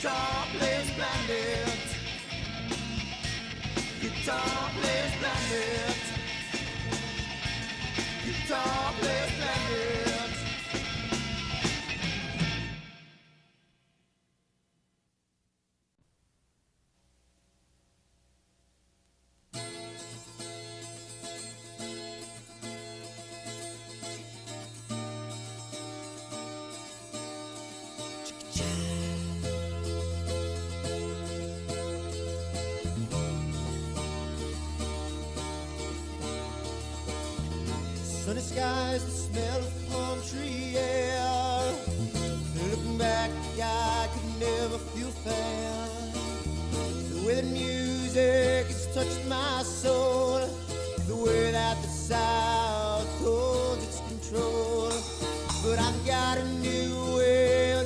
Guitar plays splendid. Guitar plays splendid. Guitar plays splendid. Sunny skies, the smell of palm tree air. Looking back, I could never feel fair. The way the music has touched my soul, the way that the South holds its control. But I've got a new way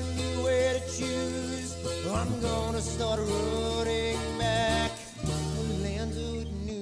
to choose. I'm gonna start running back to the lands of new.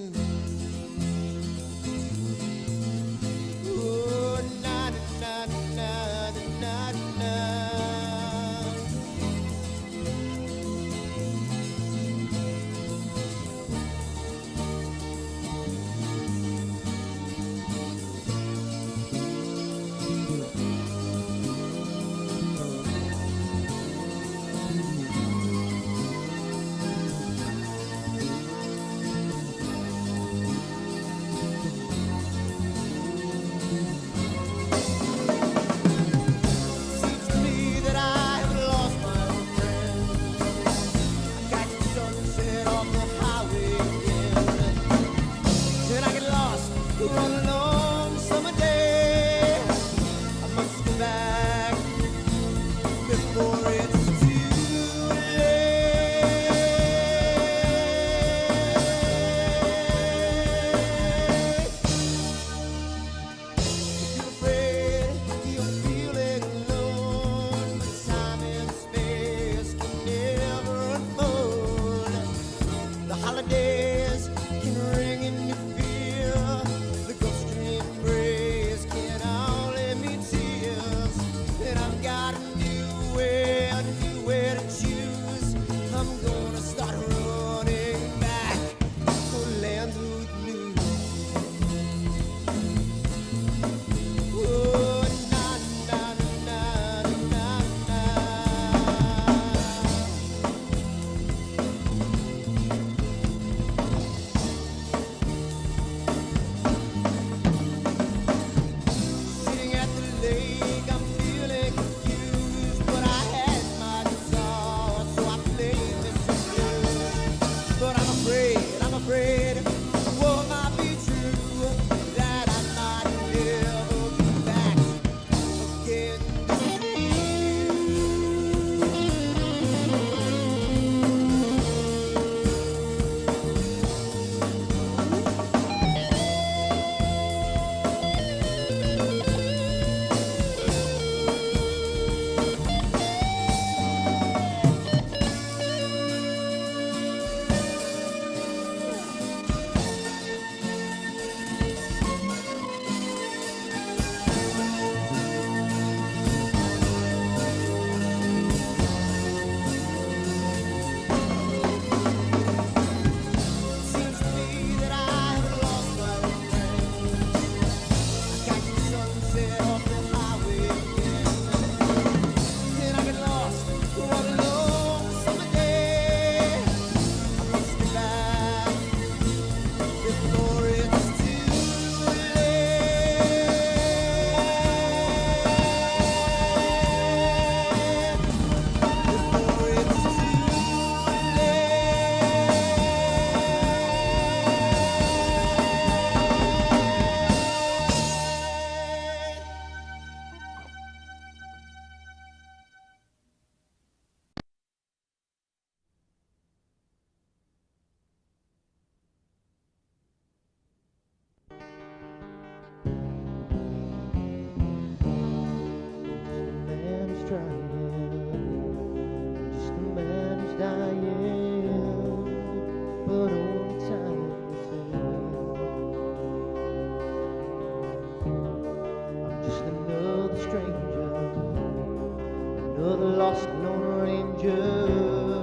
Another lost lone ranger.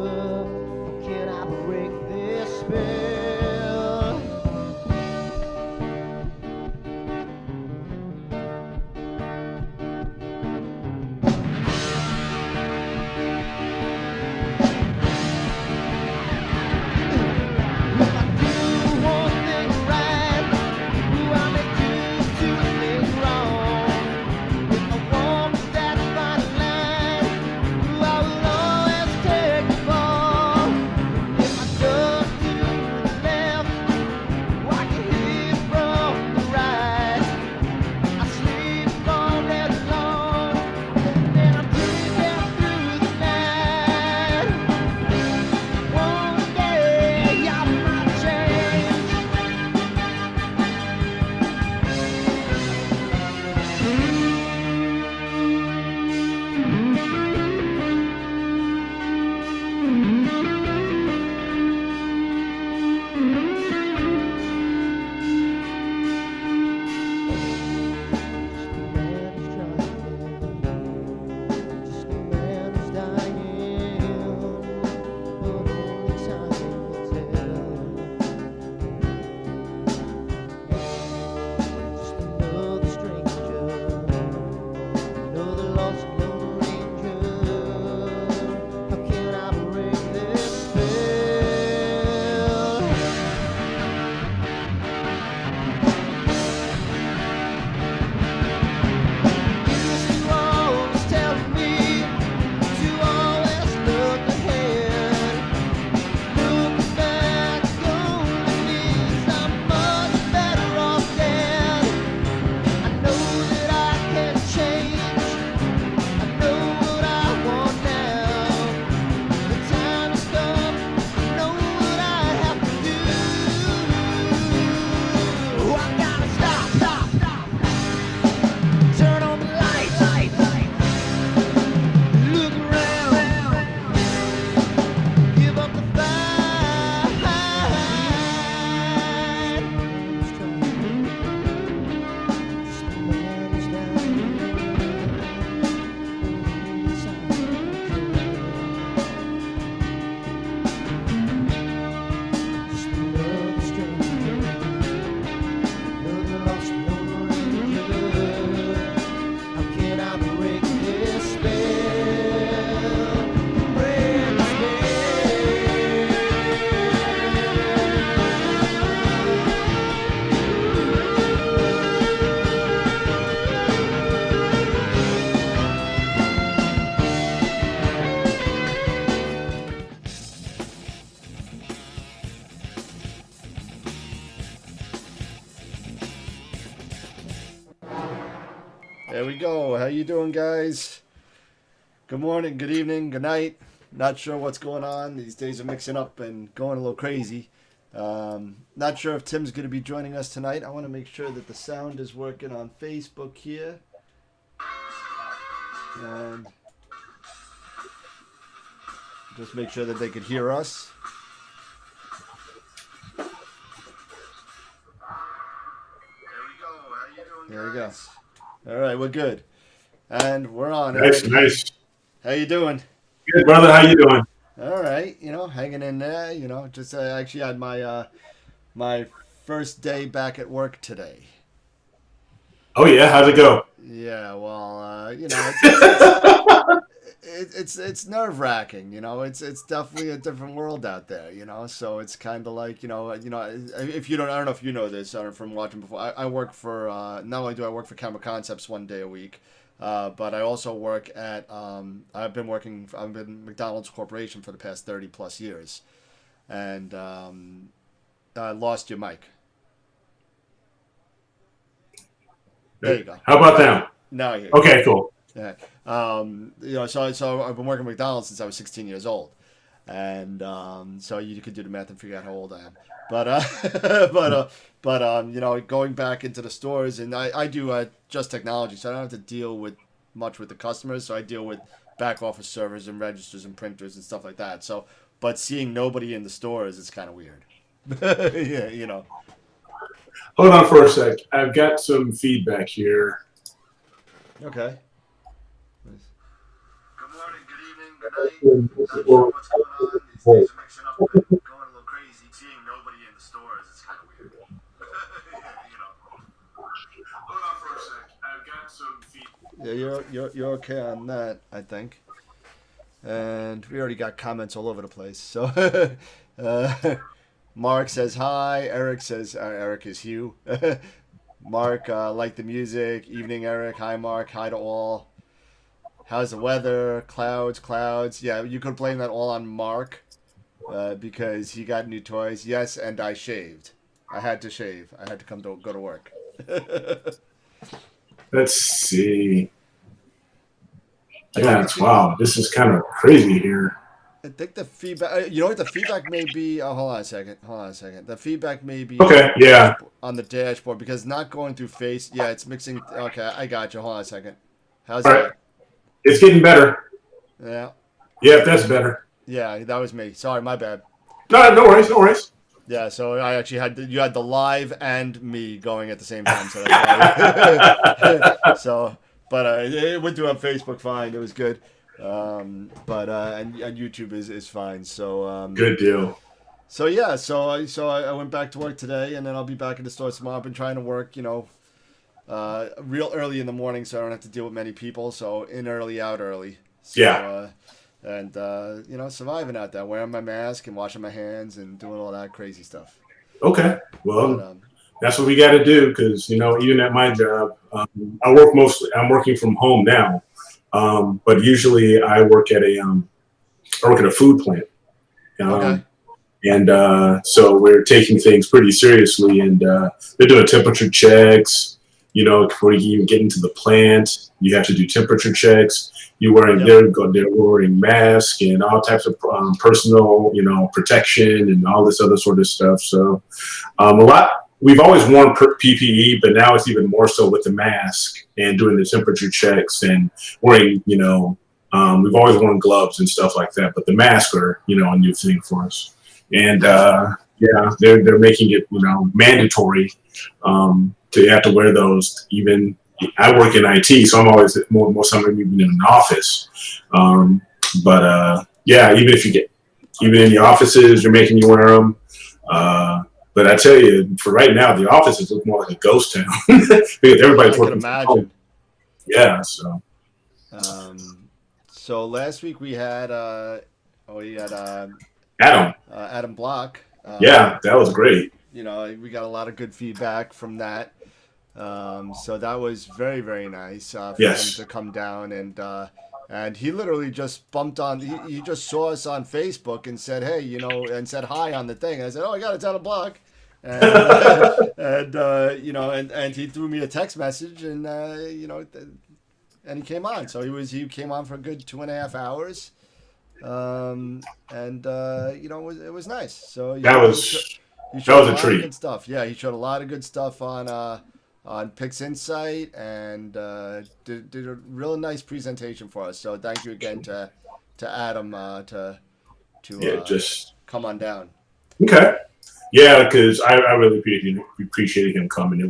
There we go. How you doing, guys? Good morning, good evening, good night. Not sure what's going on. These days are mixing up and going a little crazy. Not sure if Tim's going to be joining us tonight. I want to make sure that the sound is working on Facebook here. And just make sure that they could hear us. There we go. All right, we're good. And we're on. Nice, nice. How you doing? Good, brother. How you doing? All right, hanging in there. Just I actually had my first day back at work today. Oh yeah, how'd it go? Yeah, well, it's nerve wracking. It's definitely a different world out there. So it's kind of like if you don't, I don't know if you know this from watching before. I work for not only do I work for Camera Concepts 1 day a week. But I also work at, I've been McDonald's Corporation for the past 30 plus years. And I lost your mic. There you go. How about now? No, you. Okay, cool. Yeah. So I've been working at McDonald's since I was 16 years old. And so you could do the math and figure out how old I am. But going back into the stores, and I do just technology, so I don't have to deal with much with the customers. So I deal with back office servers and registers and printers and stuff like that. So, but seeing nobody in the stores is kind of weird. Yeah, Hold on for a sec. I've got some feedback here. Okay. Good morning, good evening, good night. Not sure what's going on. These days are mixing up and going a little crazy. Seeing nobody in the stores is kind of weird. Hold on for a sec. I've got some feedback. Yeah, you're okay on that, I think. And we already got comments all over the place. So, Mark says hi. Eric says Eric is Hugh. Mark like the music. Evening, Eric. Hi, Mark. Hi to all. How's the weather? Clouds. Yeah, you could blame that all on Mark because he got new toys. Yes, and I shaved. I had to shave. I had to go to work. Let's see. Yeah, wow. This is kind of crazy here. I think the feedback. You know what? The feedback may be. Hold on a second. The feedback may be. Okay. Yeah. On the dashboard because not going through face. Yeah, it's mixing. Okay, I got you. Hold on a second. How's All that? right. It's getting better. Yeah. Yeah, that's better. Yeah, that was me. Sorry, my bad. No worries. No worries. Yeah, so I actually you had the live and me going at the same time. So that's why. So, but it went through on Facebook fine. It was good. And YouTube is fine. So good deal. So yeah, so I went back to work today, and then I'll be back in the store tomorrow. I've been trying to work, real early in the morning, so I don't have to deal with many people. So in early, out early. So, Yeah. Surviving out there, wearing my mask and washing my hands and doing all that crazy stuff. Okay. Well, that's what we got to do because even at my job, I'm working from home now, but usually I work at a food plant. Okay. And so we're taking things pretty seriously, and they're doing temperature checks. Before you even get into the plant, you have to do temperature checks. They're wearing masks and all types of personal, protection and all this other sort of stuff. So we've always worn PPE, but now it's even more so with the mask and doing the temperature checks and wearing, we've always worn gloves and stuff like that, but the masks are, a new thing for us. And they're making it, mandatory to have to wear those. Even I work in IT, so I'm always most of the time even in an office. Even in the offices, you're making you wear them. But I tell you, for right now, the offices look more like a ghost town because everybody's working from home. Yeah. So. So last week we had Adam Block. Yeah, that was great. We got a lot of good feedback from that. So that was very, very nice for him to come down and he literally just bumped on. He just saw us on Facebook and said, "Hey, and said hi on the thing." I said, "Oh, I got it's Adam Block," and and he threw me a text message, and and he came on. So he came on for a good 2.5 hours, it was nice. So That was he that showed was a a lot of treat. good stuff. Yeah, he showed a lot of good stuff on Pix Insight, and did a real nice presentation for us. So thank you again to Adam to Yeah, just come on down. okay. Yeah, because I really appreciated him coming. That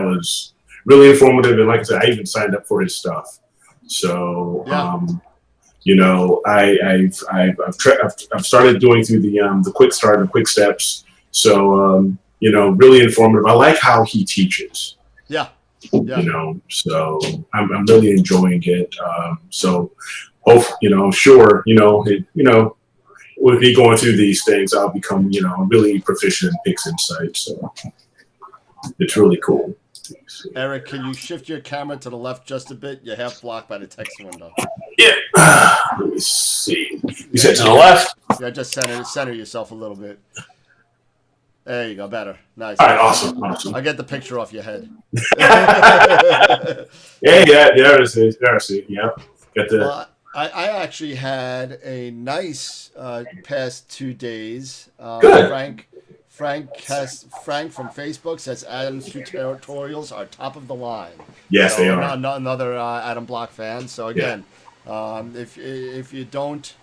was really informative, and like I said, I even signed up for his stuff. So Yeah. I've started doing through the quick start and quick steps. So really informative. I like how he teaches. Yeah. So I'm really enjoying it. So hope I'm sure with me going through these things, I'll become really proficient in Pix Insight. So it's really cool. Eric, can you shift your camera to the left just a bit? You're half blocked by the text window. Yeah. Let me see. You said to the left? Yeah, just center yourself a little bit. There you go, better. Nice. All right, awesome. I'll get the picture off your head. yeah, there it is. Yeah. Got the. Well, I actually had a nice past 2 days. Good. Frank from Facebook says Adam's tutorials are top of the line. Yes, they are. Another Adam Block fan. So again, if you don't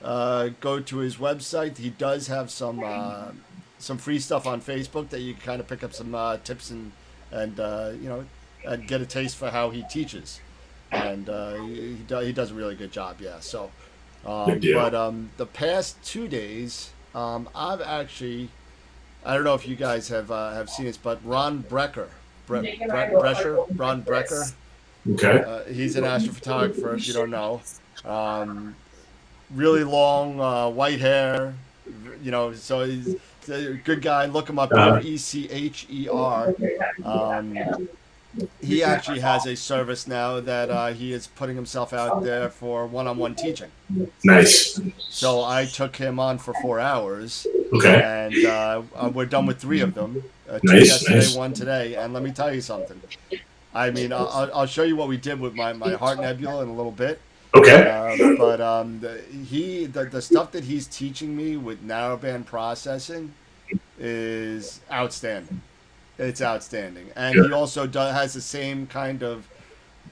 go to his website, he does have some free stuff on Facebook that you can kind of pick up some tips and get a taste for how he teaches. And he does a really good job. Yeah. So, Good deal. but the past 2 days, I've actually. I don't know if you guys have seen this, but Ron Brecker. Okay. He's an astrophotographer, if you don't know. Really long white hair, so he's a good guy. Look him up, Echer. He actually has a service now that he is putting himself out there for one-on-one teaching. Nice. So I took him on for 4 hours. Okay. And we're done with 3 of them. 2 Nice, yesterday, nice. 1 today. And let me tell you something. I mean, I'll show you what we did with my Heart Nebula in a little bit. Okay. The stuff that he's teaching me with narrowband processing is outstanding. It's outstanding. And he also has the same kind of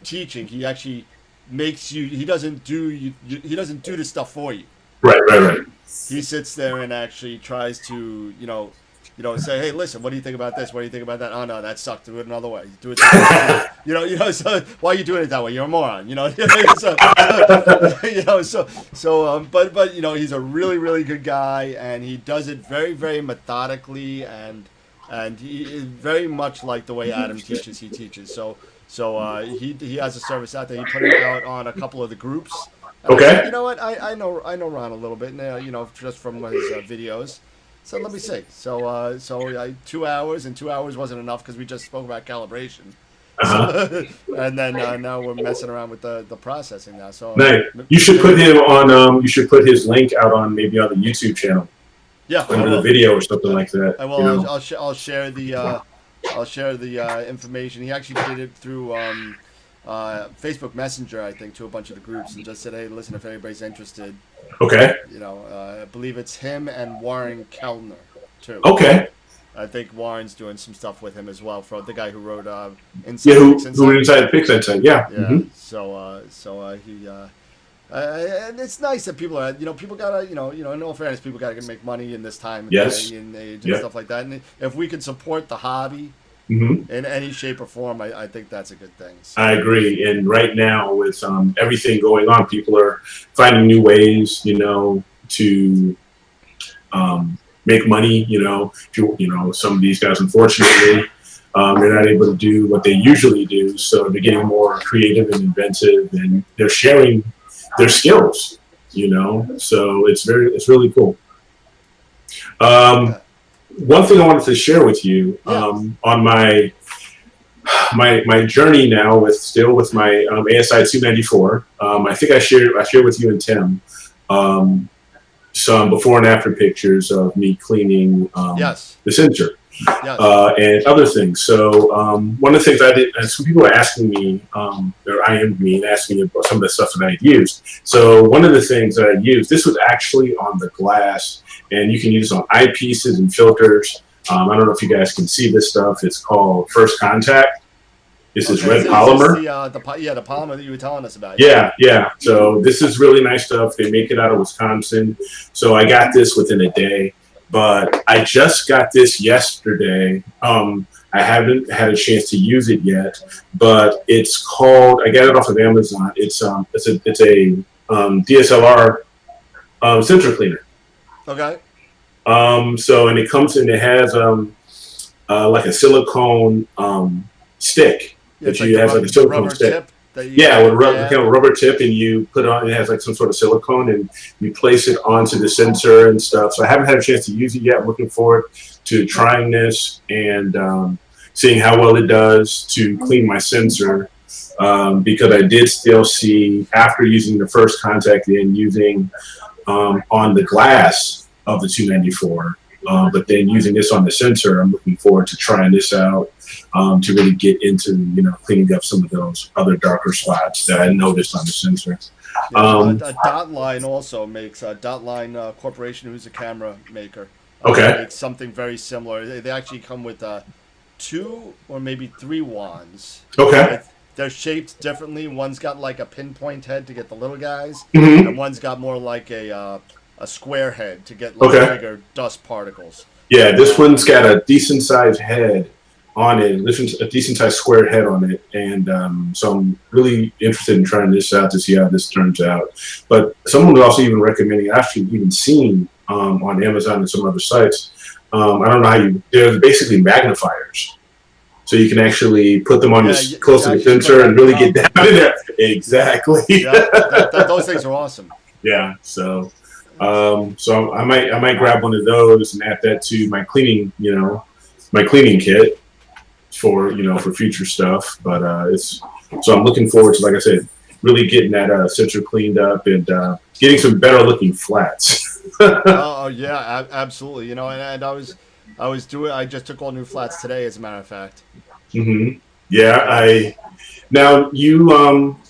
teaching. He actually makes you. He doesn't do the stuff for you. Right. He sits there and actually tries to, say, hey, listen, what do you think about this? What do you think about that? Oh no, that sucked. Do it another way. Do it. So why are you doing it that way? You're a moron. But he's a really, really good guy, and he does it very, very methodically, and he is very much like the way Adam teaches. He teaches. So he has a service out there. He put it out on a couple of the groups. Okay. You know what? I know Ron a little bit now. Just from his videos. So let me see. So 2 hours, and 2 hours wasn't enough because we just spoke about calibration. Uh-huh. And then now we're messing around with the processing now. So Nice. You should put him on. You should put his link out on the YouTube channel. Yeah. Under the video or something like that. I will. I'll share the information. He actually did it through Facebook Messenger, I think, to a bunch of the groups, and just said, "Hey, listen, if anybody's interested." Okay. I believe it's him and Warren Kellner too. Okay. I think Warren's doing some stuff with him as well, for the guy who wrote Inside. Yeah, who wrote Inside Pix Insight? Yeah. Yeah. Mm-hmm. So he. And it's nice that people are, people gotta, in all fairness, people gotta make money in this time and age and stuff like that. And if we can support the hobby in any shape or form, I think that's a good thing. So. I agree. And right now, with everything going on, people are finding new ways, to make money. Some of these guys, unfortunately, they're not able to do what they usually do. So they're getting more creative and inventive, and they're sharing their skills, so it's really cool. One thing I wanted to share with you on my journey now with my ASI 294. I think I shared with you and Tim some before and after pictures of me cleaning the sensor. Yes. And other things. So one of the things I did, and some people are asking me, or IM'd me and asking me about some of the stuff that I used. So one of the things that I used, this was actually on the glass, and you can use on eyepieces and filters. I don't know if you guys can see this stuff. It's called First Contact. This is red polymer. The polymer that you were telling us about. Yeah. So this is really nice stuff. They make it out of Wisconsin. So I got this within a day, but I just got this yesterday. I haven't had a chance to use it yet, but it's called. I got it off of Amazon. It's a DSLR sensor cleaner. Okay. So and it comes and it has like a silicone stick. Yeah, That you have like a silicone stick. With a rubber tip, and you put it on. It has like some sort of silicone, and you place it onto the sensor and stuff. So I haven't had a chance to use it yet. I'm looking forward to trying this and seeing how well it does to clean my sensor. Because I did still see after using the First Contact and using on the glass of the 294. But then using this on the sensor, I'm looking forward to trying this out to really get into, cleaning up some of those other darker spots that I noticed on the sensor. Dot Line also makes Dot Line Corporation, who's a camera maker. Makes something very similar. They actually come with 2 or maybe 3 wands. Okay. They're shaped differently. One's got like a pinpoint head to get the little guys, Mm-hmm. and one's got more like a square head to get bigger dust particles. Yeah, this one's got a decent sized head on it. This one's a decent sized square head on it, and so I'm really interested in trying this out to see how this turns out. But someone was also even recommending, I've actually even seen on Amazon and some other sites. I don't know how they're basically magnifiers. So you can actually put them on close to the sensor and really get down in there. Exactly. Those things are awesome. Yeah. So I might grab one of those and add that to my cleaning, my cleaning kit for future stuff. But so I'm looking forward to, like I said, really getting that sensor cleaned up and getting some better looking flats. Oh yeah, absolutely. And I just took all new flats today, as a matter of fact. Mm-hmm. Yeah, Now you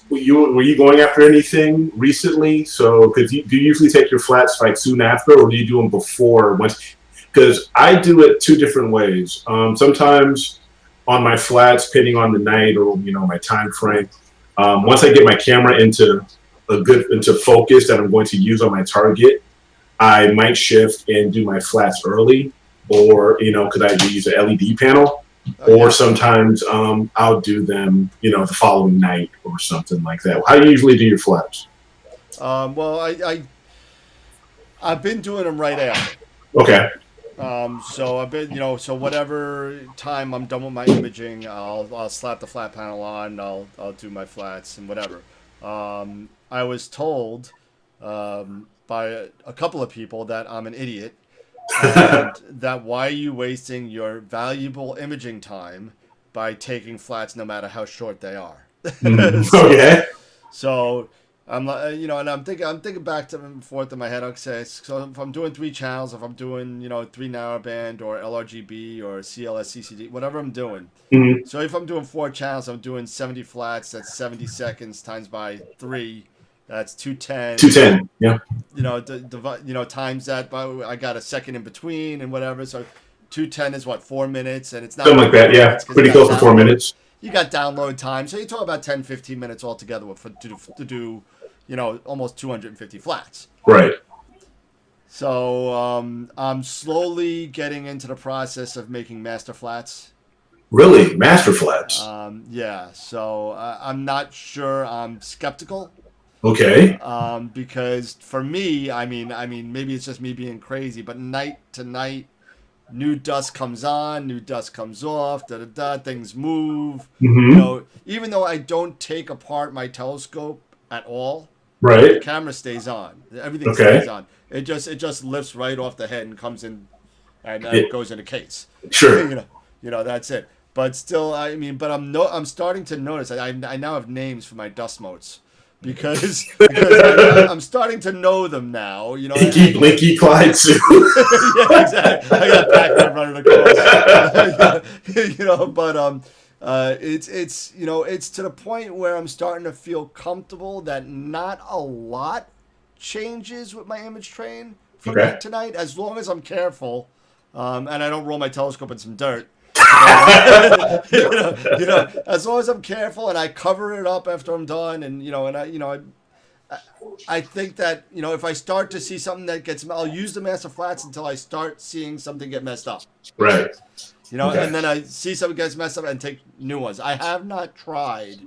were you going after anything recently? So do you usually take your flats like soon after, or do you do them before? Because I do it 2 different ways. Sometimes on my flats, depending on the night or my time frame. Once I get my camera into focus that I'm going to use on my target, I might shift and do my flats early, or could I use an LED panel? Or sometimes I'll do them, the following night or something like that. How do you usually do your flats? Well, I've been doing them right after. Okay. So I've been, so whatever time I'm done with my imaging, I'll slap the flat panel on. I'll do my flats and whatever. I was told by a couple of people that I'm an idiot. And that why are you wasting your valuable imaging time by taking flats no matter how short they are? Okay. So I'm like, and I'm thinking back to and forth in my head. Okay, so if I'm doing 3 channels, if I'm doing 3 narrowband or LRGB or CLS CCD, whatever I'm doing. Mm-hmm. So if I'm doing 4 channels, I'm doing 70 flats. That's 70 seconds times by 3. That's 210. 210. Yeah. Times that by I got a second in between and whatever. So 210 is what, 4 minutes, and it's not something like that. Yeah, pretty close to 4 minutes. You got download time, so you talk about 10, 15 minutes altogether to do, almost 250 flats. Right. So I'm slowly getting into the process of making master flats. Really, master flats. Yeah. So I'm not sure. I'm skeptical. Okay. Because for me, I mean, maybe it's just me being crazy, but night to night, new dust comes on, new dust comes off, things move. Mm-hmm. Even though I don't take apart my telescope at all, right, the camera stays on. Everything stays on. It just lifts right off the head and comes in, and it goes in a case. Sure. That's it. But still, but I'm starting to notice. I now have names for my dust motes. because I'm starting to know them now. You know, Inky Blinky Clyde too. yeah, exactly. I got Pac-Man running across. You know, but it's you know, it's to the point where I'm starting to feel comfortable that not a lot changes with my image train from Okay. night to night, as long as I'm careful, and I don't roll my telescope in some dirt. You know, as long as I'm careful and I cover it up after I'm done, and I think that, you know, if I start to see something that gets, I'll use the master flats until I start seeing something get messed up. Right. You know, Okay. and then I see something gets messed up and take new ones. I have not tried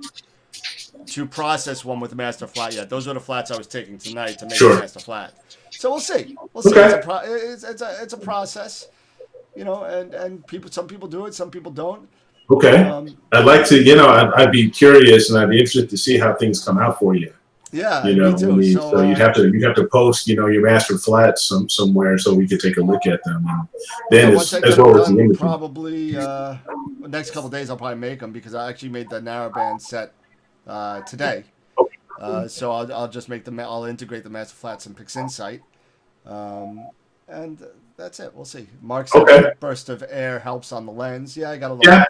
to process one with the master flat yet. Those are the flats I was taking tonight to make Sure. the master flat. So we'll see. We'll see. Okay. It's a process. You know, and some people do it, some people don't. Okay. I'd like to, you know, I'd be curious and I'd be interested to see how things come out for you. Yeah, You know, me too. I mean, So, so you'd have to post, you know, your master flats somewhere so we could take a look at them. And then once I as get well them as the done, image. probably the next couple of days I'll probably make them, because I actually made the narrowband set today. So I'll just make I'll integrate the master flats in PixInsight, and that's it. We'll see. Mark said a burst of air helps on the lens. Yeah, I got a little. Yeah.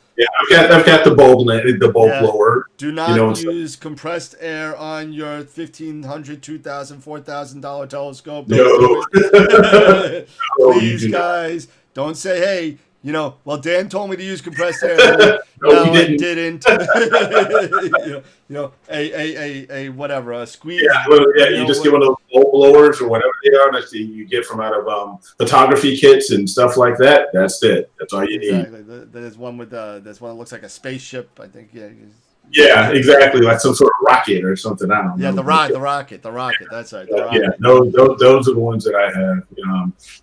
I've got the bulb blower. Do not you know, use compressed air on your $1,500, $2,000, $4,000 telescope. No. Don't do it. No, Please, you do guys, don't say, hey, you know, well, Dan told me to use compressed air. No, he I didn't. didn't. you know, a whatever, a squeeze. Yeah, you just get one of those bulb blowers or whatever they are that you get from out of photography kits and stuff like that. That's it. That's all you need. Exactly. There's one there's one that looks like a spspaceship, I think. Yeah. Yeah, exactly. Like some sort of rocket or something. I don't know. Yeah, the rocket. That's right. The rocket. Yeah, those are the ones that I have.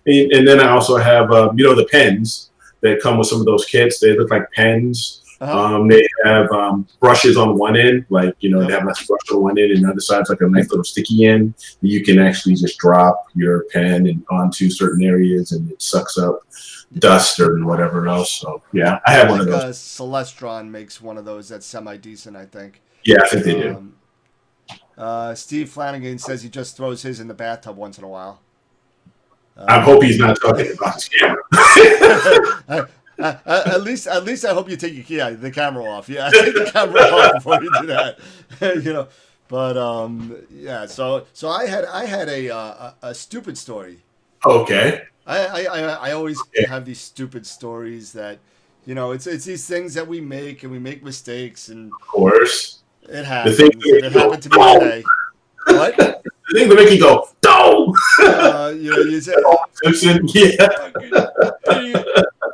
And then I also have, you know, the pens that come with some of those kits. They look like pens. They have brushes on one end, like, you know, they have a nice brush on one end, and the other side's like a nice little sticky end. You can actually just drop your pen onto certain areas, and it sucks up dust or whatever else. So yeah, I have one of those. Celestron makes one of those that's semi decent, I think. Yeah, I think they do. Steve Flanagan says he just throws his in the bathtub once in a while. I hope he's not talking about his camera. At least I hope you take the camera off. Yeah, take the camera off before you do that. You know, but yeah. So I had a stupid story. Okay. I always have these stupid stories that, you know, it's these things that we make, and we make mistakes, and of course it happens. It happened to me today. What? The thing that make you go, no. You know, you say, Simpson, yeah.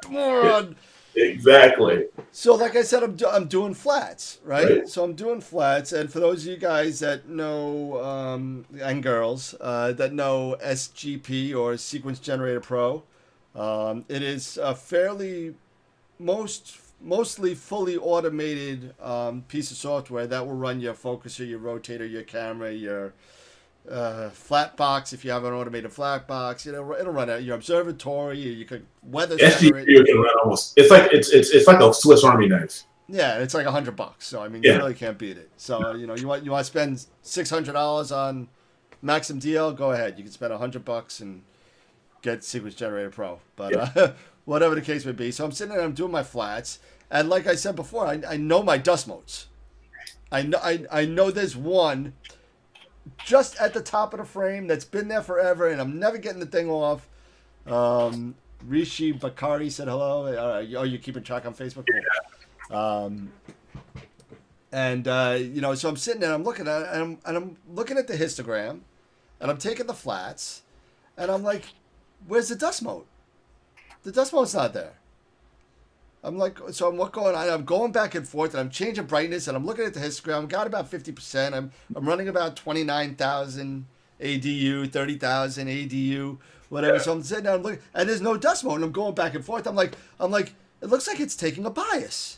moron. Exactly. So, like I said, I'm doing flats, right? So I'm doing flats, and for those of you guys that know, and girls that know SGP or Sequence Generator Pro, it is a fairly mostly fully automated piece of software that will run your focuser, your rotator, your camera, your flat box. If you have an automated flat box, it'll run your observatory. You could weather center it. You can run almost. It's like a Swiss Army knife. Yeah, it's like $100. So I mean, you really can't beat it. So you know, you want to spend $600 on Maxim DL? Go ahead. You can spend $100 and get Sequence Generator Pro. But whatever the case may be. So I'm sitting there, I'm doing my flats, and like I said before, I know my dust modes. I know there's one just at the top of the frame that's been there forever, and I'm never getting the thing off. Rishi Bakari said hello. You're keeping track on Facebook? And you know, so I'm sitting there, I'm looking at it, and I'm looking at the histogram, and I'm taking the flats, and I'm like, where's the dust mode? The dust mode's not there. I'm like, so I'm going on. I'm going back and forth, and I'm changing brightness, and I'm looking at the histogram. I've got about 50%. I'm running about 29,000 ADU, 30,000 ADU, whatever. Yeah. So I'm sitting there, I'm looking, and there's no dust mode. And I'm going back and forth. I'm like, it looks like it's taking a bias.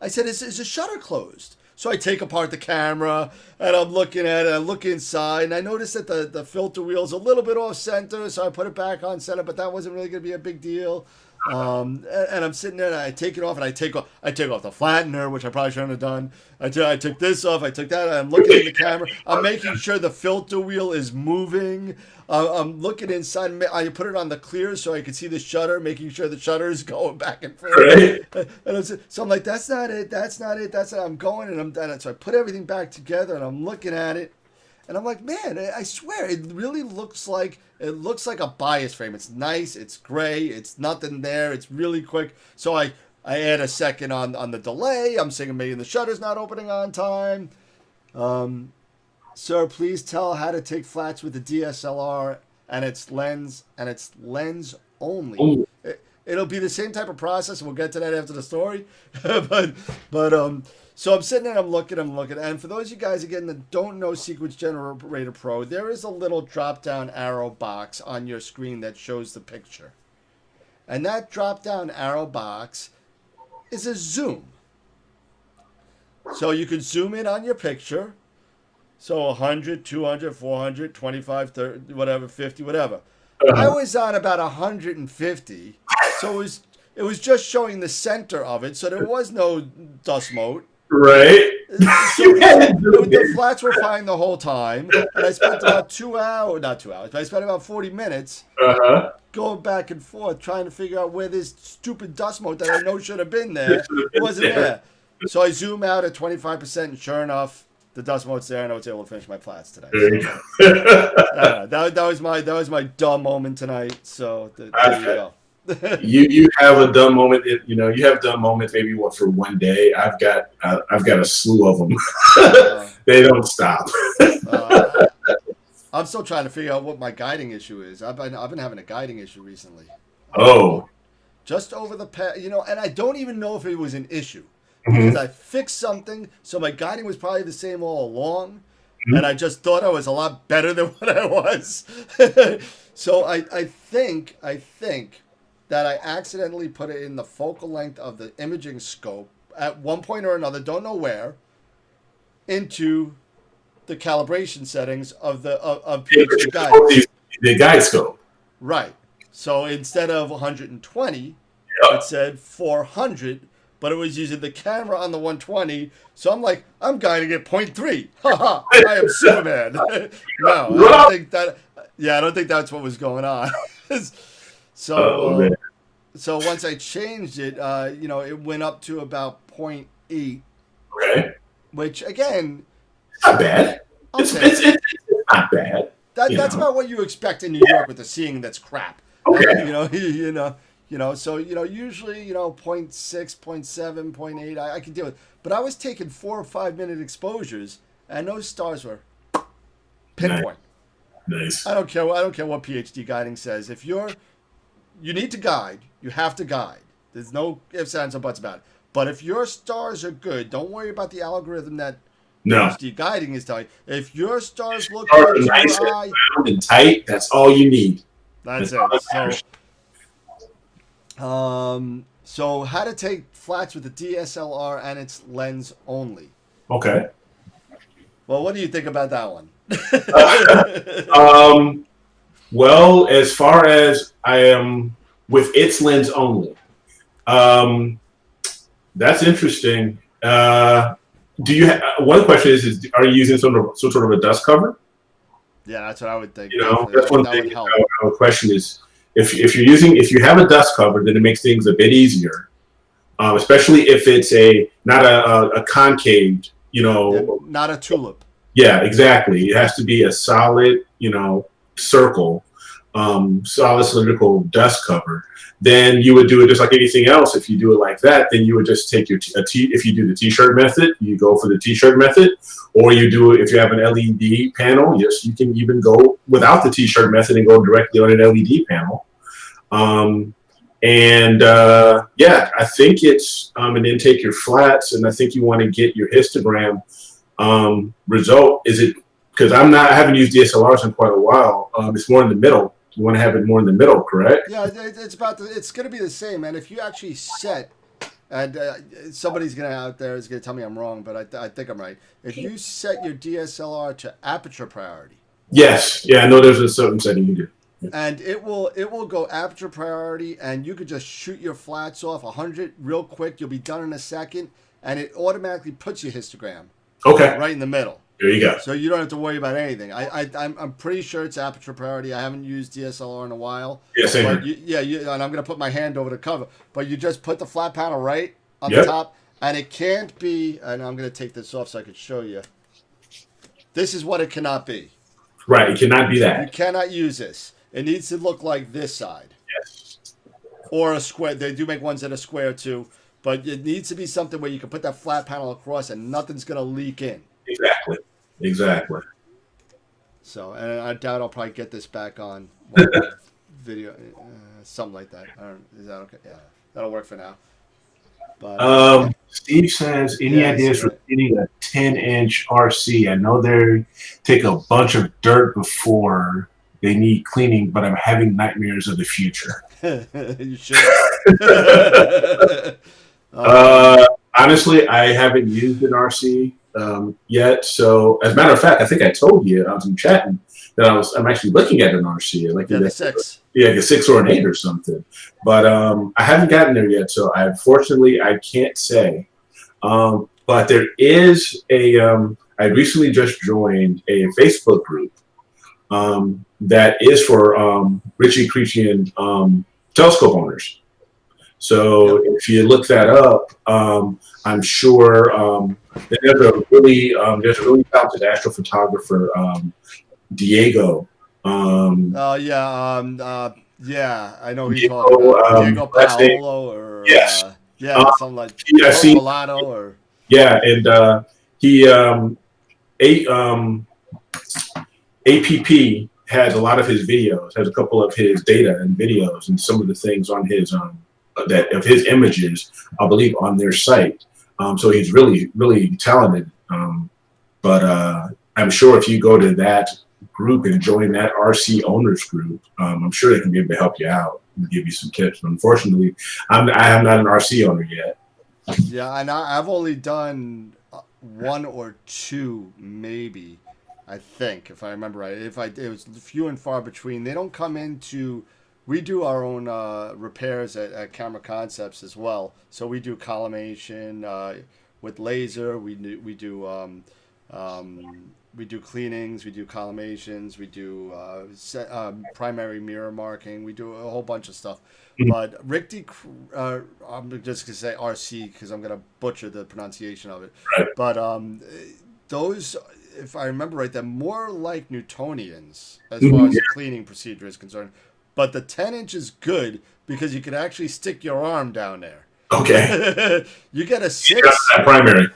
I said, is the shutter closed? So I take apart the camera, and I'm looking at it. I look inside, and I notice that the filter wheel's a little bit off center, so I put it back on center, but that wasn't really going to be a big deal. And I'm sitting there and I take it off and I take off the flattener, which I probably shouldn't have done. I took this off, I took that. I'm looking at the camera. I'm making sure the filter wheel is moving. I'm looking inside. I put it on the clear so I can see the shutter, making sure the shutter is going back and forth. Right. So I'm like, that's not it. That's not it. That's not. I'm going and I'm done. So I put everything back together and I'm looking at it. And I'm like, man, I swear, it really looks like a bias frame. It's nice, it's gray, it's nothing there, it's really quick. So I add a second on the delay. I'm saying maybe the shutter's not opening on time. Sir, please tell how to take flats with the DSLR and its lens only. Ooh. It'll be the same type of process. We'll get to that after the story, but so I'm sitting there, I'm looking, and for those of you guys again that don't know Sequence Generator Pro, there is a little drop-down arrow box on your screen that shows the picture, and that drop-down arrow box is a zoom. So you can zoom in on your picture, so 100, 200, 400, 25, 30, whatever, 50, whatever. I was on about 150, so it was just showing the center of it, so there was no dust mote. Right. The flats were fine the whole time, and I spent about 2 hours, not 2 hours, but I spent about 40 minutes going back and forth trying to figure out where this stupid dust mote that I know should have been there wasn't there. So I zoom out at 25%, and sure enough, the dust mote's there, and I was able to finish my flats today. There you So, go. that was my dumb moment tonight. So there you go. You have a dumb moment. You have dumb moments. Maybe for one day. I've got a slew of them. They don't stop. I'm still trying to figure out what my guiding issue is. I've been having a guiding issue recently. Oh, Just over the past, and I don't even know if it was an issue Mm-hmm. because I fixed something, so my guiding was probably the same all along, and I just thought I was a lot better than what I was. So I think that I accidentally put it in the focal length of the imaging scope at one point or another, don't know where, into the calibration settings of PhD guide. The guide scope. Right. So instead of 120, it said 400, but it was using the camera on the 120. So I'm like, I'm guiding at 0.3. Haha, I am Superman. No, I don't think that. Yeah, I don't think that's what was going on. So, so once I changed it, it went up to about 0.8, Okay. which again, Not bad. It's not bad. That's about what you expect in New York with the seeing that's crap. Okay. So usually 0.6, 0.7, 0.8 I can deal with, but I was taking 4 or 5 minute exposures, and those stars were pinpoint. Nice. I don't care what PhD guiding says. If you need to guide, you have to guide. There's no ifs, ands, or buts about it. But if your stars are good, don't worry about the algorithm that PhD guiding is telling you. If your stars look good to nice your eye, and tight, that's all you need. That's it. So how to take flats with the DSLR and its lens only. Okay. Well, what do you think about that one? Well, as far as I am with its lens only, that's interesting. Do you? One question is are you using some sort of a dust cover? Yeah, that's what I would think. That's one thing. Our question is if you have a dust cover, then it makes things a bit easier, especially if it's not a concave. Not a tulip. Yeah, exactly. It has to be a solid, circle, solid cylindrical dust cover. Then you would do it just like anything else. If you do it like that, then you would just take if you do the T-shirt method, you go for the T-shirt method, or you do it if you have an LED panel. Yes, you can even go without the T-shirt method and go directly on an LED panel. I think it's and then take your flats, and I think you want to get your histogram result. Is it because I haven't used DSLRs in quite a while? It's more in the middle. You want to have it more in the middle, correct? Yeah, it's going to be the same. And if you actually set, and somebody's out there is going to tell me I'm wrong, but I think I'm right. If you set your DSLR to aperture priority. Yes. Yeah, I know there's a certain setting you do. and it will go aperture priority, and you could just shoot your flats off 100 real quick. You'll be done in a second, and it automatically puts your histogram Okay. right in the middle. There you go. So you don't have to worry about anything. I'm pretty sure it's aperture priority. I haven't used DSLR in a while. Yeah, same But here. and I'm gonna put my hand over the cover. But you just put the flat panel right on Yep. the top, and it can't be. And I'm gonna take this off so I can show you. This is what it cannot be. Right. It cannot be You that. cannot use this. It needs to look like this side Yes. or a square. They do make ones that are square too, but it needs to be something where you can put that flat panel across and nothing's gonna leak in. Exactly. Exactly. So, and I doubt I'll probably get this back on video, something like that. Is that okay? Yeah, that'll work for now. But Steve says, any Yeah, I ideas see for getting a 10-inch RC? I know they take a bunch of dirt before they need cleaning, but I'm having nightmares of the future. you should. Honestly, I haven't used an RC yet. So, as a matter of fact, I think I told you I was in chatting that I'm actually looking at an RC, like Yeah, the 6. yeah, like a 6 or an 8 or something. But I haven't gotten there yet, so unfortunately I can't say. But there is a. I recently just joined a Facebook group that is for Richie Crechian telescope owners. So if you look that up, I'm sure there's a really talented astrophotographer, Diego. Yeah, I know who you're talking about. Diego Paolo or yes, something like I've seen Mulatto or and he APP has a lot of his videos, has a couple of his data and videos, and some of the things on his that of his images, I believe, on their site. So he's really, really talented. But I'm sure if you go to that group and join that RC owners group, I'm sure they can be able to help you out and give you some tips. But unfortunately, I am not an RC owner yet. Yeah, and I've only done 1 or 2, maybe. I think, if I remember right. It was few and far between. They don't come into. We do our own repairs at Camera Concepts as well. So we do collimation with laser. We do cleanings. We do collimations. We do primary mirror marking. We do a whole bunch of stuff. But Rick D. I'm just gonna say RC because I'm gonna butcher the pronunciation of it. Right. But those, if I remember right, they're more like Newtonians as far as the cleaning procedure is concerned. But the 10-inch is good because you can actually stick your arm down there. Okay. You get a 6. That primary.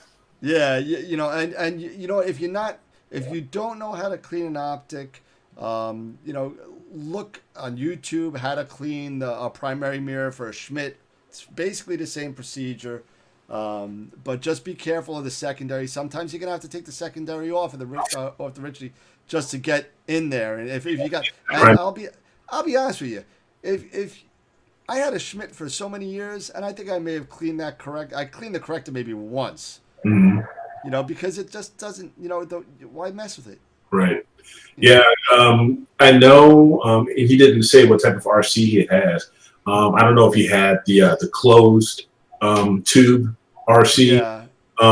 Yeah, and if you don't know how to clean an optic, look on YouTube how to clean a primary mirror for a Schmidt. It's basically the same procedure. But just be careful of the secondary. Sometimes you're gonna have to take the secondary off of the Ritchie just to get in there. And if you got, and I'll be honest with you, if I had a Schmidt for so many years, and I think I may have cleaned that correct. I cleaned the corrector maybe once. Mm-hmm. Because it just doesn't. Why mess with it? Right. Yeah. I know. He didn't say what type of RC he has. I don't know if he had the closed tube RC. Yeah.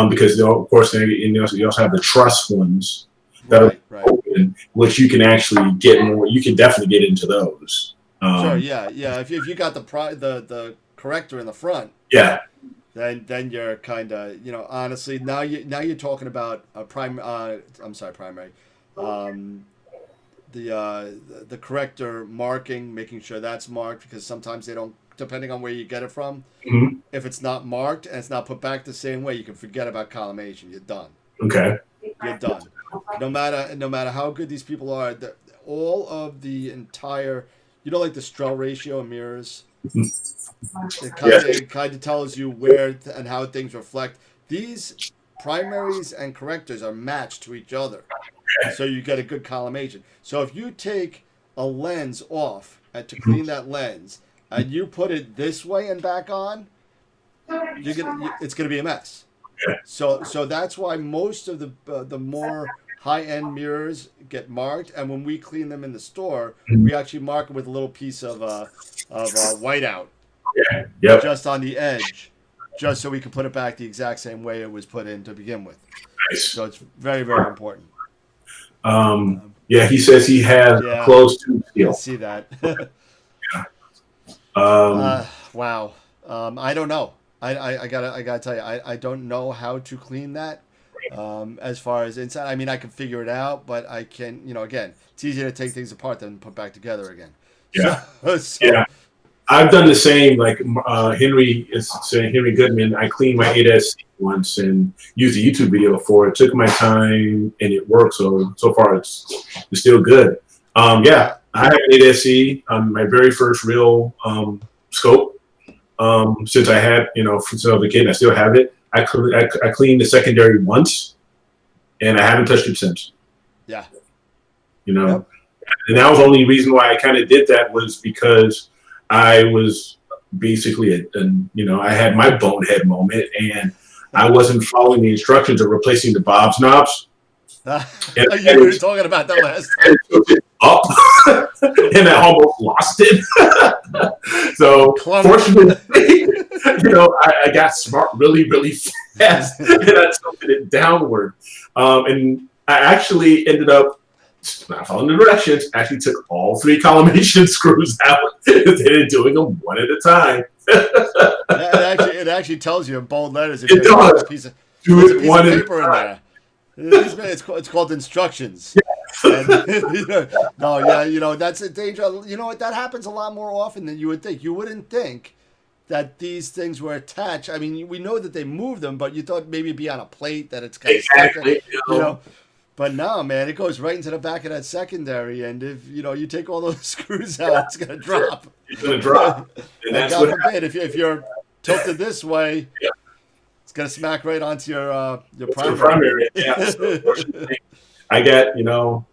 Because of course you also have the truss ones that are open, which you can actually get more. You can definitely get into those. Sure. Yeah. If you got the corrector in the front. Yeah. Then you're kind of honestly now you're talking about a primary. The corrector marking, making sure that's marked because sometimes they don't. Depending on where you get it from, if it's not marked and it's not put back the same way, you can forget about collimation. You're done. Okay. You're done. No matter how good these people are, all of the entire, like the Strel ratio in mirrors, it kind of tells you where and how things reflect. These primaries and correctors are matched to each other, so you get a good collimation. So if you take a lens off to clean that lens, and you put it this way and back on, it's gonna be a mess. So that's why most of the more high-end mirrors get marked, and when we clean them in the store, Mhm. we actually mark it with a little piece of whiteout Yeah. Yep. just on the edge, just so we can put it back the exact same way it was put in to begin with. Nice. So it's very, very important. Yeah, he says he has a closed tube I seal. see that. Um, Wow. I don't know. I gotta tell you, I don't know how to clean that. As far as inside, I mean, I can figure it out, but I can, again, it's easier to take things apart than put back together again. Yeah. So, yeah. I've done the same. Like Henry is saying, Henry Goodman. I cleaned my 8S once and used a YouTube video for it. Took my time and it worked. So far it's still good. Yeah, I have an 8SE on my very first real scope. Since I had, since I was a kid, I still have it. I cleaned the secondary once, and I haven't touched it since. Yeah. And that was the only reason why I kind of did that was because I was basically, I had my bonehead moment, and I wasn't following the instructions of replacing the Bob's knobs. You were talking about that last time. Up, and I almost lost it. So fortunately, I got smart really, really fast, and I tilted it downward. And I actually ended up not following the directions. Actually, took all 3 collimation screws out instead of doing them one at a time. It actually tells you in bold letters. It does. A piece of paper in there. It's called instructions. And, that's a danger. You know what? That happens a lot more often than you would think. You wouldn't think that these things were attached. I mean, we know that they move them, but you thought maybe it'd be on a plate that it's kind of exactly. But no, man, it goes right into the back of that secondary, and if you take all those screws out, it's gonna drop. It's gonna drop. And that's God forbid, if you're tilted this way, it's gonna smack right onto your primary. Yeah. So, I got,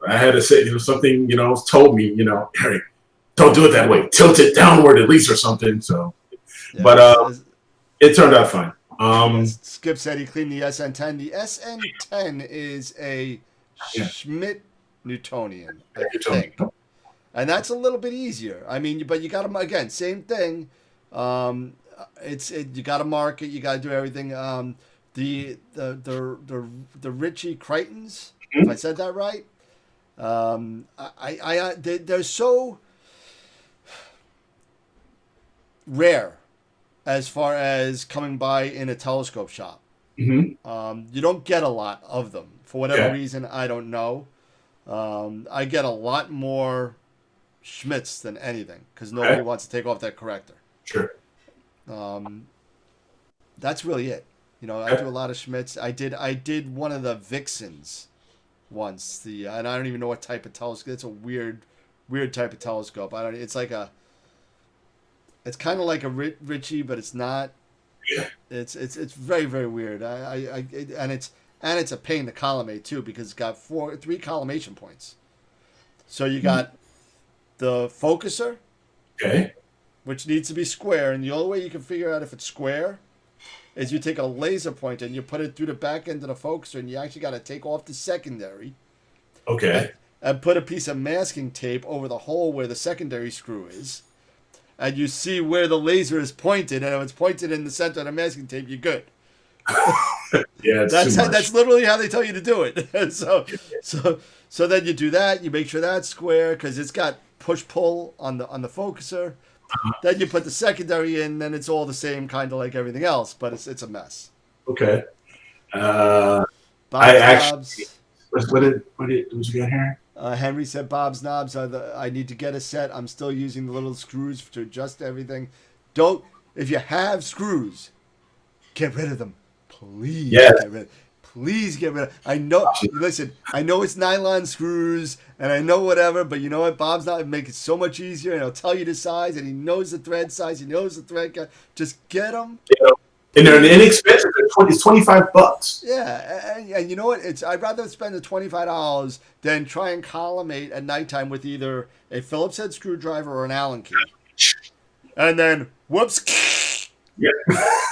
I had to say, something, told me, Eric, don't do it that way. Tilt it downward at least or something. So, but it turned out fine. Skip said he cleaned the SN10. The SN10 is a Schmidt Newtonian, I think. And that's a little bit easier. I mean, but you got to, again, same thing. You got to mark it. You got to do everything. The Ritchie Crichtons, if I said that right. They're so rare as far as coming by in a telescope shop. Mm-hmm. You don't get a lot of them for whatever reason. I don't know. I get a lot more Schmidts than anything because nobody wants to take off that corrector. Sure. That's really it. I do a lot of Schmidts. I did one of the Vixens once. And I don't even know what type of telescope. It's a weird type of telescope. It's kind of like a Ritchie, but it's not. Yeah. It's very, very weird. And it's a pain to collimate too because it's got 3 collimation points. So you got the focuser, which needs to be square, and the only way you can figure out if it's square is you take a laser pointer and you put it through the back end of the focuser, and you actually got to take off the secondary. Okay. And put a piece of masking tape over the hole where the secondary screw is. And you see where the laser is pointed, and if it's pointed in the center of the masking tape, you're good. Yeah, that's literally how they tell you to do it. So then you do that. You make sure that's square because it's got push-pull on the focuser. Then you put the secondary in, then it's all the same, kind of like everything else, but it's a mess. Okay. Bob's Knobs. What did you got here? Henry said Bob's knobs I need to get a set. I'm still using the little screws to adjust everything. If you have screws, get rid of them. Please get rid of them. Please get rid of them. I know it's nylon screws and I know whatever, but you know what? Bob's not make it so much easier, and he'll tell you the size, and he knows the thread size, he knows the thread count. Just get them. And they're inexpensive. It's $25. Yeah, and you know what? I'd rather spend the $25 than try and collimate at nighttime with either a Phillips head screwdriver or an Allen key. And then, whoops. Yeah.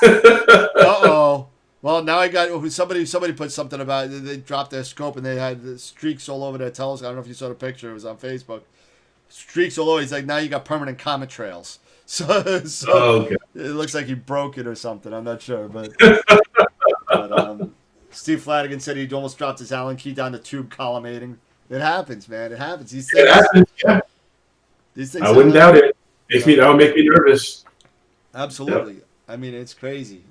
Uh-oh. Well, now I got somebody put something about it. They dropped their scope and they had the streaks all over their telescope. I don't know if you saw the picture. It was on Facebook. Streaks all over. He's like, now you got permanent comet trails. So Okay. it looks like he broke it or something. I'm not sure, but Steve Flanagan said he almost dropped his Allen key down the tube collimating. It happens, man. It happens. These things. It happens, yeah. These things. I wouldn't doubt it. That would make me nervous. Absolutely. Yep. I mean, it's crazy.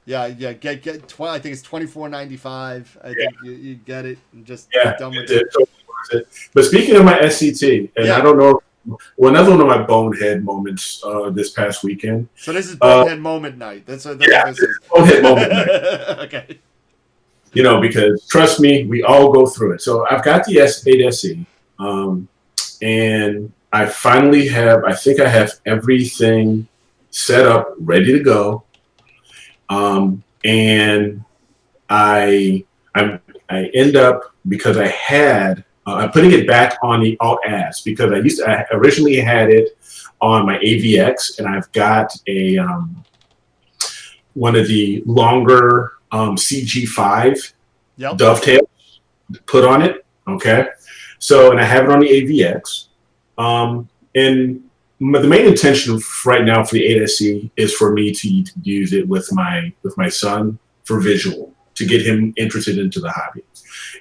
Yeah. Get. I think it's $24.95. I think you get it and just get done with it. But speaking of my SCT, and I don't know, another one of my bonehead moments this past weekend. So this is bonehead moment night. That's what this is. Bonehead moment night. Okay. Because trust me, we all go through it. So I've got the S8SE, and I finally have. I think I have everything set up, ready to go. And I end up, because I had. I'm putting it back on the Alt-Az because I originally had it on my AVX, and I've got a one of the longer CG5 dovetails put on it. Okay, so and I have it on the AVX, and the main intention right now for the 8SE is for me to use it with my son for visual, to get him interested into the hobby.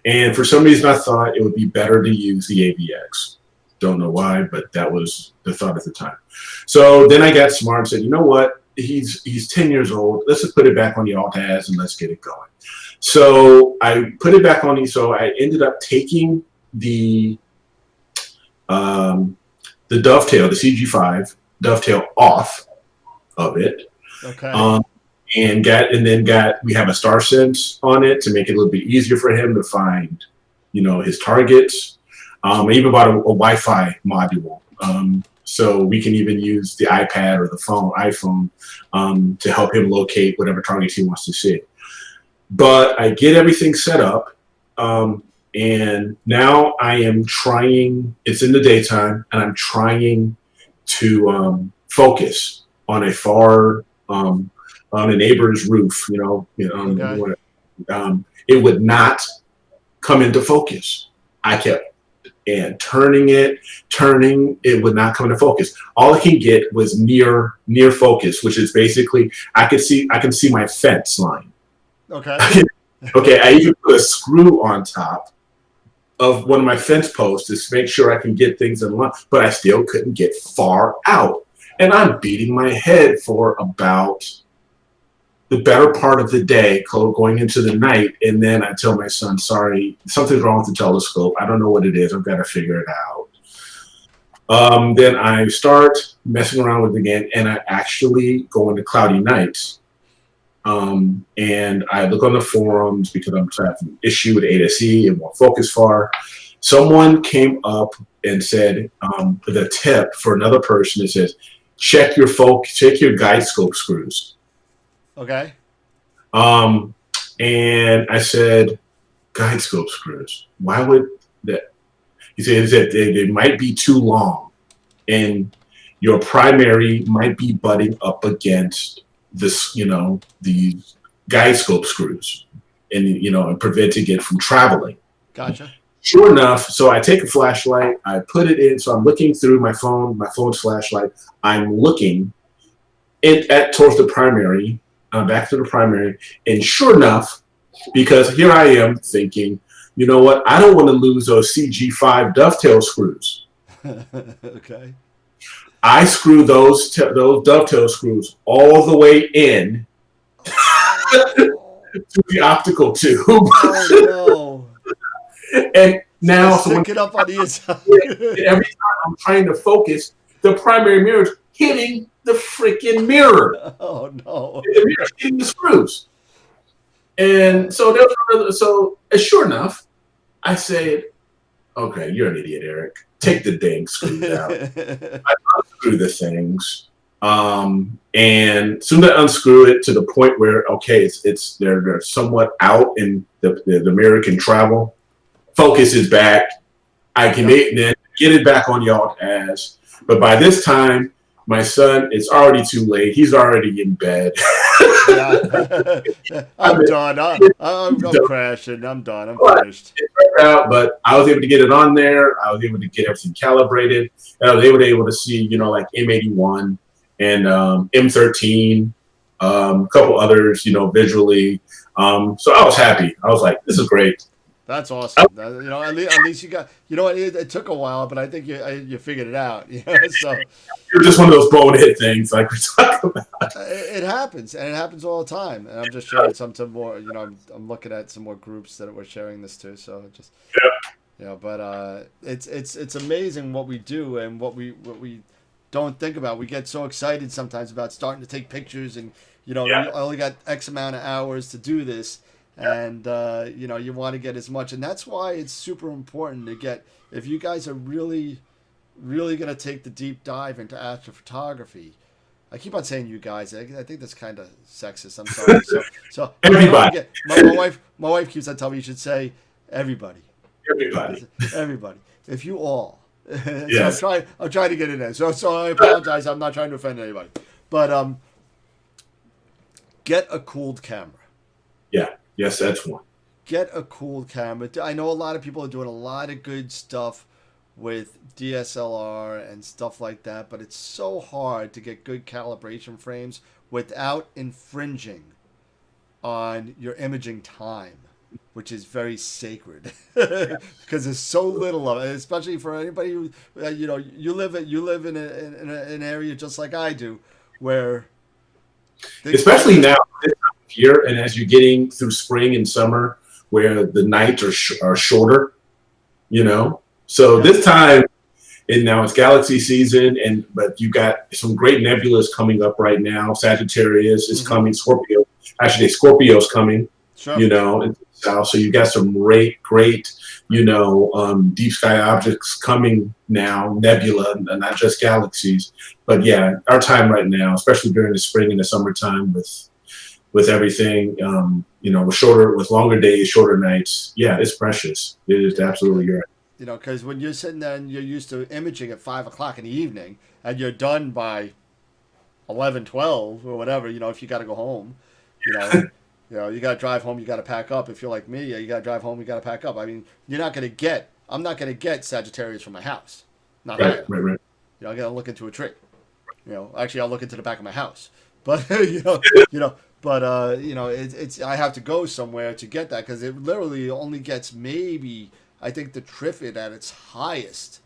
And for some reason, I thought it would be better to use the AVX. Don't know why, but that was the thought at the time. So then I got smart and said, you know what? He's 10 years old. Let's just put it back on the Alt-Az and let's get it going. So I put it back on so I ended up taking the dovetail, the CG5 dovetail off of it. Okay. And we have a star sense on it to make it a little bit easier for him to find, his targets. I even bought a Wi-Fi module, so we can even use the iPad or the iPhone, to help him locate whatever targets he wants to see. But I get everything set up, and now I am trying. It's in the daytime, and I'm trying to focus on a far. On a neighbor's roof, it would not come into focus. I kept turning, it would not come into focus. All I can get was near focus, which is basically I can see my fence line. Okay. Okay. I even put a screw on top of one of my fence posts to make sure I can get things in line, but I still couldn't get far out, and I'm beating my head for about the better part of the day, going into the night, and then I tell my son, sorry, something's wrong with the telescope. I don't know what it is. I've got to figure it out. Then I start messing around with it again, and I actually go into cloudy nights. And I look on the forums because I'm having an issue with 8SE. It won't focus far. Someone came up and said, with a tip for another person, it says, check your guide scope screws. Okay. And I said, guide scope screws. Why would that? He said they might be too long, and your primary might be butting up against this, these guide scope screws, and preventing it from traveling. Gotcha. Sure enough, so I take a flashlight, I put it in, so I'm looking through my phone's flashlight. I'm looking towards the primary. Back to the primary, and sure enough, because here I am thinking, you know what? I don't want to lose those CG5 dovetail screws. Okay. I screw those dovetail screws all the way in to the optical tube. Oh no! And now, so when it up on the inside, every time I'm trying to focus, the primary mirror is hitting the freaking mirror. Oh no! The mirror hitting the screws. And so sure enough, I said, "Okay, you're an idiot, Eric. Take the dang screws out." I unscrew the things, and soon I unscrew it to the point where they're somewhat out, and the mirror can travel. Focus is back. I can then get it back on the Alt-Az, but by this time, My son, it's already too late. He's already in bed. Yeah. I'm done. I'm Done. crashing. I'm done. I'm But finished. it worked out, but I was able to get it on there. I was able to get everything calibrated. And I was able to see, like M81 and M13, a couple others, visually. So I was happy. I was like, this is great. That's awesome. At least you got. You know what? It took a while, but I think you figured it out. So You're just one of those bonehead things like we're talking about. it happens, and it happens all the time. And I'm just sharing some more. I'm looking at some more groups that we're sharing this to. So just but it's amazing what we do and what we don't think about. We get so excited sometimes about starting to take pictures, and you only got X amount of hours to do this. And you want to get as much, and that's why it's super important to get. If you guys are really, really going to take the deep dive into astrophotography, I keep on saying you guys. I think that's kind of sexist. I'm sorry. So Everybody. My wife keeps on telling me you should say everybody. Everybody. If you all. Yes. So I'm trying to get in there. So I apologize. I'm not trying to offend anybody, but get a cooled camera. Yeah. Yes, that's one. Get a cool camera. I know a lot of people are doing a lot of good stuff with DSLR and stuff like that, but it's so hard to get good calibration frames without infringing on your imaging time, which is very sacred because there's so little of it, especially for anybody who you live in an area just like I do, where especially now this time of year, and as you're getting through spring and summer, where the nights are shorter, So this time, and now it's galaxy season, but you got some great nebulas coming up right now. Sagittarius is coming. Scorpio, actually, Scorpio's coming. Sure. In the south, so you got some great, deep sky objects coming now, nebula, and not just galaxies. But yeah, our time right now, especially during the spring and the summertime, with everything, with longer days, shorter nights. Yeah, it's precious. It is absolutely right. Because when you're sitting there and you're used to imaging at 5 o'clock in the evening, and you're done by 11, 12, or whatever. If you got to go home, you got to drive home, you got to pack up. If you're like me, you got to drive home, you got to pack up. I mean, I'm not going to get Sagittarius from my house. Not right. I got to look into a tree. Actually, I'll look into the back of my house. But, it's I have to go somewhere to get that because it literally only gets maybe, I think the Trifid at its highest,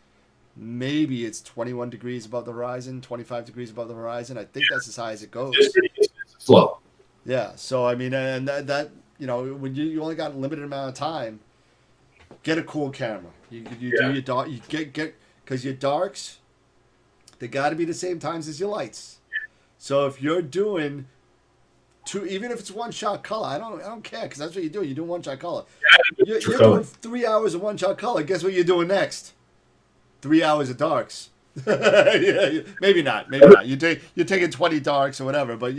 maybe it's 21 degrees above the horizon, 25 degrees above the horizon. I think that's as high as it goes. It's slow. Yeah, so I mean, and that when you only got a limited amount of time, get a cool camera. You do your dark. You get because your darks, they got to be the same times as your lights. So if you're doing even if it's one shot color, I don't care because that's what you're doing. You're doing one shot color. You're doing 3 hours of one shot color. Guess what you're doing next? 3 hours of darks. Yeah, maybe not. You're taking 20 darks or whatever, but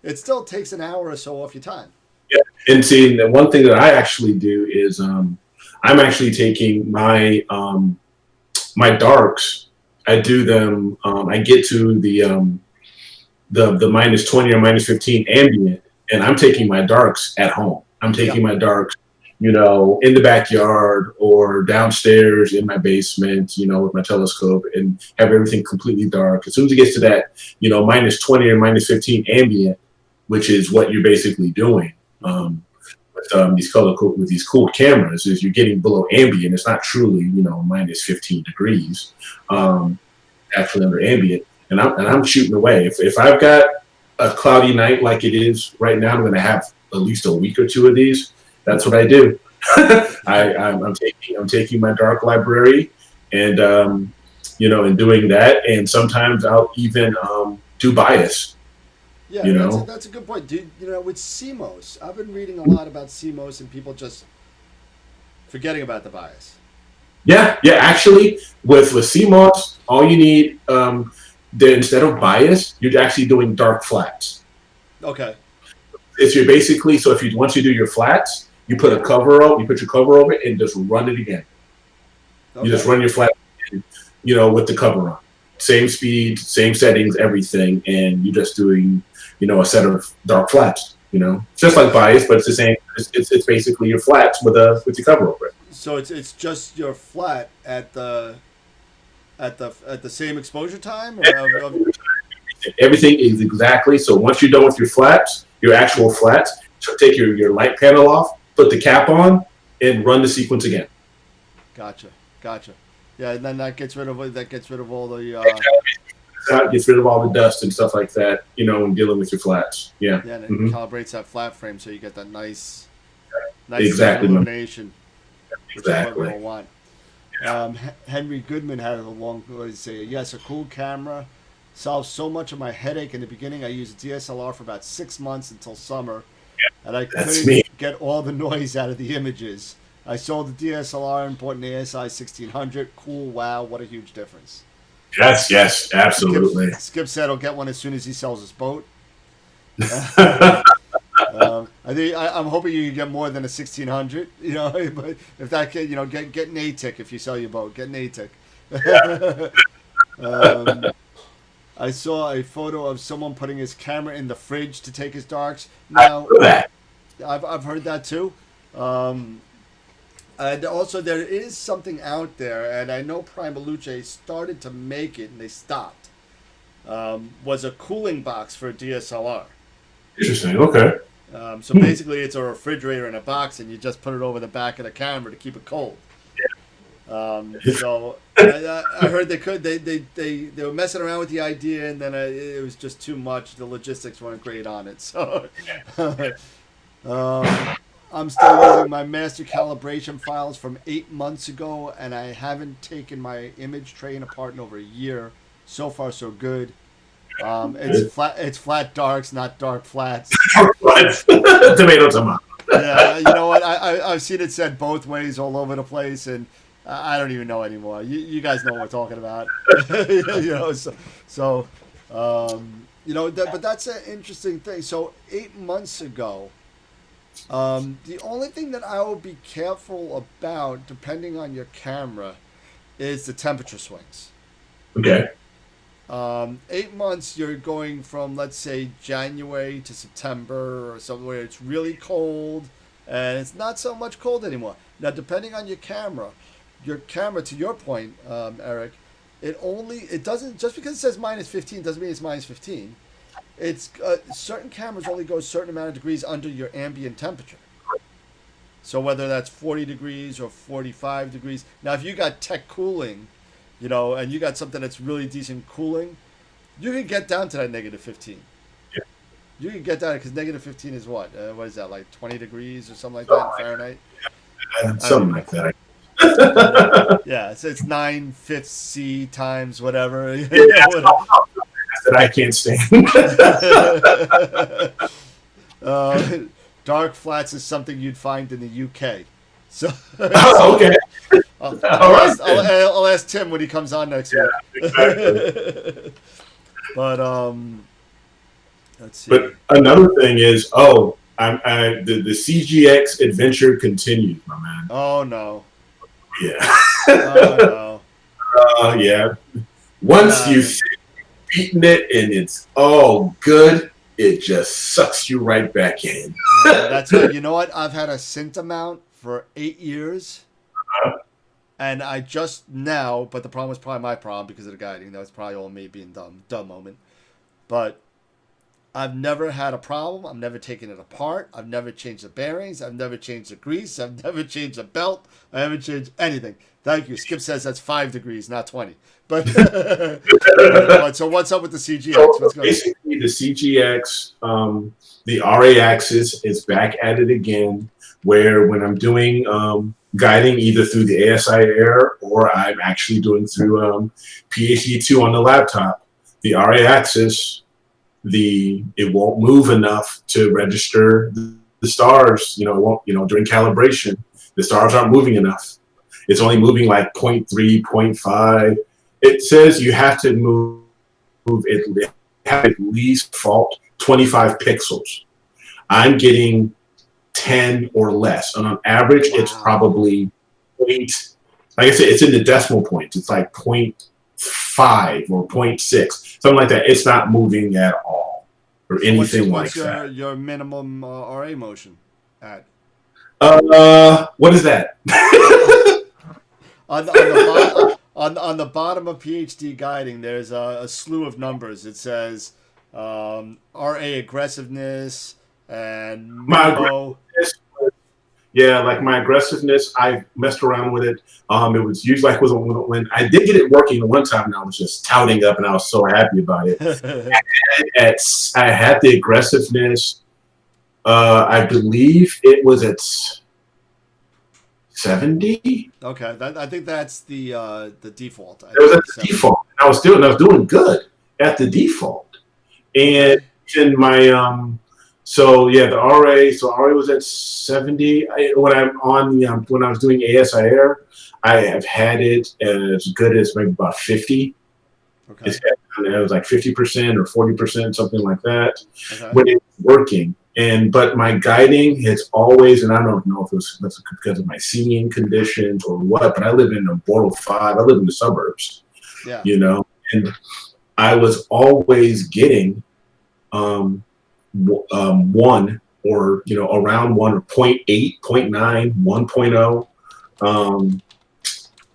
it still takes an hour or so off your time. Yeah, and see, the one thing that I actually do is I'm actually taking my my darks. I do them. I get to the minus 20 or minus 15 ambient, and I'm taking my darks at home. I'm taking my darks, in the backyard or downstairs in my basement, with my telescope and have everything completely dark. As soon as it gets to that, minus 20 or minus 15 ambient, which is what you're basically doing with these cooled cameras, is you're getting below ambient. It's not truly, minus 15 degrees, actually under ambient. And I'm shooting away. If I've got a cloudy night like it is right now, I'm going to have at least a week or two of these. That's what I do. I'm taking my dark library and and doing that. And sometimes I'll even do bias. Yeah, that's a good point, dude. With CMOS, I've been reading a lot about CMOS and people just forgetting about the bias. Yeah. Actually, with CMOS, all you need. Then instead of bias, you're actually doing dark flats. Okay. If you're basically once you do your flats, you put your cover over it and just run it again. Okay. You just run your flat, with the cover on. same speed, same settings, everything, and you're just doing, a set of dark flats. It's just like bias, but it's the same. It's basically your flats with your cover over it. So it's just your flat at the same exposure time. Everything is exactly. So once you're done with your flats, your actual flats, so take your light panel off, put the cap on, and run the sequence again. Gotcha. Yeah, and then that gets rid of all the. Gets rid of all the dust and stuff like that. When dealing with your flats. Yeah. Yeah, and it calibrates that flat frame so you get that nice exactly illumination. Exactly. Which is what we all want. Henry Goodman had a long way to say, yes, a cool camera solves so much of my headache. In the beginning, I used a DSLR for about 6 months until summer, and I couldn't get all the noise out of the images. I sold the DSLR and bought an ASI 1600. Cool, wow, what a huge difference. Yes, absolutely. Skip said he'll get one as soon as he sells his boat. I'm hoping you get more than a 1600. But if that can, get an ATIC if you sell your boat. Get an ATIC. I saw a photo of someone putting his camera in the fridge to take his darks. Now, I've heard that too. And also, there is something out there, and I know Primaluce started to make it, and they stopped. Was a cooling box for a DSLR. Interesting. Okay. So basically, it's a refrigerator in a box, and you just put it over the back of the camera to keep it cold. So I heard they were messing around with the idea, and then it was just too much. The logistics weren't great on it. So I'm still using my master calibration files from 8 months ago, and I haven't taken my image train apart in over a year. So far, so good. It's flat darks, not dark flats. Tomato. Yeah, you know what? I've seen it said both ways all over the place, and I don't even know anymore. You guys know what we're talking about. But that's an interesting thing. So 8 months ago, the only thing that I will be careful about, depending on your camera, is the temperature swings. Okay. 8 months, you're going from, let's say, January to September or something where it's really cold, and it's not so much cold anymore. Now, depending on your camera, to your point, Eric, it doesn't, just because it says minus 15 doesn't mean it's minus 15. It's certain cameras only go a certain amount of degrees under your ambient temperature. So whether that's 40 degrees or 45 degrees. Now, if you got tech cooling, and you got something that's really decent cooling, you can get down to that negative 15. Yeah. You can get down, because negative 15 is what? What is that, like 20 degrees or something like that in Fahrenheit? Something like that. Yeah, so it's 9/5 C times whatever. That I can't stand. Dark flats is something you'd find in the UK. So okay. I'll ask Tim when he comes on next week. Exactly. But let's see. But another thing is, the CGX adventure continues, my man. Oh no. Yeah. Oh no. Yeah. Once you've beaten it and it's all good, it just sucks you right back in. That's right. You know what? I've had a Cinta mount for 8 years. And I just now, but the problem was probably my problem because of the guiding. That was probably all me being dumb moment. But I've never had a problem. I've never taken it apart. I've never changed the bearings. I've never changed the grease. I've never changed the belt. I haven't changed anything. Thank you. Skip says that's 5 degrees, not 20. But so what's up with the CGX? So basically, the CGX, the RA axis is back at it again. Where when I'm doing guiding either through the ASI Air or I'm actually doing through PhD2 on the laptop, the RA axis, it won't move enough to register the stars. It won't. During calibration, the stars aren't moving enough. It's only moving like 0.3, 0.5. It says you have to move at least fault 25 pixels. I'm getting 10 or less, and on average, it's probably 8. Like I said, it's in the decimal points. It's like 0.5 0.5 or 0.6, something like that. It's not moving at all or anything what's like that. your minimum RA motion at? What is that? On the bottom of PhD guiding, there's a slew of numbers. It says RA aggressiveness and My aggressiveness, yeah, like my aggressiveness, I messed around with it. It was usually like when I did get it working the one time, and I was just touting up, and I was so happy about it. I had the aggressiveness. I believe it was at 70. Okay, I think that's the default. It was at the default. I was doing good at the default, and in my so yeah, the RA. So RA was at 70. When I was doing ASIR, I have had it as good as maybe about 50. Okay. It was like 50% or 40%, something like that, Okay. when it was working. But my guiding has always, and I don't know if that's because of my seeing conditions or what, but I live in a Borough 5. I live in the suburbs, Yeah. And I was always getting one or around 1 or 0.8, 0.9, 1.0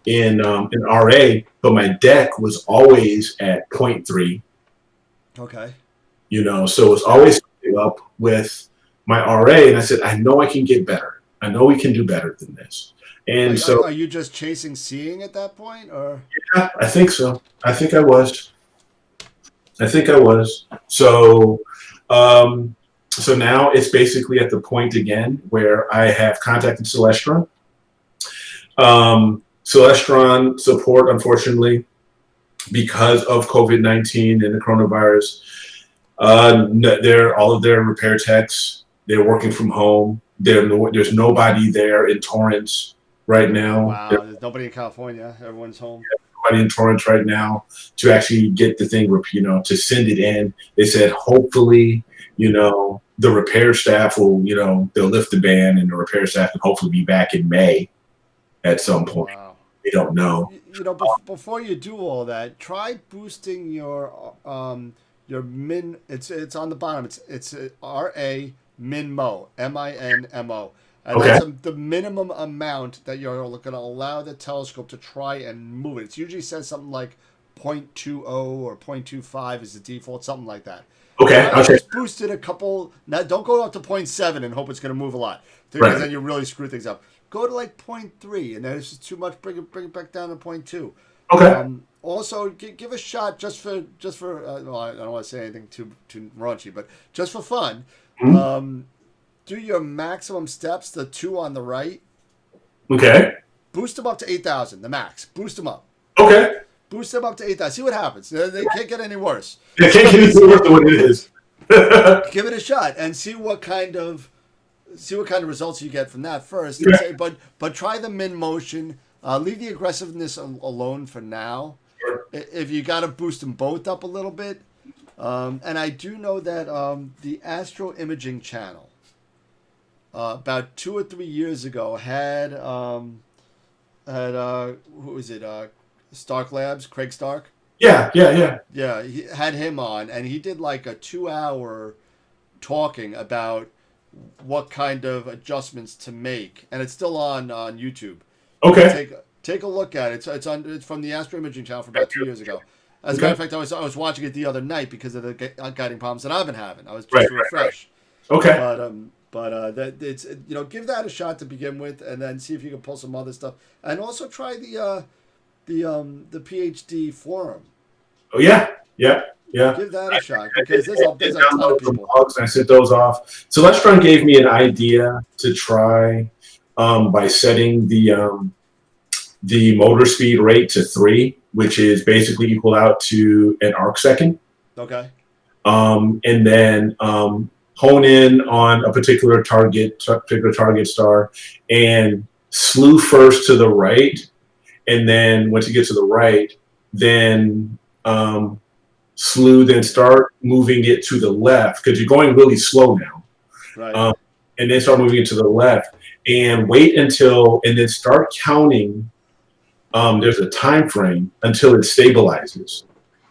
in RA, but my deck was always at 0.3. Okay. So it's always up with my RA, and I said, I know I can get better. I know we can do better than this. And are you just chasing seeing at that point, or? Yeah, I think so. I think I was. So, so now it's basically at the point again where I have contacted Celestron. Celestron support, unfortunately, because of COVID-19 and the coronavirus, all of their repair techs, they're working from home. There's nobody there in Torrance right now. Wow, there's nobody in California. Everyone's home. Nobody in Torrance right now to actually get the thing, to send it in. They said hopefully, the repair staff will, they'll lift the ban, and the repair staff can hopefully be back in May at some point. Wow. We don't know. Before you do all that, try boosting your min. It's on the bottom. It's RA minmo, MINMO. And okay. That's the minimum amount that you're going to allow the telescope to try and move it. It usually says something like 0.20 or 0.25 is the default, something like that. Okay. Just boost it a couple. Now, don't go up to 0.7 and hope it's going to move a lot, because then you really screw things up. Go to like 0.3, and then it's just too much. Bring it back down to 0.2. Okay. Also, give a shot just for. Well, I don't want to say anything too raunchy, but just for fun. Mm-hmm. Do your maximum steps, the 2 on the right. Okay. Boost them up to 8,000, the max. Boost them up. Okay. Boost them up to 8,000. See what happens. They can't get any worse. They can't get any worse than what it is. Give it a shot and see what kind of results you get from that first. Yeah. But try the min motion. Leave the aggressiveness alone for now. Sure. If you got to boost them both up a little bit. And I do know that the Astro Imaging channel, about 2 or 3 years ago, had who is it? Stark Labs, Craig Stark. Yeah. Yeah, he had him on, and he did like a 2-hour talking about what kind of adjustments to make, and it's still on YouTube. Okay. Take a look at it. It's from the Astro Imaging channel from about 2 years ago. As a matter of fact, I was watching it the other night because of the guiding problems that I've been having. I was just to refresh. Okay. But that it's give that a shot to begin with, and then see if you can pull some other stuff, and also try the PhD forum. Oh yeah. Give that a shot, because there's a ton of people. I sent those off. Celestron gave me an idea to try by setting the motor speed rate to 3, which is basically equal out to an arc second. Okay. And then hone in on a particular target star, and slew first to the right, and then once you get to the right, then slew, then start moving it to the left, because you're going really slow now. Right. And then start moving it to the left, and wait until, and then start counting there's a time frame until it stabilizes.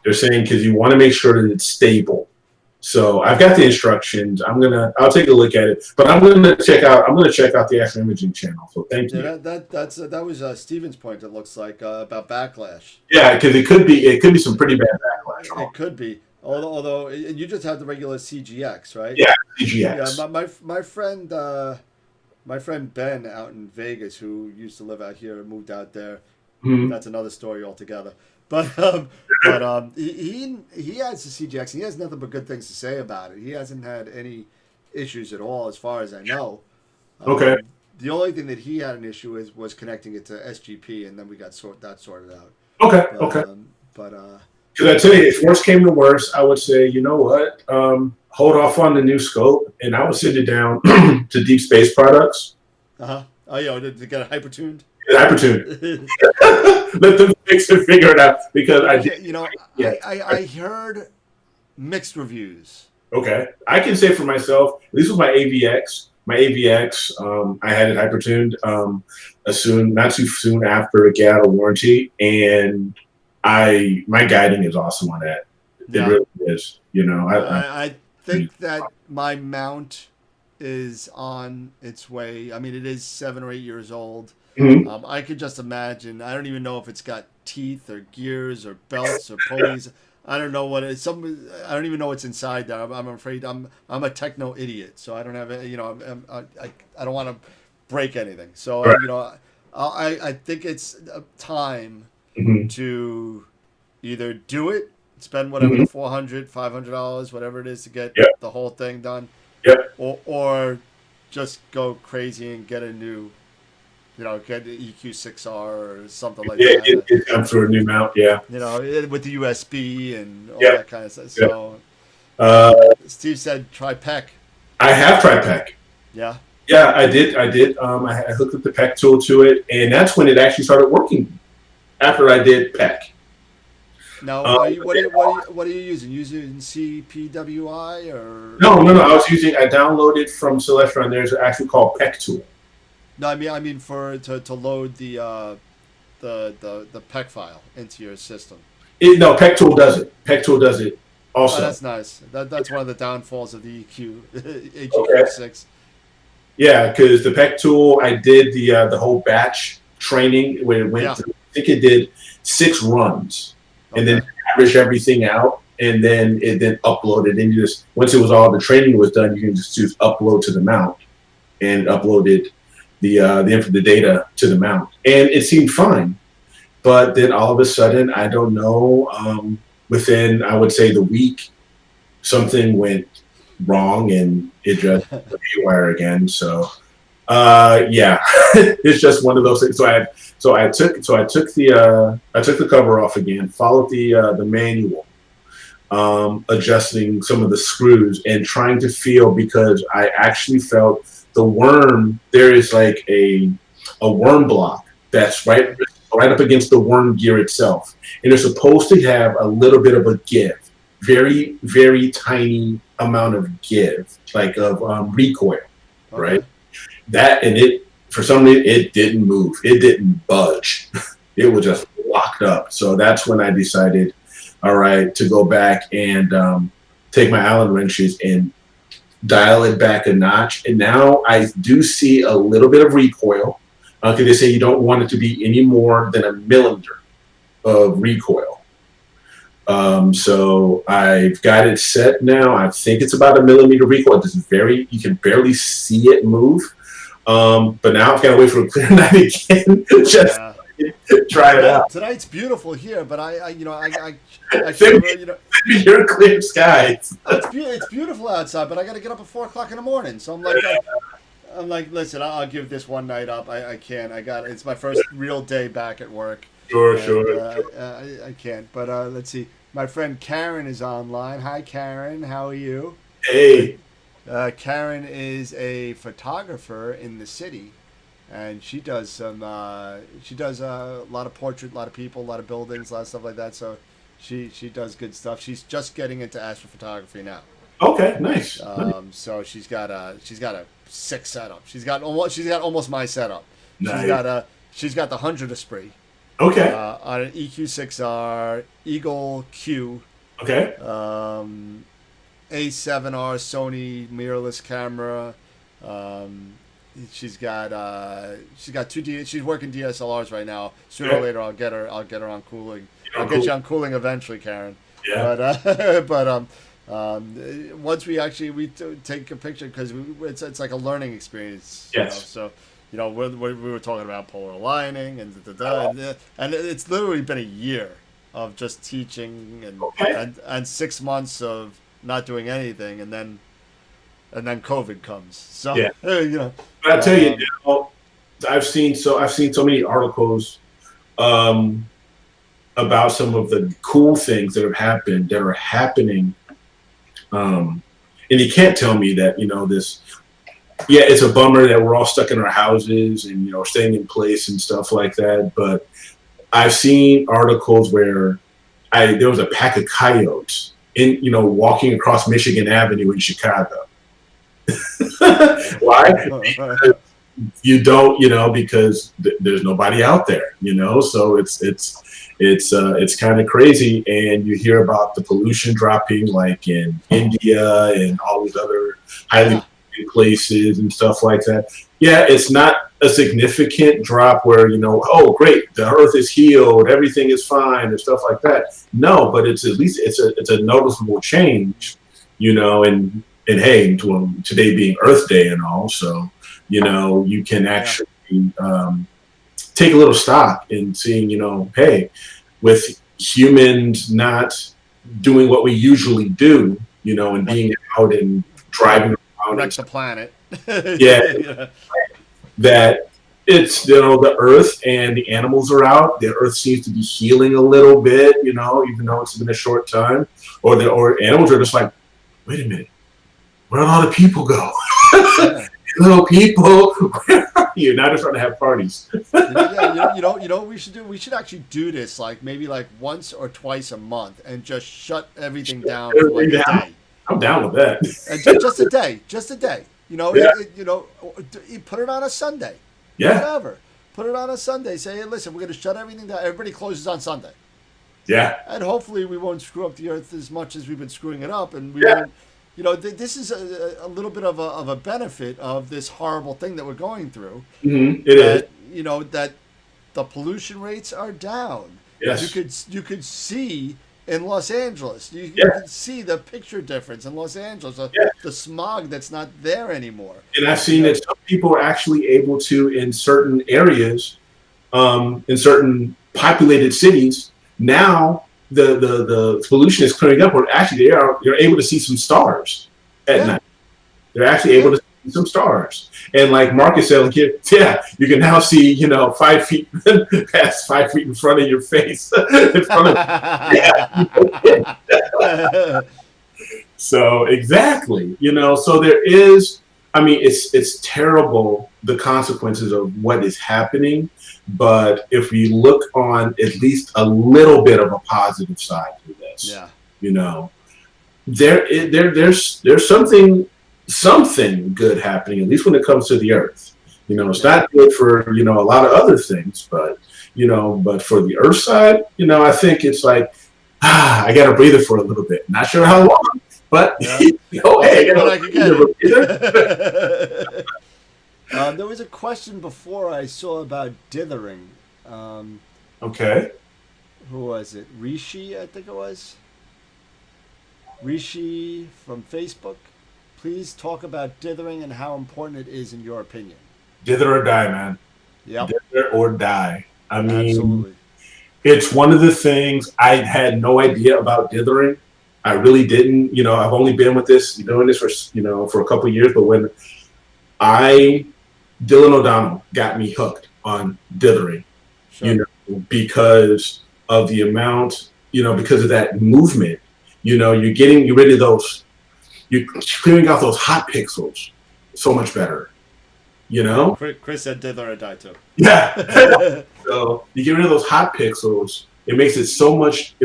They're saying because you want to make sure that it's stable. So I've got the instructions. I'll take a look at it, but I'm gonna check out the Astro Imaging channel. So thank you. Yeah, that was Steven's point. It looks like about backlash. Yeah, because it could be some pretty bad backlash. It could be. Although you just have the regular CGX, right? Yeah, CGX. Yeah, my friend Ben out in Vegas, who used to live out here and moved out there. Mm-hmm. That's another story altogether. But he has the CGX. He has nothing but good things to say about it. He hasn't had any issues at all, as far as I know. Okay. The only thing that he had an issue with was connecting it to SGP, and then we got that sorted out. Okay. Because I tell you, if worst came to worst, I would say, you know what, hold off on the new scope, and I would send it down to Deep Space Products. Oh yeah, to get it hypertuned. Hypertuned. Let them fix and figure it out because I heard mixed reviews. Okay, I can say for myself, this was my AVX. I had it hypertuned not too soon after it got out of warranty, and my guiding is awesome on that. It really is. I think that my mount is on its way. I mean, it is 7 or 8 years old. Mm-hmm. I could just imagine. I don't even know if it's got teeth or gears or belts or pulleys. I don't know what it's. I don't even know what's inside there. I'm afraid I'm a techno idiot, so I don't have I don't want to break anything. So right. I think it's time to either do it, spend whatever the $400, $500, whatever it is to get the whole thing done, or just go crazy and get a new. Get the EQ6R or something like that. Yeah, it's time for a new mount, yeah. With the USB and all that kind of stuff. So, Steve said try PEC. I have tried PEC. Yeah? Yeah, I did. I hooked up the PEC tool to it, and that's when it actually started working, after I did PEC. Now, what are you using? Using CPWI or? No. I downloaded from Celestron. There's actually called PEC tool. No, I mean to load the PEC file into your system. PEC tool does it. PEC tool does it also. Oh, that's nice. That's one of the downfalls of the HEQ6. Yeah, because the PEC tool, I did the whole batch training where it went through. I think it did 6 runs, and then averaged everything out, and then it uploaded. And you just once it was all the training was done, you can just choose upload to the mount, and uploaded the data to the mount, and it seemed fine. But then all of a sudden, I don't know, within, I would say, the week, something went wrong and it just went haywire again. So it's just one of those things. So I took the cover off again, followed the manual, adjusting some of the screws and trying to feel, because I actually felt the worm, there is like a worm block that's right up against the worm gear itself. And it's supposed to have a little bit of a give, very, very tiny amount of give, like of recoil, right? That, and it, for some reason, it didn't move. It didn't budge. It was just locked up. So that's when I decided, all right, to go back and take my Allen wrenches and dial it back a notch, and now I do see a little bit of recoil. Because they say you don't want it to be any more than 1 millimeter of recoil. So I've got it set now. I think it's about 1 millimeter recoil. You can barely see it move. But now I've got to wait for a clear night again. Just try it out. Tonight's beautiful here, but I you're clear skies. It's beautiful outside, but I got to get up at 4 o'clock in the morning. So I'm like, listen, I'll give this one night up. I can't. It's my first real day back at work. Sure. I can't. But let's see. My friend Karen is online. Hi, Karen. How are you? Hey. Karen is a photographer in the city, and she does a lot of portrait, a lot of people, a lot of buildings, a lot of stuff like that. So she does good stuff. She's just getting into astrophotography now. Okay, nice. So she's got a sick setup. She's got almost my setup. Nice. She's got the 100 Esprit. Okay. On an EQ6R, Eagle Q, Okay. A7R Sony mirrorless camera. She's got she's working DSLRs right now. Sooner or later, I'll get her on cooling. I'll get you on cooling eventually, Karen. Yeah. But once we take a picture, because it's like a learning experience. Yes. So we were talking about polar aligning and it's literally been a year of just teaching and 6 months of not doing anything, and then COVID comes. So Yeah. But I tell you, I've seen so many articles about some of the cool things that are happening. And you can't tell me that, this, it's a bummer that we're all stuck in our houses and, staying in place and stuff like that. But I've seen articles where there was a pack of coyotes walking across Michigan Avenue in Chicago. Why? You don't, because there's nobody out there, so it's kind of crazy. And you hear about the pollution dropping, like in India and all these other highly polluted places and stuff like that. Yeah, it's not a significant drop where, oh, great, the earth is healed, everything is fine and stuff like that. No, but it's at least it's a noticeable change, and hey, today being Earth Day and all, so you can actually take a little stock in seeing, hey, with humans not doing what we usually do, and being out and driving around next to planet. Yeah. That it's, the earth and the animals are out. The earth seems to be healing a little bit, even though it's been a short time. Or animals are just like, wait a minute, where'd all the people go? Yeah. Little people, where are you? Now they're starting to have parties. What we should do? We should actually do this maybe once or twice a month and just shut everything down for a day. I'm down with that. And just a day. Put it on a Sunday. Yeah. Whatever. Put it on a Sunday. Say, hey, listen, we're going to shut everything down. Everybody closes on Sunday. Yeah. And hopefully we won't screw up the earth as much as we've been screwing it up, and we won't. This is a little bit of a benefit of this horrible thing that we're going through. Mm-hmm. It is. That the pollution rates are down. Yes. You could see in Los Angeles. You can see the picture difference in Los Angeles. The smog that's not there anymore. And I've seen that some people are actually able to, in certain areas, in certain populated cities, now the pollution is clearing up, or actually you're able to see some stars at night. They're actually able to see some stars. And like Marcus said, you can now see, 5 feet past 5 feet in front of your face. In front of, So exactly, so there is, it's terrible, the consequences of what is happening. But if we look on at least a little bit of a positive side to this, there's something good happening, at least when it comes to the earth. It's not good for, a lot of other things, but for the earth side, I think it's like, I got to breathe it for a little bit. Not sure how long, but, hey, there was a question before I saw about dithering. Okay. Who was it? Rishi, I think it was. Rishi from Facebook. Please talk about dithering and how important it is in your opinion. Dither or die, man. Yep. Dither or die. Absolutely. It's one of the things I had no idea about dithering. I really didn't. I've only been with this, doing this for a couple of years, but when Dylan O'Donnell got me hooked on dithering, because of the amount, because of that movement, you're getting rid of those, you're clearing out those hot pixels so much better, Chris said dither or die too. Yeah. So you get rid of those hot pixels, it makes it so much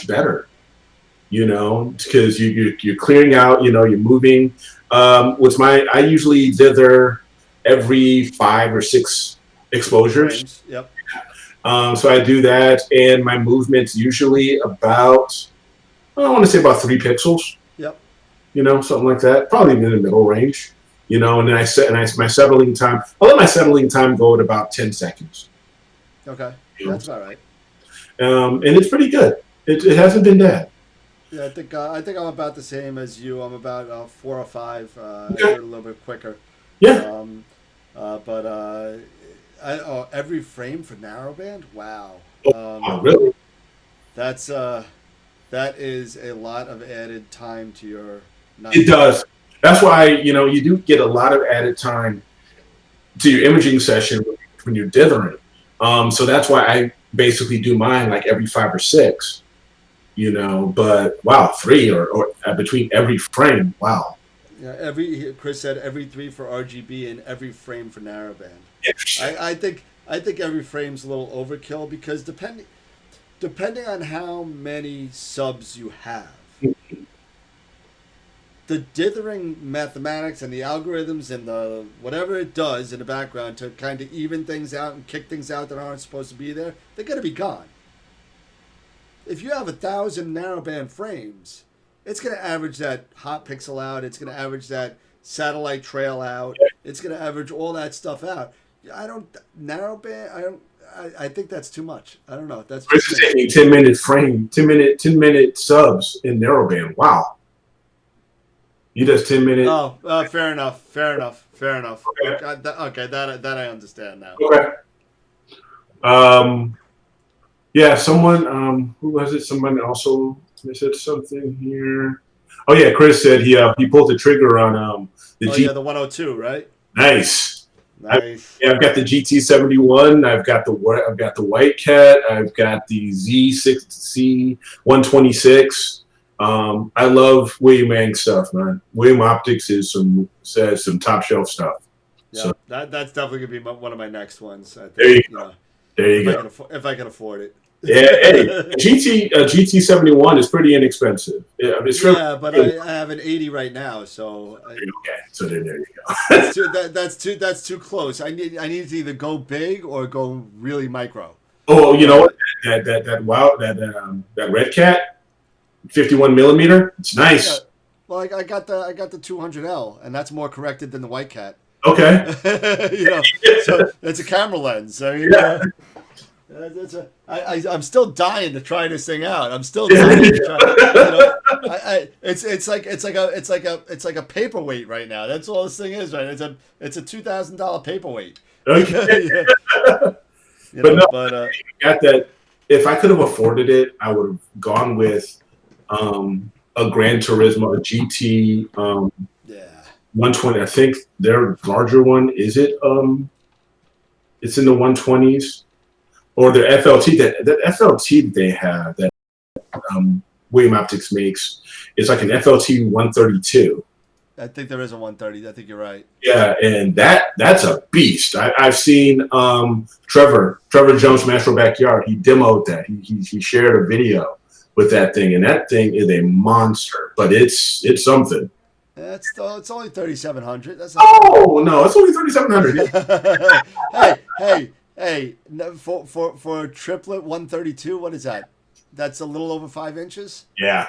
better, because you're clearing out, you're moving. I usually dither every 5 or 6 exposures. Frames. Yep. So I do that, and my movement's usually about, I want to say about 3 pixels. Yep. Something like that. Probably in the middle range. And then my settling time. I let my settling time go at about 10 seconds. Okay, that's about right. And it's pretty good. It hasn't been bad. Yeah, I think I'm about the same as you. I'm about 4 or 5. I Okay. do it a little bit quicker. Yeah. But every frame for narrowband. Wow. Oh, really? That is a lot of added time to your night. It does. That's why you do get a lot of added time to your imaging session when you're dithering. So that's why I basically do mine like every 5 or 6. But wow, 3 or between every frame. Wow. Yeah, Chris said every 3 for RGB and every frame for narrowband. Interesting. I think every frame's a little overkill because depending on how many subs you have, the dithering mathematics and the algorithms and the whatever it does in the background to kind of even things out and kick things out that aren't supposed to be there, they're going to be gone. If you have 1,000 narrowband frames, it's going to average that hot pixel out. It's going to average that satellite trail out. It's going to average all that stuff out. I think that's too much. I don't know. That's Chris is taking 10-minute frame, 10-minute subs in narrowband. Wow. He does 10-minute. Oh, fair enough. Okay. Okay, that I understand now. Okay. Yeah, someone, who was it? Someone also said something here. Oh yeah, Chris said he pulled the trigger on the the 102, right? Nice. Nice. I've got the GT71. I've got the White Cat. I've got the Z126. I love William Ang stuff, man. William Optics is some top shelf stuff. Yeah, so, that's definitely gonna be one of my next ones. I think, there you go. There you go. If I can afford it. Yeah, hey, GT71 is pretty inexpensive. Yeah, but I have an 80 right now, so. Okay, so there you go. That's too close. I need to either go big or go really micro. Oh, you know what? That Red Cat, 51 millimeter. It's nice. Yeah. Well, I got the 200L, and that's more corrected than the White Cat. Okay. So it's a camera lens. So I'm still dying to try this thing out. I'm still dying to try. It's like a paperweight right now. That's all this thing is, right? It's a $2,000 paperweight. Okay. Got that. If I could have afforded it, I would have gone with a Gran Turismo, a GT 120. I think their larger one is it. It's in the 120s. Or their FLT, that FLT that they have that William Optics makes, it's like an FLT 132. I think there is a 130. I think you're right. Yeah, and that's a beast. I've seen Trevor Jones from Astro Backyard. He demoed that. He shared a video with that thing, and that thing is a monster. But it's something. It's only 3,700. That's no, it's only 3,700. Hey, for a triplet 132, what is that? That's a little over 5 inches. Yeah.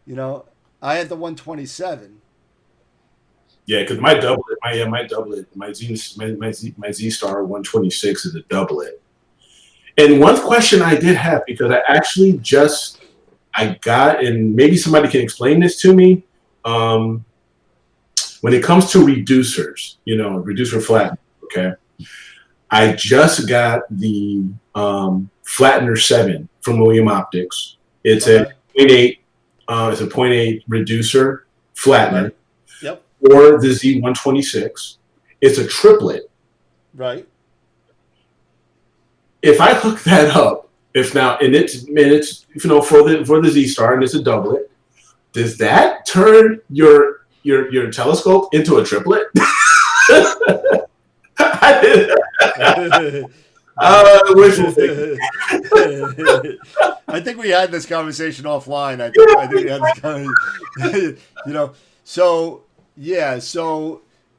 I had the 127. Yeah, because my doublet, my Z Star 126 is a doublet. And one question I did have, because I actually I got, and maybe somebody can explain this to me, when it comes to reducers, reducer flat, okay? I just got the Flattener 7 from William Optics. It's a 0.8 reducer flattener. Right. Yep. Or the Z126. It's a triplet. Right. If I hook that up, it's for the Z Star and it's a doublet, does that turn your telescope into a triplet? Wishful thinking. I think we had this conversation offline. I think we had this conversation. So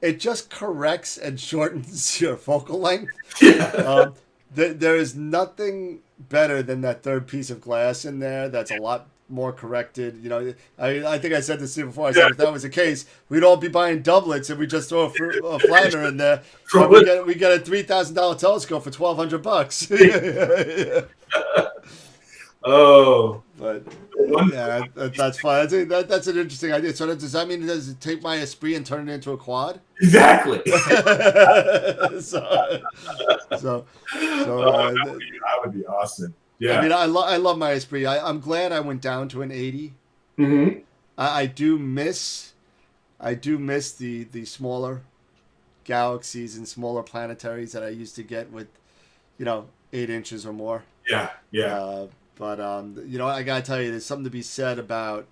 it just corrects and shortens your focal length. Yeah. There is nothing better than that third piece of glass in there. That's a lot more corrected. You know, I think I said this to you before. I said if that was the case, we'd all be buying doublets and we just throw a flounder in there. And we get a $3,000 telescope for $1,200. Oh, but yeah, that's fine. I think that's an interesting idea. So does that mean does it take my Esprit and turn it into a quad? exactly. so that would be awesome. Yeah. I mean, I love my Esprit. I'm glad I went down to an 80. Mm-hmm. I do miss the smaller galaxies and smaller planetaries that I used to get with, 8 inches or more. Yeah. Yeah. But I gotta tell you, there's something to be said about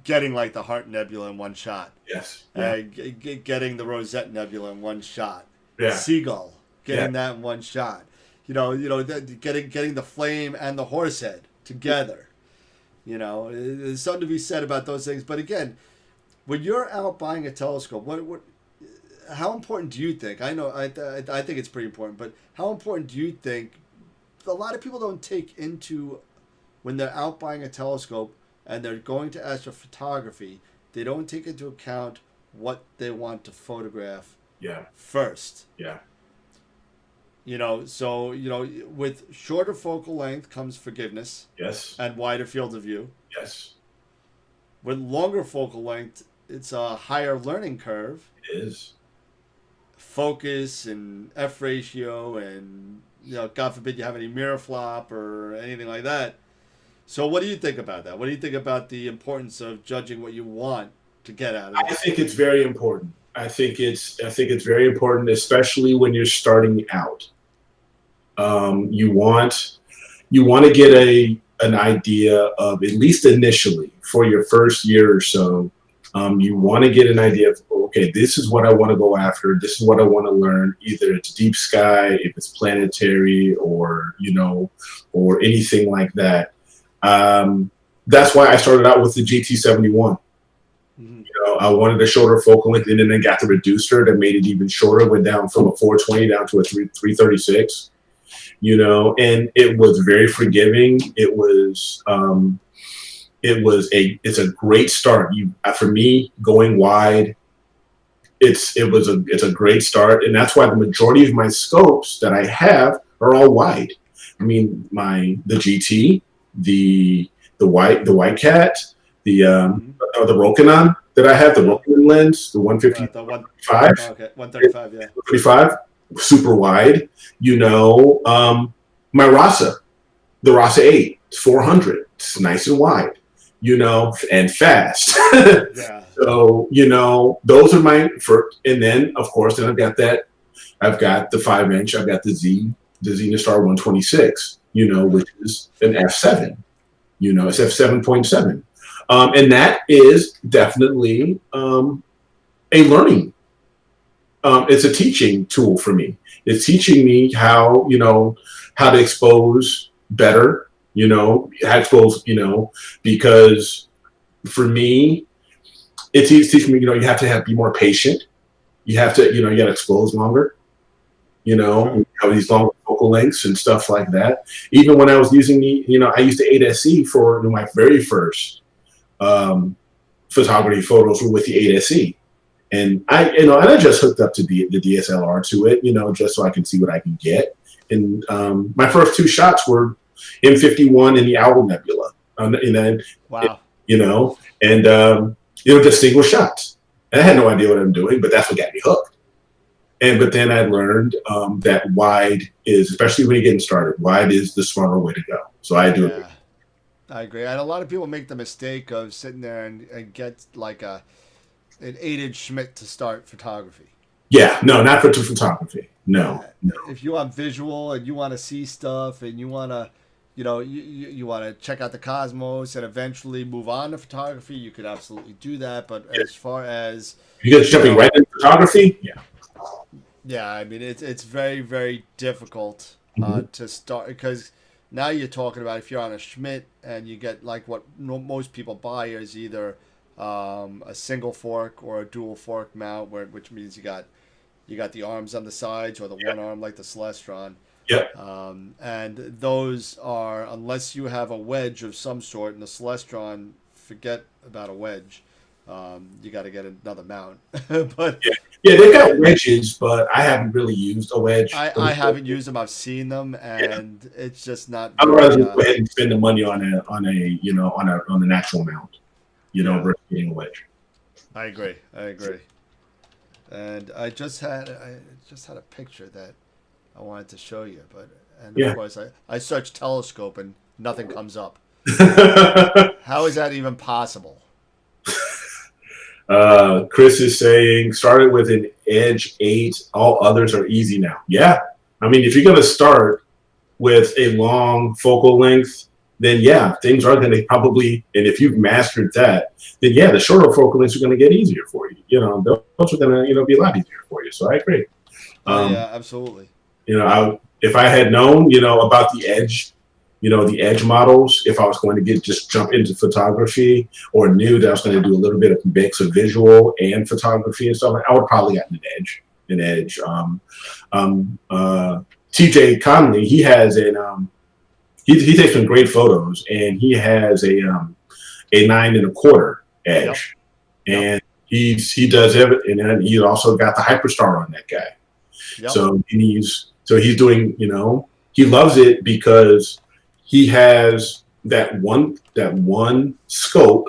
getting like the Heart Nebula in one shot. Yes. Yeah. Getting the Rosette Nebula in one shot. Yeah. Seagull, getting that in one shot. Getting the Flame and the Horsehead together. There's something to be said about those things. But again, when you're out buying a telescope, how important do you think? I know I think it's pretty important, but how important do you think? A lot of people don't take into when they're out buying a telescope and they're going to astrophotography, they don't take into account what they want to photograph first. Yeah. With shorter focal length comes forgiveness. Yes. And wider field of view. Yes. With longer focal length, it's a higher learning curve. It is. Focus and F ratio and God forbid you have any mirror flop or anything like that. So what do you think about that? What do you think about the importance of judging what you want to get out of it? I think it's very important. I think it's very important, especially when you're starting out. You want to get an idea of, at least initially, for your first year or so. You want to get an idea of, okay, this is what I want to go after. This is what I want to learn. Either it's deep sky, if it's planetary, or or anything like that. That's why I started out with the GT71. Mm-hmm. I wanted a shorter focal length, and then I got the reducer that made it even shorter. Went down from a 420 down to a 336. And it was very forgiving. It's a great start. For me, going wide, it's a great start, and that's why the majority of my scopes that I have are all wide. I mean, the GT, the White Cat, the Rokinon that I have, the Rokinon lens, the 155. The 135, yeah. 135, super wide. My Rasa, the Rasa 8, it's 400. It's nice and wide. And fast. Yeah. So, those are and then of course, I've got the 5-inch, I've got the Zenithstar 126, which is an F7, it's F7.7. And that is definitely, a learning. It's a teaching tool for me. It's teaching me how to expose better, because for me, it's teaching me, you have to be more patient. You have to, you got to expose longer, have these long focal lengths and stuff like that. Even when I was using I used the 8SE for my very first photography photos were with the 8SE. And I just hooked up to the DSLR to it, just so I can see what I can get. And my first 2 shots were M51 and the Owl Nebula. And then, wow. Just single shots. And I had no idea what I'm doing, but that's what got me hooked. But then I learned that wide is, especially when you're getting started, wide is the smarter way to go. So I do agree. I agree. And a lot of people make the mistake of sitting there and get like an 8-inch Schmidt to start photography. Yeah, no, not for photography. No. If you want visual and you want to see stuff and you want to, you want to check out the cosmos and eventually move on to photography, you could absolutely do that. But as far as you guys jumping right into photography, yeah, I mean it's very, very difficult to start, because now you're talking about if you're on a Schmidt and you get like what most people buy is either a single fork or a dual fork mount, which means you got the arms on the sides or the one arm like the Celestron. Yep. And those are, unless you have a wedge of some sort, and the Celestron, forget about a wedge. You got to get another mount. But yeah, they got wedges, but I haven't really used a wedge. I haven't used them. I've seen them, and it's just not. I'd rather go ahead and spend the money on an actual mount, versus getting a wedge. I agree. And I just had a picture that I wanted to show you, of course I searched telescope and nothing comes up. How is that even possible? Chris is saying, started with an Edge 8. All others are easy now. Yeah. I mean, if you're going to start with a long focal length, then things are going to probably, and if you've mastered that, then the shorter focal lengths are going to get easier for you. Those are going to, be a lot easier for you. So I agree. Yeah, absolutely. If I had known, about the Edge, the Edge models, if I was going to jump into photography, or knew that I was going to do a little bit of mix of visual and photography and stuff, I would probably gotten an Edge. TJ Conley, he has he takes some great photos, and he has a 9 1/4 Edge, and he does everything, and then he's also got the Hyperstar on that guy. Yep. So he's doing, he loves it because he has that one scope,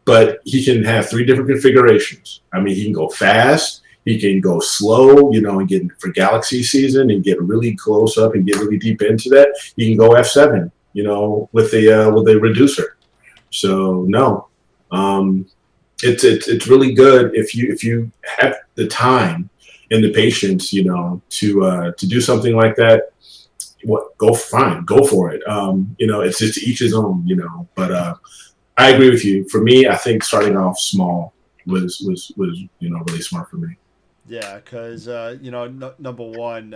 but he can have 3 different configurations. I mean, he can go fast, he can go slow, and get for galaxy season and get really close up and get really deep into that. He can go f7, with a reducer. So no, it's really good if you have the time and the patience, to do something like that. Go for it. It's just to each his own, But I agree with you. For me, I think starting off small was really smart for me. Yeah, because number one,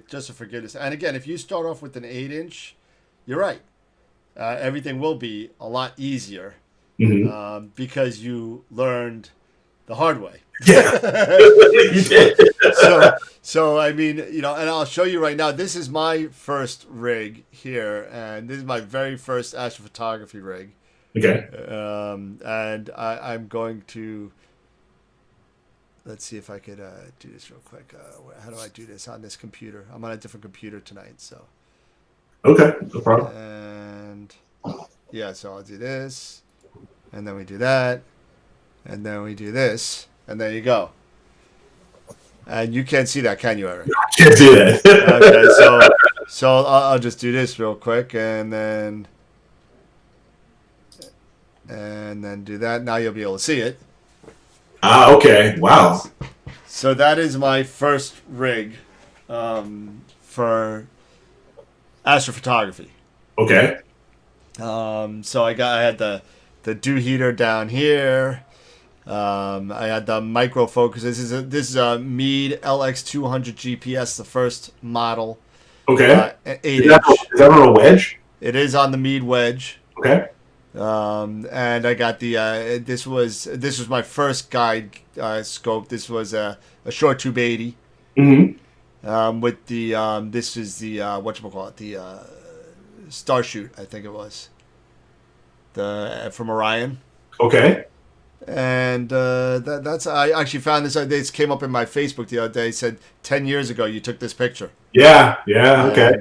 just for forgiveness. And again, if you start off with an 8-inch, you're right. Everything will be a lot easier because you learned the hard way. Yeah, you did. So I mean, and I'll show you right now. This is my first rig here, and this is my very first astrophotography rig. Okay. And I'm going to. Let's see if I could do this real quick. How do I do this on this computer? I'm on a different computer tonight, so. Okay, no problem. And so I'll do this, and then we do that, and then we do this, and there you go. And you can't see that, can you, Eric? I can't do that. Okay, so I'll just do this real quick, and then do that. Now you'll be able to see it. Okay. Wow. So that is my first rig for astrophotography. Okay. So I had the dew heater down here. I had the micro focus. This is a Meade LX200 GPS, the first model. Okay. 8-inch. Is that on a wedge? It is on the Meade wedge. Okay. And I got the this was my first guide scope. This was a short tube 80. Mm-hmm. With the this is the whatchamacallit, the Starshoot, I think it was. From Orion. Okay. And that's I actually found this. This came up in my Facebook the other day. It said 10 years ago you took this picture. Yeah. Okay.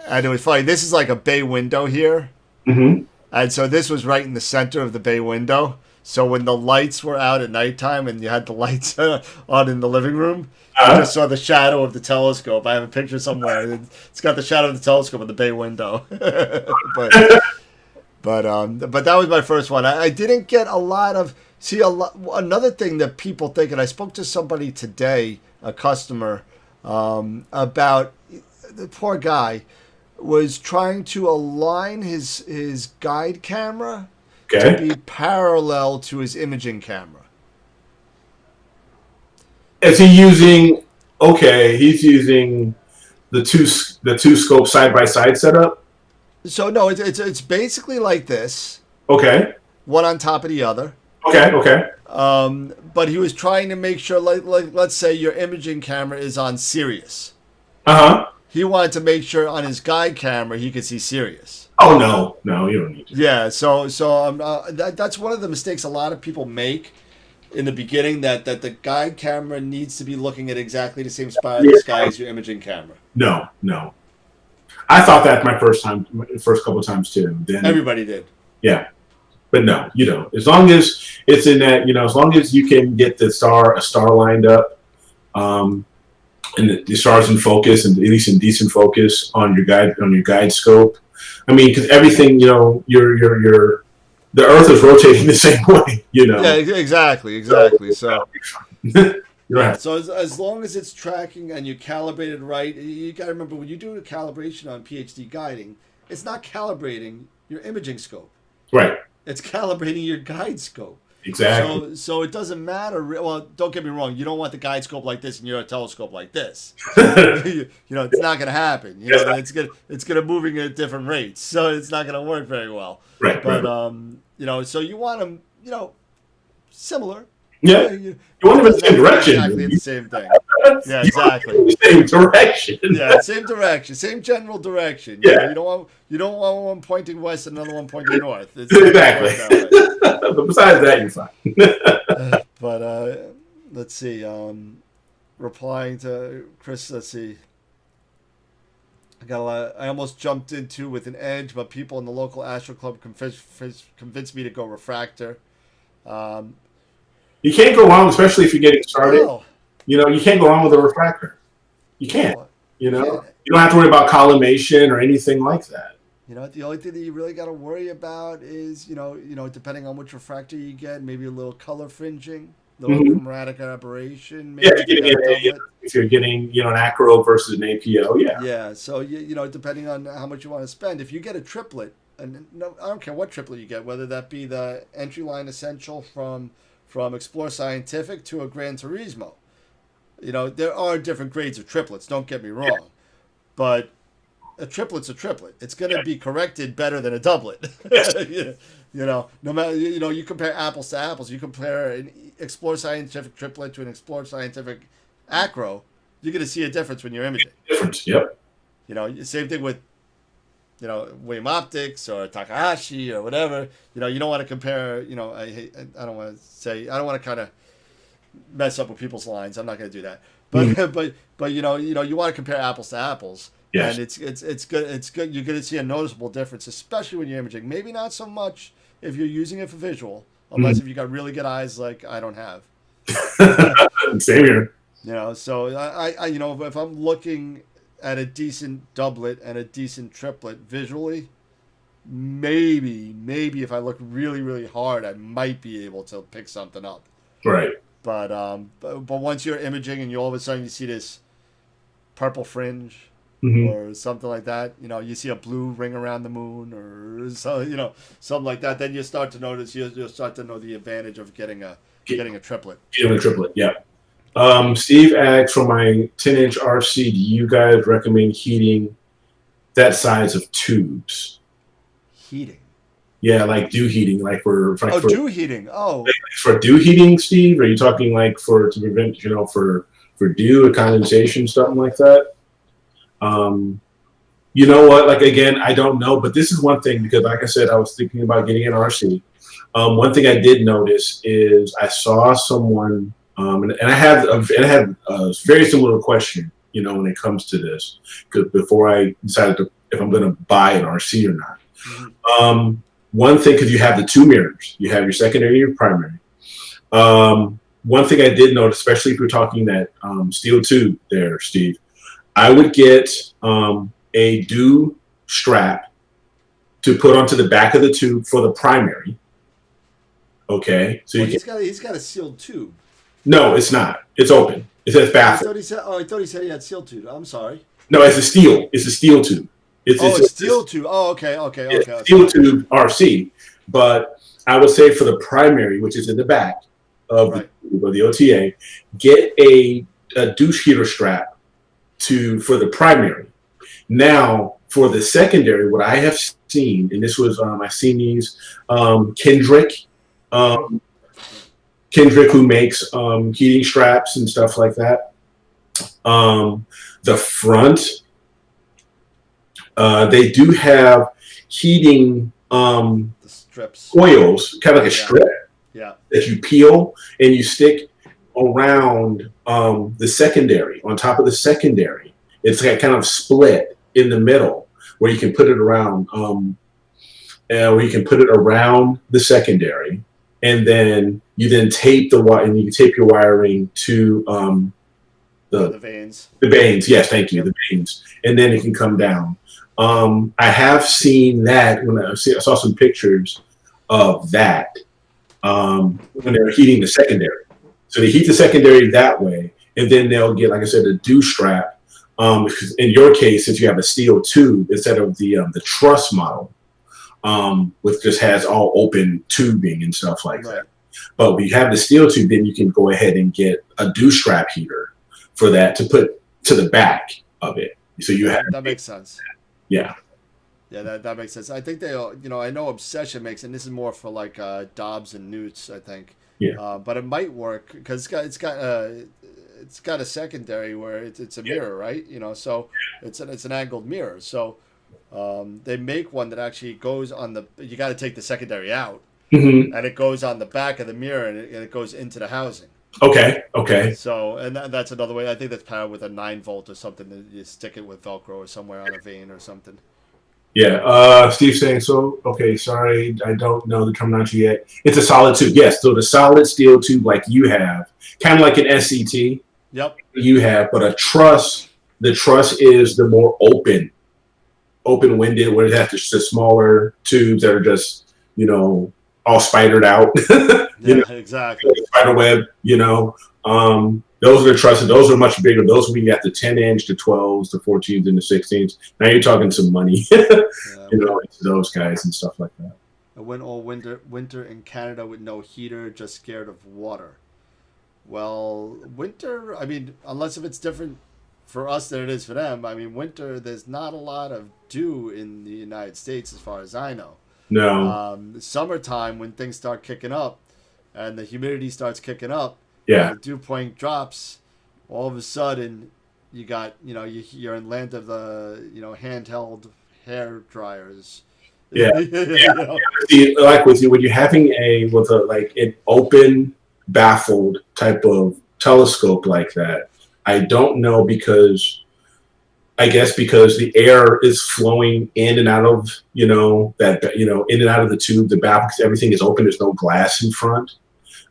And it was funny. This is like a bay window here. Mm-hmm. And so this was right in the center of the bay window. So when the lights were out at nighttime and you had the lights on in the living room, you just saw the shadow of the telescope. I have a picture somewhere. It's got the shadow of the telescope in the bay window. But that was my first one. I didn't get a lot of another thing that people think, and I spoke to somebody today, a customer, about the poor guy was trying to align his guide camera to be parallel to his imaging camera. Is he using? Okay, he's using the two scope side by side setup. So no, it's basically like this. Okay. One on top of the other. Okay. But he was trying to make sure, like let's say your imaging camera is on Sirius. Uh-huh. He wanted to make sure on his guide camera he could see Sirius. Oh, no, you don't need to. Yeah, so that's one of the mistakes a lot of people make in the beginning, that the guide camera needs to be looking at exactly the same spot in the sky as your imaging camera. No. I thought that my first couple of times too. Then Everybody did. Yeah. But no, you don't. As long as it's in that, as long as you can get a star lined up, and the stars in focus, and at least in decent focus on your guide scope. I mean, because everything, the Earth is rotating the same way, Yeah, exactly. So you're right. So as long as it's tracking and you calibrated right, you got to remember when you do a calibration on PhD guiding, it's not calibrating your imaging scope. Right. It's calibrating your guide scope. Exactly. So it doesn't matter. Well, don't get me wrong. You don't want the guide scope like this and your telescope like this. It's not going to happen. It's gonna moving at different rates, so it's not going to work very well. Right. But so you want them, similar. Yeah. You want them in the same direction. Exactly the same thing. Yeah, exactly. The same direction. Yeah, same direction, same general direction. Yeah. You don't want one pointing west and another one pointing north. Exactly. But besides that, you're fine. But let's see. Replying to Chris, let's see. I almost jumped into with an edge, but people in the local Astro Club convinced me to go refractor. You can't go wrong, especially if you're getting started. No. You can't go wrong with a refractor. You can't. You don't have to worry about collimation or anything like that. The only thing that you really got to worry about is, depending on which refractor you get, maybe a little color fringing, a little chromatic aberration. Maybe if you're getting, an acro versus an APO, yeah. Yeah, so, depending on how much you want to spend, if you get a triplet, and no, I don't care what triplet you get, whether that be the entry line essential from Explore Scientific to a Gran Turismo. There are different grades of triplets, don't get me wrong. But a triplet's a triplet. It's going to be corrected better than a doublet. No matter, you compare apples to apples. You compare an Explore Scientific triplet to an Explore Scientific acro, you're going to see a difference when you're imaging. Difference, yep. Same thing with, William Optics or Takahashi or whatever. You don't want to compare, I don't want to kind of mess up with people's lines. I'm not going to do that. But you want to compare apples to apples. Yes. And it's good. You're going to see a noticeable difference, especially when you're imaging. Maybe not so much if you're using it for visual, unless if you got really good eyes like I don't have. Same here. So I if I'm looking at a decent doublet and a decent triplet visually, maybe if I look really, really hard, I might be able to pick something up. Right. But once you're imaging and you all of a sudden you see this purple fringe or something like that, you see a blue ring around the moon or so, something like that, then you start to notice, you'll start to know the advantage of getting a triplet. Getting a triplet, yeah. Steve asks, for my 10-inch RC, do you guys recommend heating that size of tubes? Heating? Yeah, like dew heating, like for dew heating. Oh, like for dew heating, Steve? Are you talking like to prevent, for dew or condensation, something like that? You know what? Like, again, I don't know, but this is one thing, because like I said, I was thinking about getting an RC. One thing I did notice is I saw someone, and I had a very similar question, when it comes to this, before I decided if I'm going to buy an RC or not. One thing, because you have the two mirrors, you have your secondary and your primary. One thing I did notice, especially if you're talking that steel tube there, Steve, I would get a dew strap to put onto the back of the tube for the primary. Okay, so he's got a sealed tube. No, it's not. It's open. It says bathroom. I thought he said he had sealed tube. I'm sorry. No, it's a steel. It's a steel tube. It's steel tube. Oh, okay. Steel tube RC, but I would say for the primary, which is in the back of the OTA, get a douche heater strap for the primary. Now, for the secondary, what I have seen, and this was I've seen these Kendrick Kendrick, who makes heating straps and stuff like that. The front, they do have heating The strips. coils, kind of like a strip Yeah. that you peel and you stick around the secondary, on top of the secondary. It's like kind of split in the middle where you can put it around, the secondary, and then you then tape the wire, and you tape your wiring to The vanes. the vanes. Yes, thank you, the vanes, and then it can come down. I have seen that when I saw some pictures of that when they're heating the secondary. So they heat the secondary that way, and then they'll get, like I said, a dew strap. In your case, if you have a steel tube instead of the truss model, which just has all open tubing and stuff like that. But when you have the steel tube, then you can go ahead and get a dew strap heater for that to put to the back of it. So you have that makes sense. Yeah. Yeah, that makes sense. I think they, I know Obsession makes, and this is more for like Dobbs and Newts, I think. Yeah. But it might work because it's got a secondary where it's a mirror, right? So it's an angled mirror. So they make one that actually goes on the. You got to take the secondary out, and it goes on the back of the mirror, and it goes into the housing. Okay. So, and that's another way. I think that's powered with a 9-volt or something. That you stick it with Velcro or somewhere on a vane or something. Yeah. Steve saying, so, okay, sorry, I don't know the terminology yet. It's a solid tube. Yes. So the solid steel tube like you have, kind of like an SCT. Yep. You have, but a truss, the truss is the more open-winded, where it has the smaller tubes that are just, all spidered out. Exactly. Spider web, those are the trusses. Those are much bigger. Those we got the 10-inch, the 12s, the 14s, and the 16s. Now you're talking some money, it's those guys and stuff like that. I went all winter in Canada with no heater, just scared of water. Well, winter, I mean, unless if it's different for us than it is for them. I mean, winter, there's not a lot of dew in the United States as far as I know. No. Summertime, when things start kicking up and the humidity starts kicking up, yeah, the dew point drops, all of a sudden you got, you're in land of the, handheld hair dryers. Yeah. See, like when you're having an open baffled type of telescope like that, I don't know, because the air is flowing in and out of, in and out of the tube, the baffle, because everything is open. There's no glass in front.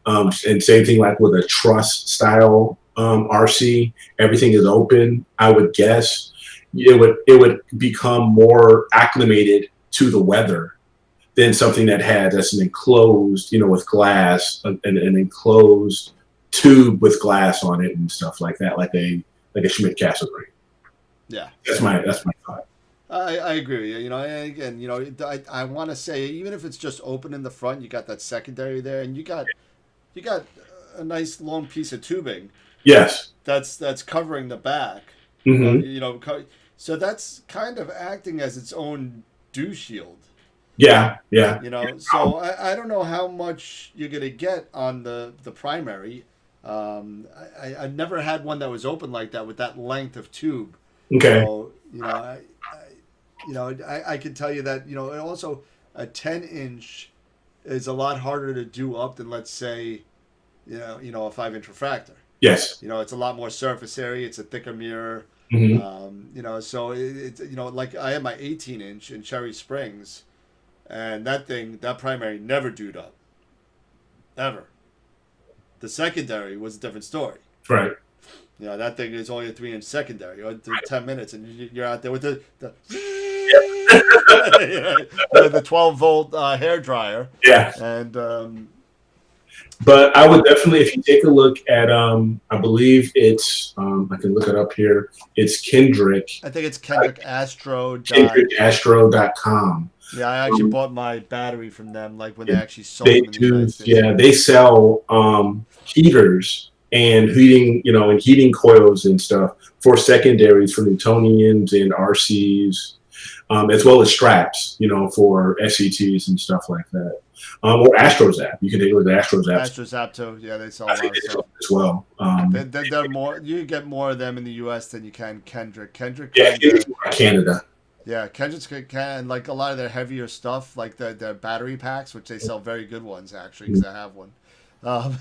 And same thing like with a truss style RC, everything is open. I would guess it would become more acclimated to the weather than something that's an enclosed, with glass, an enclosed tube with glass on it and stuff like that, like a Schmidt Castle ring. Yeah, that's my thought. I agree with you. And again, I want to say, even if it's just open in the front, you got that secondary there, and you got a nice long piece of tubing. Yes. That's covering the back. Mm-hmm. So that's kind of acting as its own dew shield. Yeah. So I don't know how much you're gonna get on the primary. I never had one that was open like that with that length of tube. Okay. So, I can tell you that, and also a 10-inch is a lot harder to do up than, let's say, a 5-inch refractor. Yes. It's a lot more surface area. It's a thicker mirror. Mm-hmm. So it's, like I have my 18-inch in Cherry Springs, and that primary never dewed up. Ever. The secondary was a different story. Right. That thing is only a 3-inch secondary. You do 10 minutes, and you're out there with the 12-volt hair dryer. Yeah. And but I would definitely, if you take a look at, I believe it's, I can look it up here. It's Kendrick. I think it's Kendrick Astro. KendrickAstro.com. Yeah, I actually bought my battery from them, like when they actually sold them in the United States. Yeah, they sell heaters and heating coils and stuff for secondaries for Newtonians and RCs as well as straps, for SCTs and stuff like that. Or AstroZap. You can take a look at AstroZap. AstroZap too. Yeah, they sell a I lot think of they stuff. as well. They're more. You get more of them in the U.S. than you can Kendrick. Yeah, Canada. Yeah, Kendrick's can like a lot of their heavier stuff, like their battery packs, which they sell very good ones actually, because I have one. Um,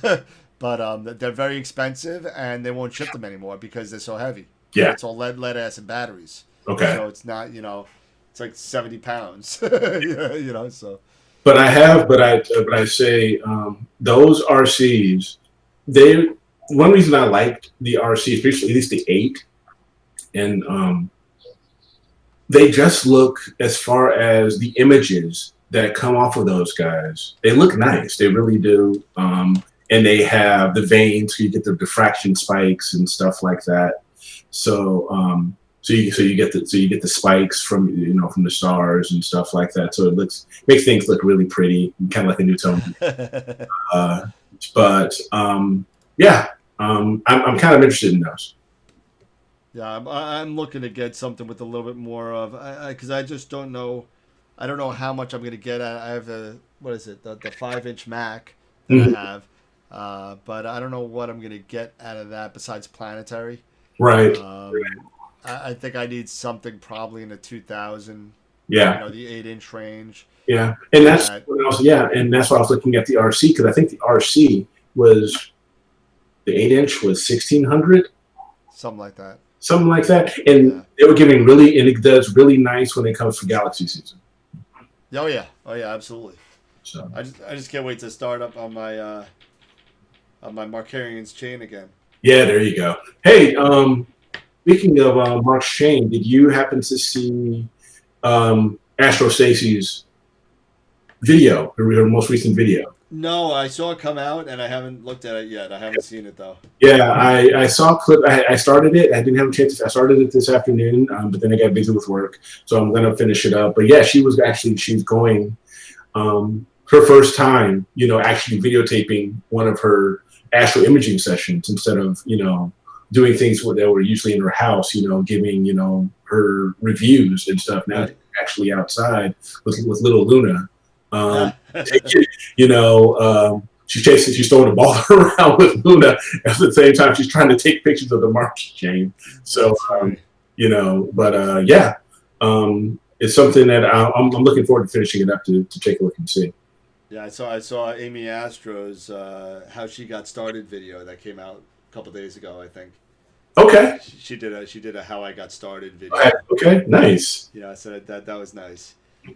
but they're very expensive, and they won't ship them anymore because they're so heavy. Yeah, It's all lead acid batteries. okay. So it's not, it's like 70 pounds. So. But I say those RCs. One reason I liked the RCs, especially at least the 8, and they just look, as far as the images that come off of those guys, they look nice. They really do. And they have the vanes, so you get the diffraction spikes and stuff like that. So you get the spikes from from the stars and stuff like that. So it makes things look really pretty, kind of like a Newtonian. I'm kind of interested in those. Yeah, I'm looking to get something with a little bit more of, because I just don't know. I don't know how much I'm going to get at. I have the 5-inch Mac that Mhm. I have, but I don't know what I'm going to get out of that besides planetary. Right. I think I need something probably in the 2000. Yeah. The 8-inch range. Yeah, and that's why I was looking at the RC, because I think the RC was the 8-inch was 1600, something like that. And they were giving and it does really nice when it comes for Galaxy season. Oh yeah, absolutely. So I just can't wait to start up on my Markarian's chain again. Yeah, there you go. Hey, speaking of Mark's chain, did you happen to see Astro Stacy's video, her most recent video? No, I saw it come out, and I haven't looked at it yet. I haven't seen it though. Yeah, I saw a clip. I started it. I didn't have a chance. I started it this afternoon, but then I got busy with work, so I'm gonna finish it up. But yeah, she's going her first time, actually videotaping one of her astro imaging sessions instead of doing things that were usually in her house, giving her reviews and stuff. Now Right. Actually outside with little Luna. She's throwing the ball around with Luna at the same time she's trying to take pictures of the market chain. So, it's something that I'm looking forward to finishing it up to take a look and see. Yeah, I saw Amy Astro's how she got started video that came out a couple days ago, I think. Okay. She did a how I got started video. Okay. Nice. Yeah, so that was nice.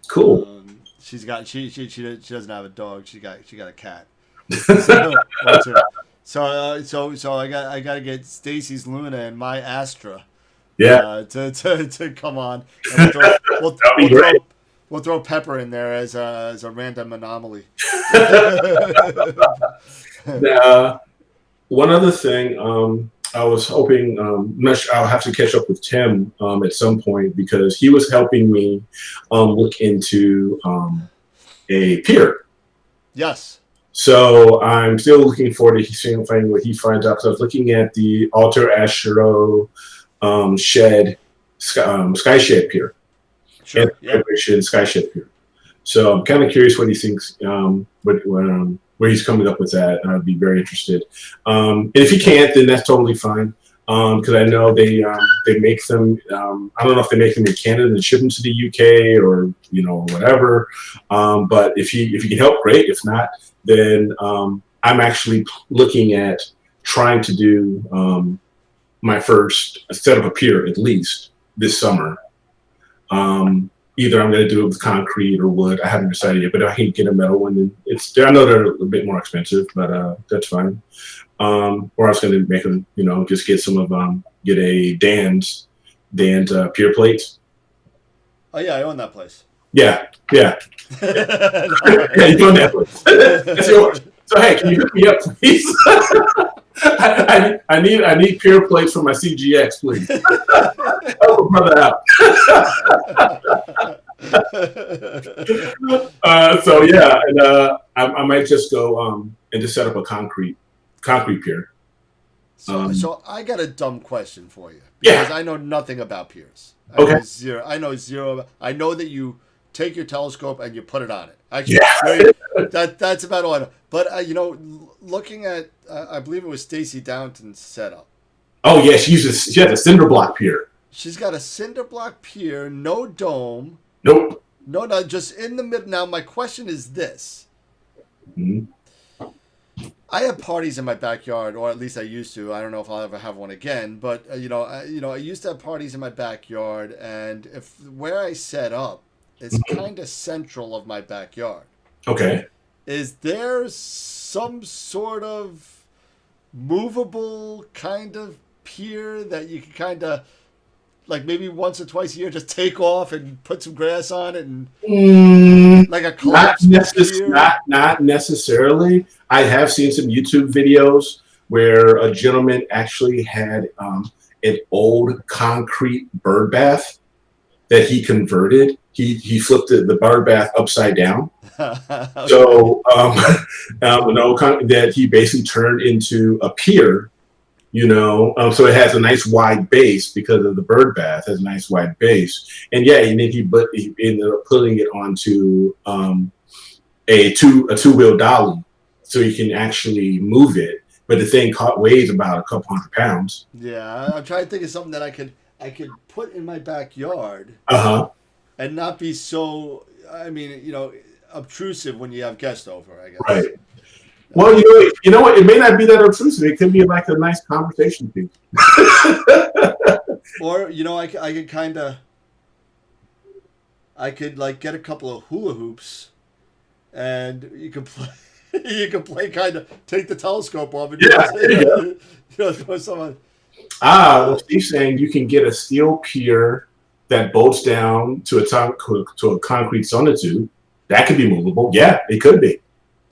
Cool. She doesn't have a dog. She got a cat. So I got to get Stacy's Luna and my Astra. Yeah. To come on. And we'll throw Pepper in there as a random anomaly. One other thing, I was hoping I'll have to catch up with Tim at some point, because he was helping me look into a pier. Yes. So I'm still looking forward to seeing what he finds out. So I was looking at the Alter Astro Shed Sky Shed Pier. Sure. Yeah. Sky Shed Pier. So I'm kind of curious what he thinks, where he's coming up with that. I'd be very interested. And if he can't, then that's totally fine. Because I know they make them. I don't know if they make them in Canada and ship them to the UK or whatever. But if he can help, great. If not, then I'm actually looking at trying to do my first set of a pier at least this summer. Either I'm going to do it with concrete or wood. I haven't decided yet, but if I can get a metal one, then I know they're a bit more expensive, but that's fine. Or I was going to make them, just get get a Dan's pier plate. Oh yeah, I own that place. Yeah. Yeah, you own that place. That's yours. So hey, can you hook me up, please? I need pier plates for my CGX, please. Help a brother out. So yeah, and I might just go and just set up a concrete pier. So I got a dumb question for you, because I know nothing about piers. know zero. I know zero. I know that you take your telescope and you put it on it. Actually, that's about all I know. But looking at, I believe it was Stacey Downton's setup. Oh yeah, she has a cinder block pier. She's got a cinder block pier, no dome. Nope. No, just in the middle. Now, my question is this. Mm-hmm. I have parties in my backyard, or at least I used to. I don't know if I'll ever have one again, but I used to have parties in my backyard, and if where I set up is kind of central of my backyard. Okay. Is there some sort of movable kind of pier that you can kind of, like, maybe once or twice a year just take off and put some grass on it and like a collapsible pier? Not necessarily. I have seen some YouTube videos where a gentleman actually had an old concrete bird bath that he converted. He flipped the bird bath upside down. Okay. So that he basically turned into a pier. So it has a nice wide base because of the bird bath. It has a nice wide base, and then he ended up putting it onto a two-wheel dolly, so you can actually move it. But the thing weighs about a couple 100 pounds. Yeah, I'm trying to think of something that I could put in my backyard. And not be so. I mean, obtrusive when you have guests over, I guess. Right. Well, you know what? It may not be that obtrusive. It could be like a nice conversation piece. Or I could like get a couple of hula hoops, and you can play. You can play kind of take the telescope off and throw someone. Well, Steve's saying you can get a steel pier that bolts down to a concrete sonotube. That could be movable. Yeah, it could be.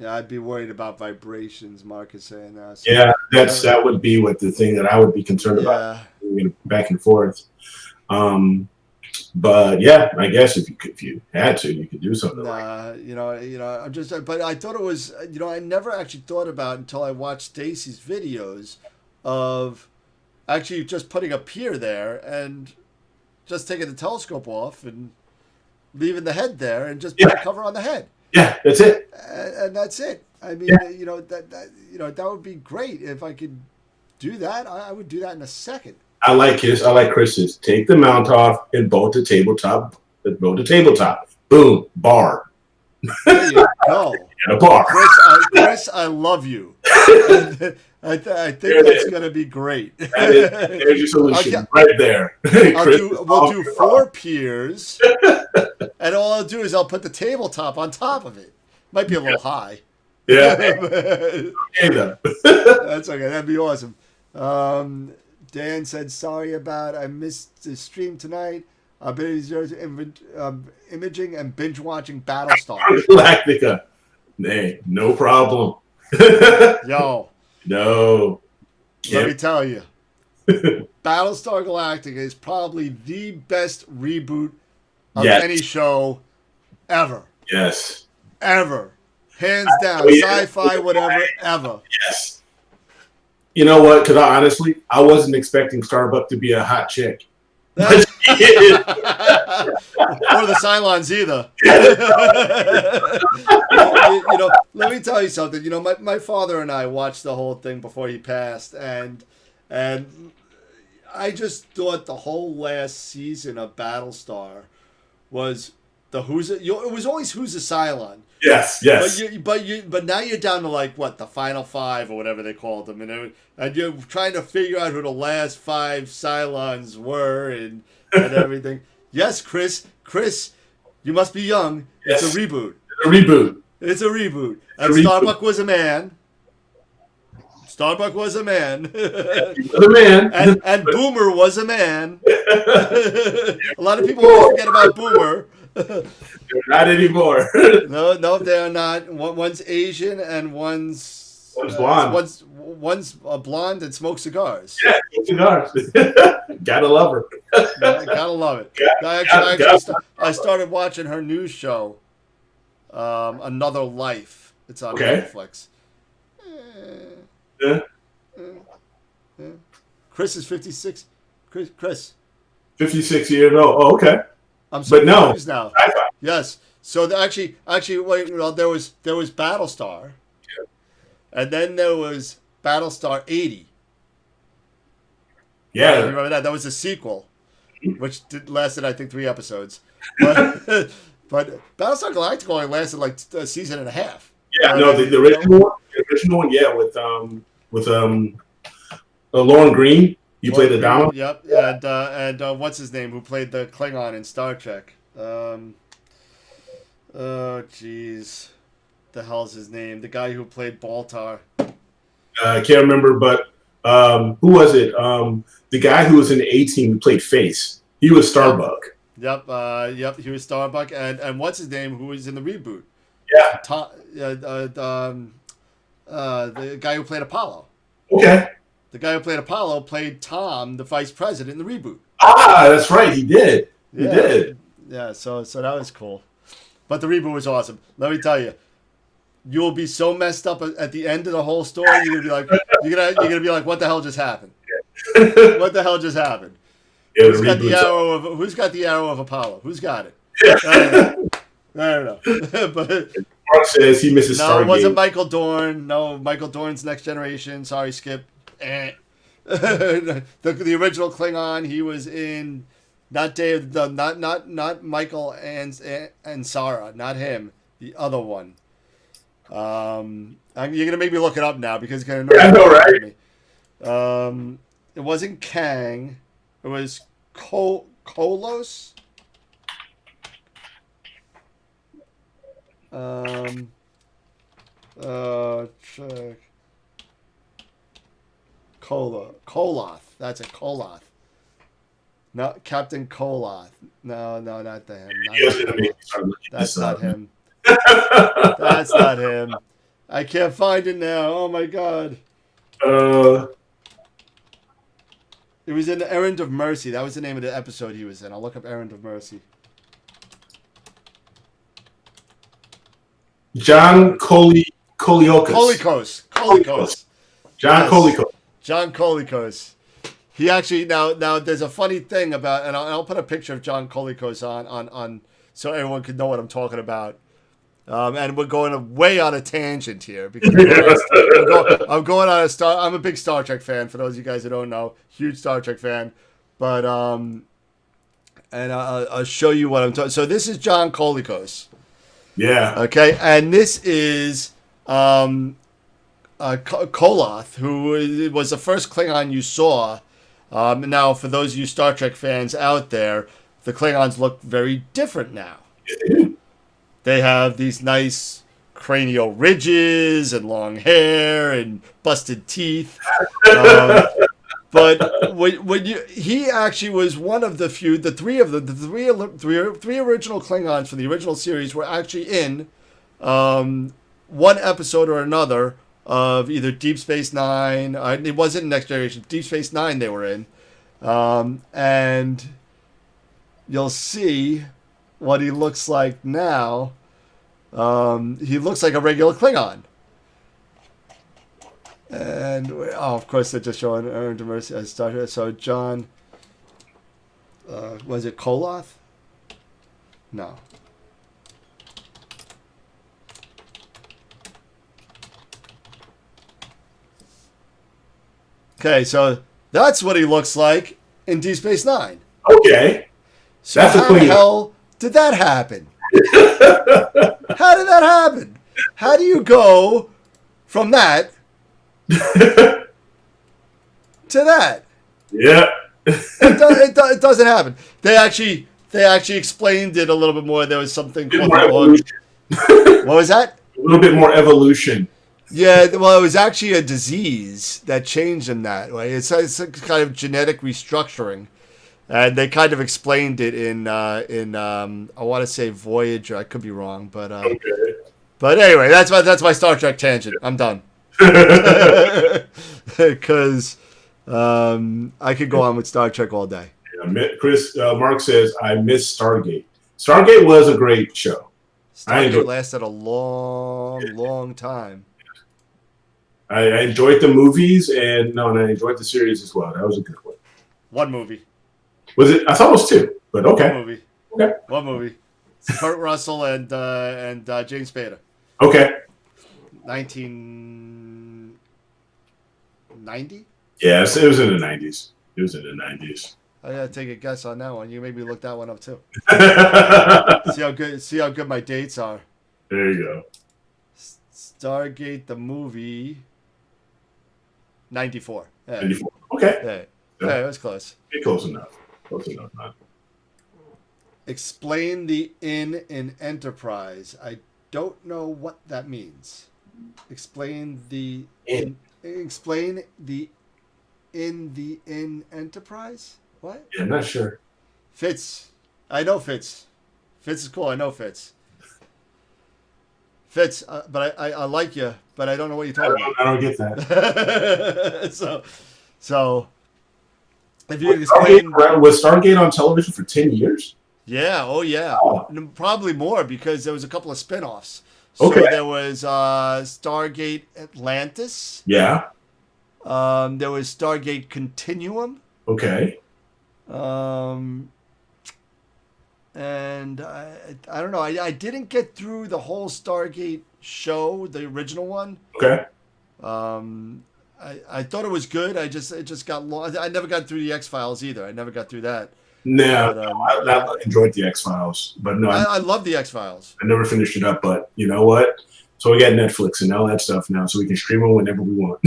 Yeah, I'd be worried about vibrations. Mark is saying that. So, yeah, that would be the thing that I would be concerned about, back and forth. But yeah, I guess if you had to, you could do something. I'm just. But I thought it was. I never actually thought about until I watched Stacy's videos of actually just putting a pier there and just taking the telescope off and leaving the head there and just put a cover on the head. Yeah, that's it. And that's it. I mean, that would be great if I could do that. I would do that in a second. I like Chris's. Take the mount off and bolt the tabletop. Boom, bar. There you go. And a bar. Chris, I love you. I think that's going to be great. There's your solution right there. We'll do 4 piers, and all I'll do is I'll put the tabletop on top of it. Might be a little high. Yeah. Okay, though. That's okay. That'd be awesome. Dan said, sorry I missed the stream tonight. I've been imaging and binge watching Battlestar Galactica. Hey, no problem. Yo. No. Let me tell you. Battlestar Galactica is probably the best reboot of any show ever. Yes. Ever. Hands down. Sci-fi, whatever, ever. Yes. You know what? Because I wasn't expecting Starbuck to be a hot chick. Or the Cylons either. Let me tell you something. My father and I watched the whole thing before he passed, and I just thought the whole last season of Battlestar was it was always who's a Cylon. Yes. But now you're down to the final 5 or whatever they called them, and you're trying to figure out who the last 5 Cylons were and everything. Yes, Chris, you must be young. Yes. It's a reboot. It's a reboot. And Starbuck was a man. He was a man. and Boomer was a man. A lot of people forget about Boomer. Not anymore. No, they're not. One's Asian and one's blonde. One's blonde and smokes cigars. Yeah, cigars. Gotta love her. Gotta love it. I started watching her news show, Another Life. It's on Netflix. Chris is 56. Chris, 56 years old. Oh, okay. I'm so But no, confused now. sci-fi. Yes. So actually, wait. Well, there was Battlestar, and then there was Battlestar 80. Right? You Yeah. remember that? That was a sequel, which lasted, I think, 3 episodes. But but Battlestar Galactica only lasted like a season and a half. Yeah, no, the original one, yeah, with Lauren Green. He played the Dom. Yep, and what's his name? Who played the Klingon in Star Trek? Oh, jeez, the hell's his name? The guy who played Baltar. I can't remember, but who was it? The guy who was in the A-Team who played Face. He was Starbuck. Yep, yep, he was Starbuck, and what's his name? Who was in the reboot? Yeah. The guy who played Apollo. Okay. The guy who played Apollo played Tom, the vice president in the reboot. Ah, that's right. He did. He did. Yeah, so that was cool. But the reboot was awesome. Let me tell you, you'll be so messed up at the end of the whole story. You're gonna be like, what the hell just happened? What the hell just happened? Yeah, Who's got the arrow of Apollo? Who's got it? I don't know. But Mark says he misses Stargate. No, it wasn't Michael Dorn. No, Michael Dorn's Next Generation. Sorry, Skip. The original Klingon, he was in not Dave, not Michael and Sarah, not him. The other one. You're gonna make me look it up now because it's gonna know. Yeah, I know, right? It wasn't Kang. It was Kolos. Check. Koloth. That's a Koloth. No, Captain Koloth. No, not him. That's not him. That's not him. I can't find it now. Oh my god. It was in Errand of Mercy. That was the name of the episode he was in. I'll look up Errand of Mercy. John Colicos. Colicos. John Colicos. John Colicos. He actually now there's a funny thing about, and I'll put a picture of John Colicos on so everyone can know what I'm talking about. And we're going way on a tangent here because I'm going on I'm a big Star Trek fan. For those of you guys who don't know, huge Star Trek fan. But and I'll show you what I'm talking. So this is John Colicos. Yeah. Okay, and this is Koloth, who was the first Klingon you saw. Now, for those of you Star Trek fans out there, the Klingons look very different now. They have these nice cranial ridges and long hair and busted teeth. But he actually was one of the few. The three original Klingons from the original series were actually in one episode or another of either Deep Space Nine. It wasn't Next Generation. Deep Space Nine they were in, and you'll see what he looks like now. He looks like a regular Klingon. And, of course, they're just showing Errand of Mercy as Star Trek. So, John, was it Koloth? No. Okay, so that's what he looks like in Deep Space Nine. Okay. So how the hell did that happen? How did that happen? How do you go from that to that? Yeah. It doesn't happen. They actually explained it a little bit more. There was something called what was that? A little bit more evolution. Yeah, well, it was actually a disease that changed him that way. It's a kind of genetic restructuring, and they kind of explained it in I want to say Voyager. I could be wrong, but okay. But anyway, that's my Star Trek tangent. I'm done. Because I could go on with Star Trek all day. Yeah, Mark says, I miss Stargate. Stargate was a great show. Stargate lasted a long time. I enjoyed the movies, and I enjoyed the series as well. That was a good one. What movie? Was it? I thought it was 2, but okay. One movie. Okay. One movie. It's Kurt Russell and James Spader. Okay. 1990? Yes, it was in the 90s. It was in the 90s. I gotta take a guess on that one. You made me look that one up too. There See how good my dates are. you go. Stargate the movie. 94. Yeah. 94. Okay. Yeah. Yeah. It was close. Close enough. Close enough, man. Explain the in Enterprise. I don't know what that means. Explain the in Enterprise? What? Yeah, I'm not sure. Fitz. I know Fitz. Fitz is cool. I know Fitz. Fitz, but I like you, but I don't know what you're talking about. I don't get that. so if you explain, was Stargate on television for 10 years? Yeah, oh yeah, Oh. Probably more because there was a couple of spin-offs. So Okay. there was Stargate Atlantis. Yeah. There was Stargate Continuum. Okay. And I don't know. I didn't get through the whole Stargate show, the original one. Okay. I thought it was good. It just got long. I never got through the X-Files either. I never got through that. No, But, I enjoyed the X-Files, but no, I love the X-Files. I never finished it up. But you know what? So we got Netflix and all that stuff now, so we can stream it whenever we want.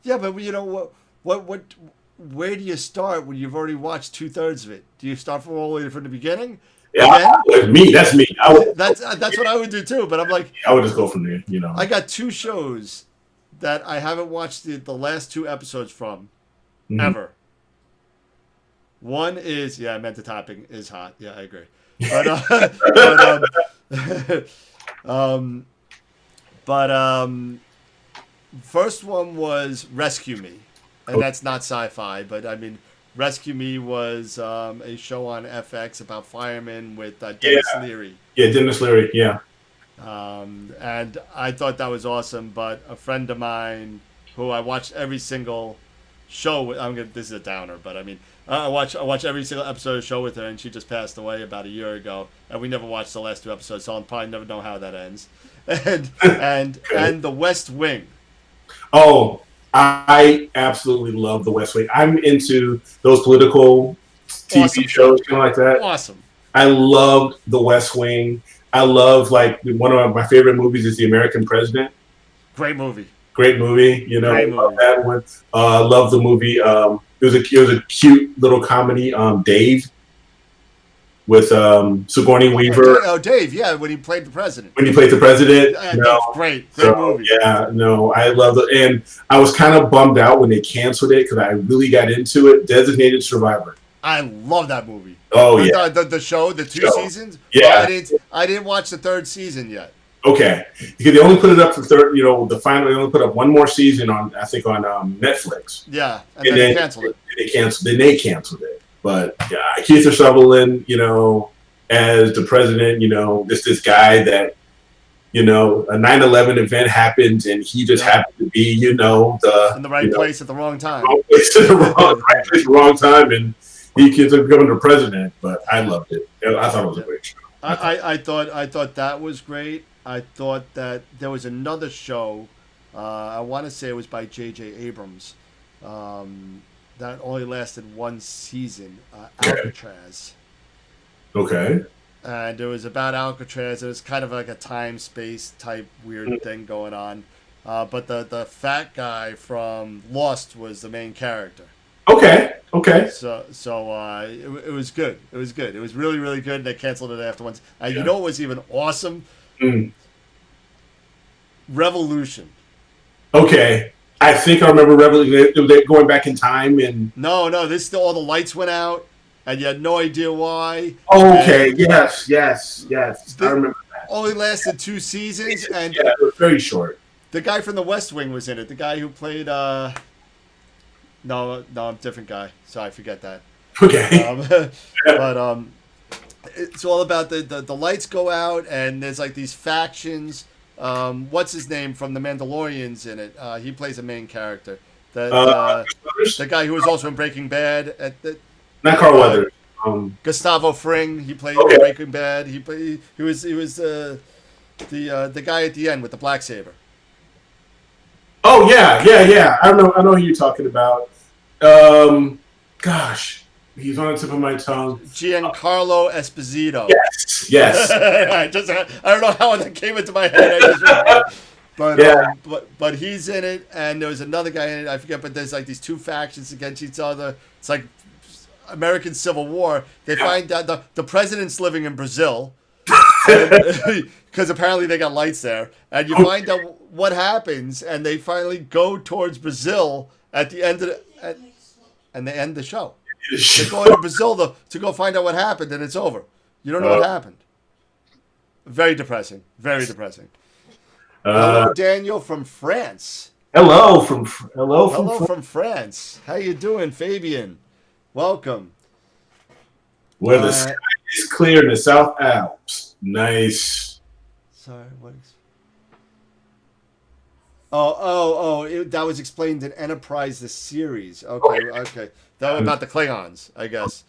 Yeah, but you know what? Where do you start when you've already watched 2/3 of it? Do you start from all the way from the beginning? Yeah, that's me. That's what I would do too. But I'm like, I would just go from there. You know, I got 2 shows that I haven't watched the last 2 episodes from ever. One is I meant the topping is hot. Yeah, I agree. But first one was Rescue Me, and that's not sci-fi, but I mean, Rescue Me was a show on FX about firemen with Dennis Leary. Yeah, Dennis Leary. Yeah. And I thought that was awesome, but a friend of mine who I watched every single show with, this is a downer, but I mean, I watch every single episode of the show with her, and she just passed away about a year ago, and we never watched the last 2 episodes, so I'll probably never know how that ends. And The West Wing. Oh, I absolutely love The West Wing. I'm into those political TV shows, kind of like that. Awesome. I love The West Wing. I love, like, one of my favorite movies is The American President. Great movie. Great movie. You know, Great movie. love that one. Love the movie. It was a cute little comedy. Dave with Sigourney Weaver. Oh, Dave. Yeah, when he played the president. When he played the president. That's great. Great movie. Yeah, no, I love it. And I was kind of bummed out when they canceled it because I really got into it. Designated Survivor. I love that movie. Oh, yeah. The show, the 2 seasons? Yeah. I didn't watch the 3rd season yet. Okay. Because they only put it up for third, the final, they only put up one more season on Netflix. Yeah. And then they canceled it. They canceled it. But yeah, Keith Sutherland, as the president, this guy that, a 9/11 event happened and he just happened to be, in the right place at the wrong time. Wrong place at the right place, wrong time, and he keeps becoming the president. But I loved it. I thought it was a great show. I thought that was great. I thought that there was another show, I want to say it was by J.J. Abrams, that only lasted 1 season, Alcatraz. Okay. And it was about Alcatraz. It was kind of like a time-space type weird thing going on. But the fat guy from Lost was the main character. Okay. So it was good. It was good. It was really, really good. They canceled it after once. You know what was even awesome? Revolution. Okay. I think I remember Revolution. They're going back in time and... No. All the lights went out, and you had no idea why. Okay. Yes. I remember that. Only lasted 2 seasons, and it was very short. The guy from The West Wing was in it. The guy who played... No, different guy. Sorry, forget that. Okay. But it's all about the lights go out and there's like these factions. What's his name from The Mandalorian's in it? He plays a main character. The guy who was also in Breaking Bad. Not Carl Weathers. Gustavo Fring. He played Okay. Breaking Bad. He was the guy at the end with the black saber. Oh yeah. I know who you're talking about. Gosh, he's on the tip of my tongue. Giancarlo Esposito. Yes. I don't know how that came into my head. I just remember. But, Yeah. but he's in it, and there was another guy in it. I forget, but there's like these two factions against each other. It's like American Civil War. They find out the president's living in Brazil because apparently they got lights there, and you find out what happens, and they finally go towards Brazil at the end of and they end the show. They go to Brazil to go find out what happened, and it's over. You don't know what happened. Very depressing. Very depressing. Hello, Daniel from France. Hello from France. How you doing, Fabian? Welcome. Where the sky is clear in the South Alps. Nice. Sorry, what? That was explained in Enterprise, the series. Okay. That was about the Klingons, I guess.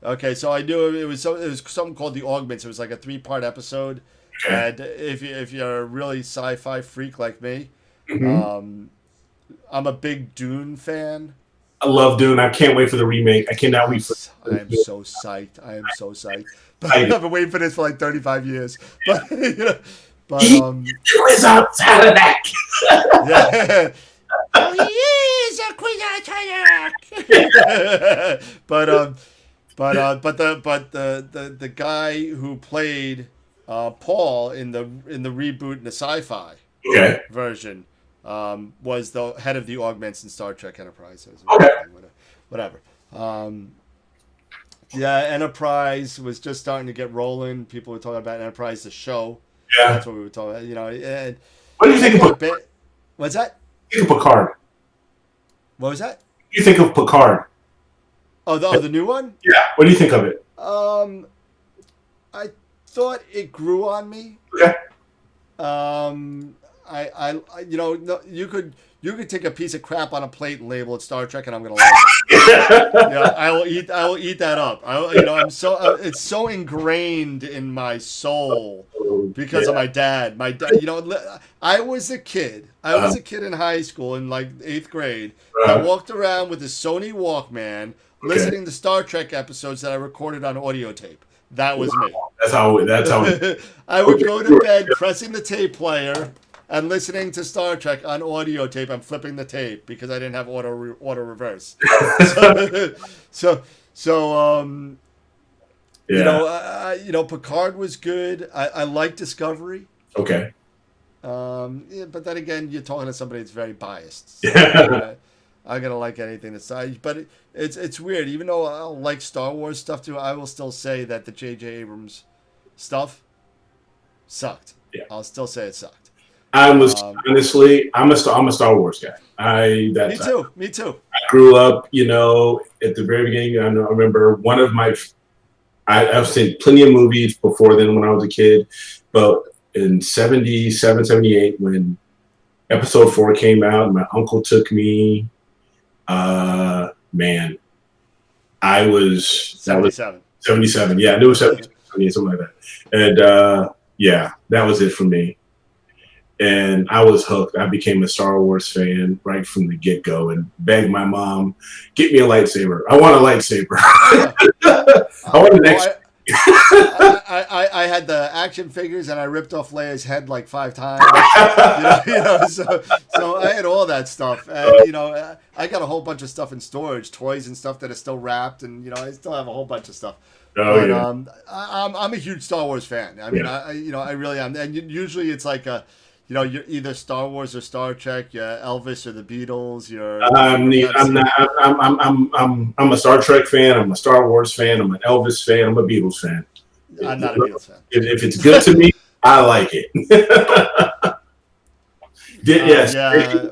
Okay, so I knew it was something called the Augments. It was like a 3-part episode. And if you're a really sci-fi freak like me, I'm a big Dune fan. I love Dune. I can't wait for the remake. I cannot wait for. I am so psyched. But I've been waiting for this for like 35 years. But It was outside of that. Yeah. Oh, he is a queen outside. But the guy who played Paul in the reboot in the sci-fi version was the head of the Augments in Star Trek Enterprise. Whatever. Enterprise was just starting to get rolling. People were talking about Enterprise, the show. Yeah. That's what we were talking about. And What do you think of Picard? What's that? Think of Picard. What was that? What do you think of Picard? Oh, the new one? Yeah. What do you think of it? I thought it grew on me. Okay. You could take a piece of crap on a plate and label it Star Trek, and I'm gonna like it. I will eat that up. It's so ingrained in my soul because of my dad. My dad, I was a kid in high school in like 8th grade. I walked around with a Sony Walkman, listening to Star Trek episodes that I recorded on audio tape. That was me. That's how. I would go to bed pressing the tape player and listening to Star Trek on audio tape. I'm flipping the tape because I didn't have auto reverse. Picard was good. I like Discovery. Okay. But then again, you're talking to somebody that's very biased. Yeah. I'm gonna like anything that's but it's weird. Even though I like Star Wars stuff too, I will still say that the J.J. Abrams stuff sucked. Yeah. I'll still say it sucked. Honestly, I'm a Star Wars guy. Me too. I grew up, at the very beginning. I remember one of my. I've seen plenty of movies before then when I was a kid, but in 77, 78, when Episode 4 came out, my uncle took me. Man, I was 77. 77. Yeah, I knew it was 77, something like that. And that was it for me. And I was hooked. I became a Star Wars fan right from the get-go and begged my mom, get me a lightsaber. I want a lightsaber. I want an extra. I had the action figures and I ripped off Leia's head like 5 times. So I had all that stuff. And, I got a whole bunch of stuff in storage, toys and stuff that are still wrapped, and I still have a whole bunch of stuff. I'm a huge Star Wars fan. I mean, I really am. And usually it's like you're either Star Wars or Star Trek. You're Elvis or the Beatles. I'm a Star Trek fan. I'm a Star Wars fan. I'm an Elvis fan. I'm a Beatles fan. I'm not a Beatles fan. If it's good to me, I like it. Yes.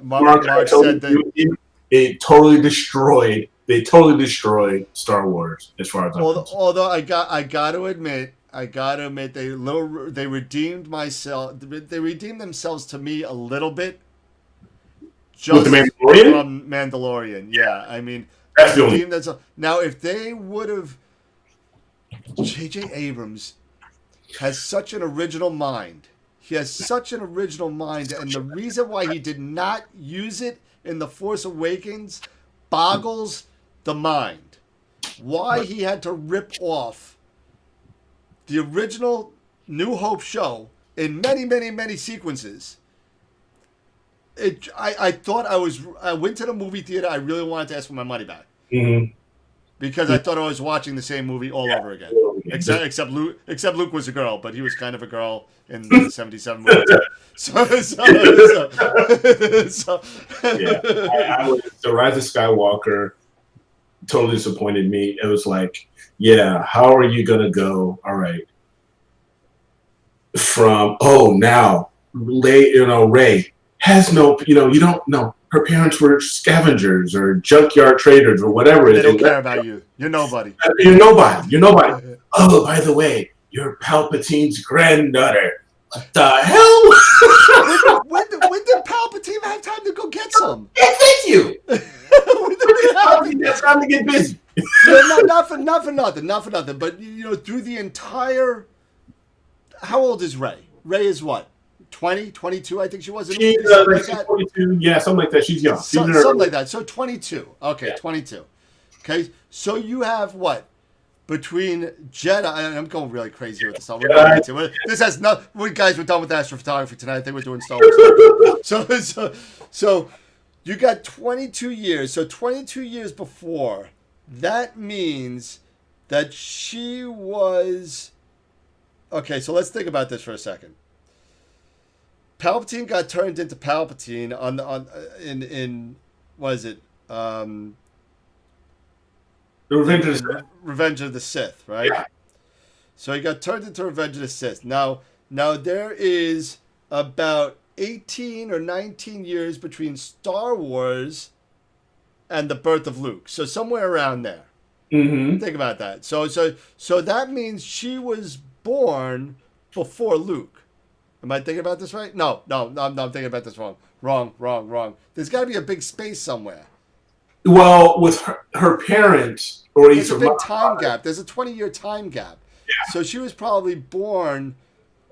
Mark said that it totally destroyed. They totally destroyed Star Wars as far as I'm concerned. Although I got to admit, they redeemed themselves to me a little bit. Just With the Mandalorian? from Mandalorian, yeah. I mean, That's the only. Now, if they would have, J.J. Abrams has such an original mind. He has such an original mind, and the reason why he did not use it in The Force Awakens boggles the mind. Why he had to rip off the original New Hope show in many, many, many sequences. I thought I went to the movie theater. I really wanted to ask for my money back. Mm-hmm. Because I thought I was watching the same movie all over again. Except Luke was a girl, but he was kind of a girl in the 77 movie. So yeah. The Rise of Skywalker totally disappointed me. It was like, yeah, how are you going to go? All right. From, now Rey has no, you don't know. Her parents were scavengers or junkyard traders or whatever. They don't care about you. You're nobody. You're nobody. Oh, by the way, you're Palpatine's granddaughter. What the hell? when did Palpatine have time to go get some? Thank you. That's time to get busy. Not for nothing. But through the entire, how old is Rey? Rey is what? 20, 22, I think she was. She's 22, yeah, something like that. She's young. Something like that. So 22. Okay, yeah. 22. Okay, so you have what? Between Jedi, I'm going really crazy with the Star Wars. This has no. Guys, we're done with astrophotography tonight. I think we're doing Star Wars. So you got 22 years. So 22 years before, that means that she was. Okay, so let's think about this for a second. Palpatine got turned into Palpatine in what is it? Revenge of the Sith, right? Yeah. So he got turned into Revenge of the Sith. Now there is about 18 or 19 years between Star Wars and the birth of Luke. So somewhere around there. Mm-hmm. Think about that. So that means she was born before Luke. Am I thinking about this right? No, I'm thinking about this wrong. Wrong. There's got to be a big space somewhere. Well, with her parents, or there's a big time gap. There's a 20-year time gap. Yeah. So she was probably born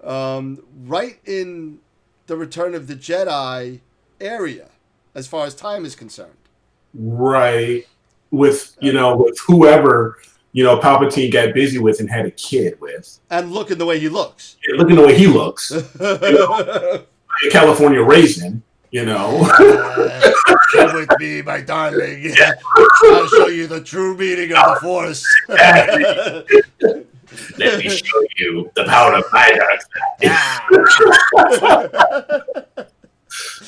right in the Return of the Jedi area, as far as time is concerned. Right. With whoever, Palpatine got busy with and had a kid with. And looking the way he looks. Yeah, looking the way he looks. California raisin, Come with me, my darling. I'll show you the true meaning of the Force. Let me show you the power of my dark side.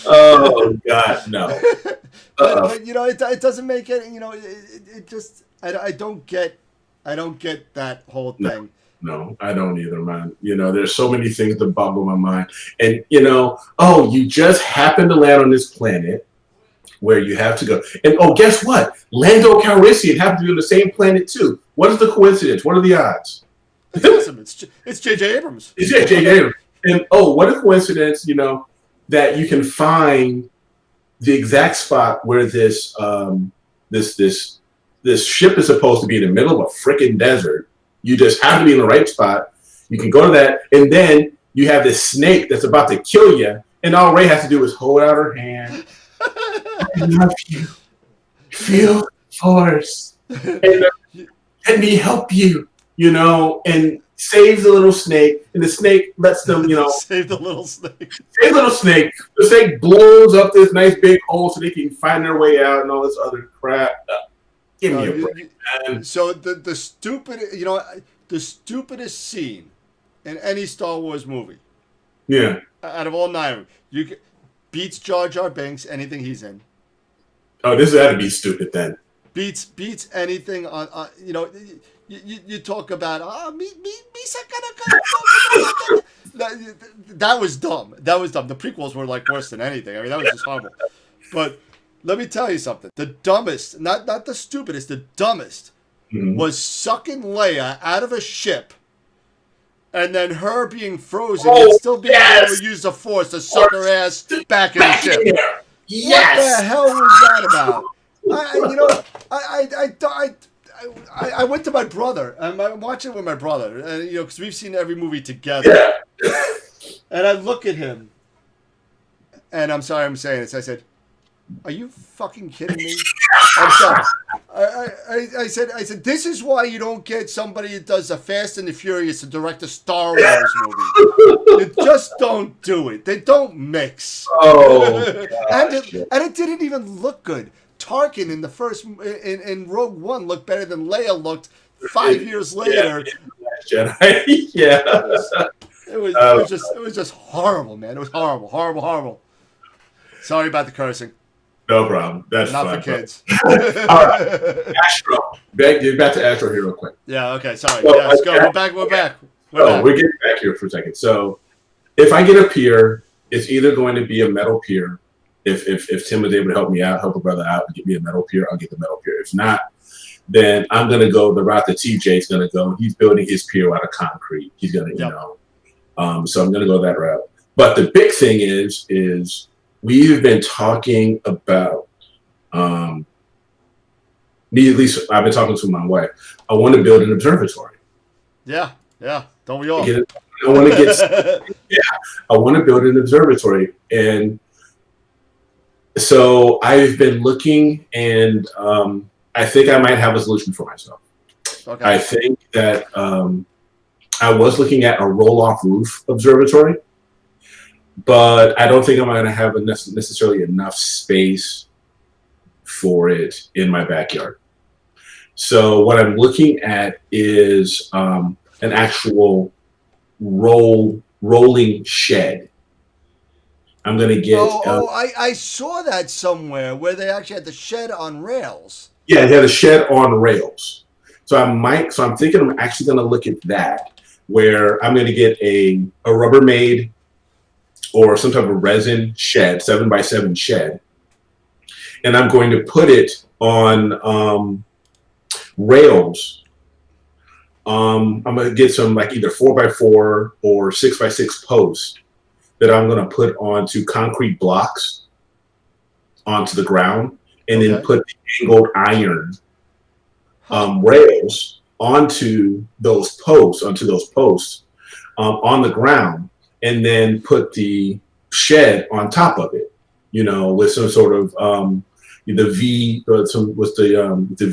Oh, God, no. But it doesn't make it. It just I don't get that whole thing. No, I don't either, man. There's so many things that boggle my mind. And, you just happen to land on this planet where you have to go. And, guess what? Lando Calrissian happened to be on the same planet, too. What is the coincidence? What are the odds? It's awesome. It's J.J. Abrams. It's J.J. Abrams. And, what a coincidence, that you can find the exact spot where this ship is supposed to be in the middle of a freaking desert. You just have to be in the right spot. You can go to that, and then you have this snake that's about to kill you, and all Rey has to do is hold out her hand. I love you. Feel the Force. And let me help you, and saves the little snake, and the snake lets them, Save the little snake. Save the little snake. The snake blows up this nice big hole so they can find their way out and all this other crap. Give me a break, man. So the stupidest scene in any Star Wars movie. Yeah. Out of all 9 of them, beats Jar Jar Binks, anything he's in. Oh, this had to be stupid then. Beats anything on you talk about that was dumb. The prequels were like worse than anything. I mean, that was just horrible. But let me tell you something. The dumbest, not the stupidest, the dumbest was sucking Leia out of a ship and then her being frozen and still being able to use the Force to suck her ass back in the ship. Yes. What the hell was that about? I went to my brother. I'm watching it with my brother, and because we've seen every movie together. Yeah. And I look at him, and I'm sorry I'm saying this. I said, "Are you fucking kidding me?" I'm sorry. I said, this is why you don't get somebody that does the Fast and the Furious to direct a Star Wars movie. You just don't do it. They don't mix. Oh, and it didn't even look good. Tarkin in the first in Rogue One looked better than Leia looked 5 years later. Yeah, Jedi. Yeah. It was just horrible, man. It was horrible. Sorry about the cursing. No problem. That's not fine, for kids. All right, Astro. Get back to Astro here real quick. Yeah. Okay. Sorry. Well, Let's go. We're back. We're back. We're getting back here for a second. So, if I get a pier, it's either going to be a metal pier. If Tim was able to help me out, help a brother out, and get me a metal pier, I'll get the metal pier. If not, then I'm going to go the route that TJ's going to go. He's building his pier out of concrete. He's going to, so I'm going to go that route. But the big thing is we've been talking about, me at least, I've been talking to my wife. I want to build an observatory. Yeah. Don't we all? I want to get, I want to build an observatory. And so I've been looking, and I think I might have a solution for myself. Okay. I think that I was looking at a roll-off roof observatory, but I don't think I'm going to have necessarily enough space for it in my backyard. So what I'm looking at is an actual rolling shed. I'm going to get... I saw that somewhere where they actually had the shed on rails. Yeah, they had a shed on rails. So I'm thinking I'm actually going to look at that, where I'm going to get a Rubbermaid or some type of resin shed, 7x7 shed. And I'm going to put it on rails. I'm going to get some like either 4x4 or 6x6 posts that I'm going to put onto concrete blocks onto the ground, and then put the angled iron rails onto those posts on the ground, and then put the shed on top of it, with some sort of the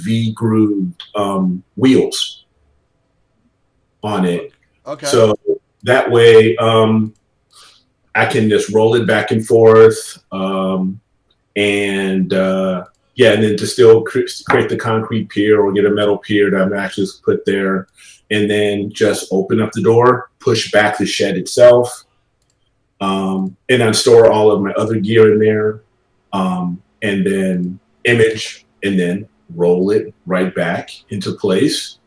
V grooved wheels on it. Okay. So that way I can just roll it back and forth, and then to still create the concrete pier or get a metal pier that I'm actually put there, and then just open up the door, push back the shed itself, and then store all of my other gear in there, and then image, and then roll it right back into place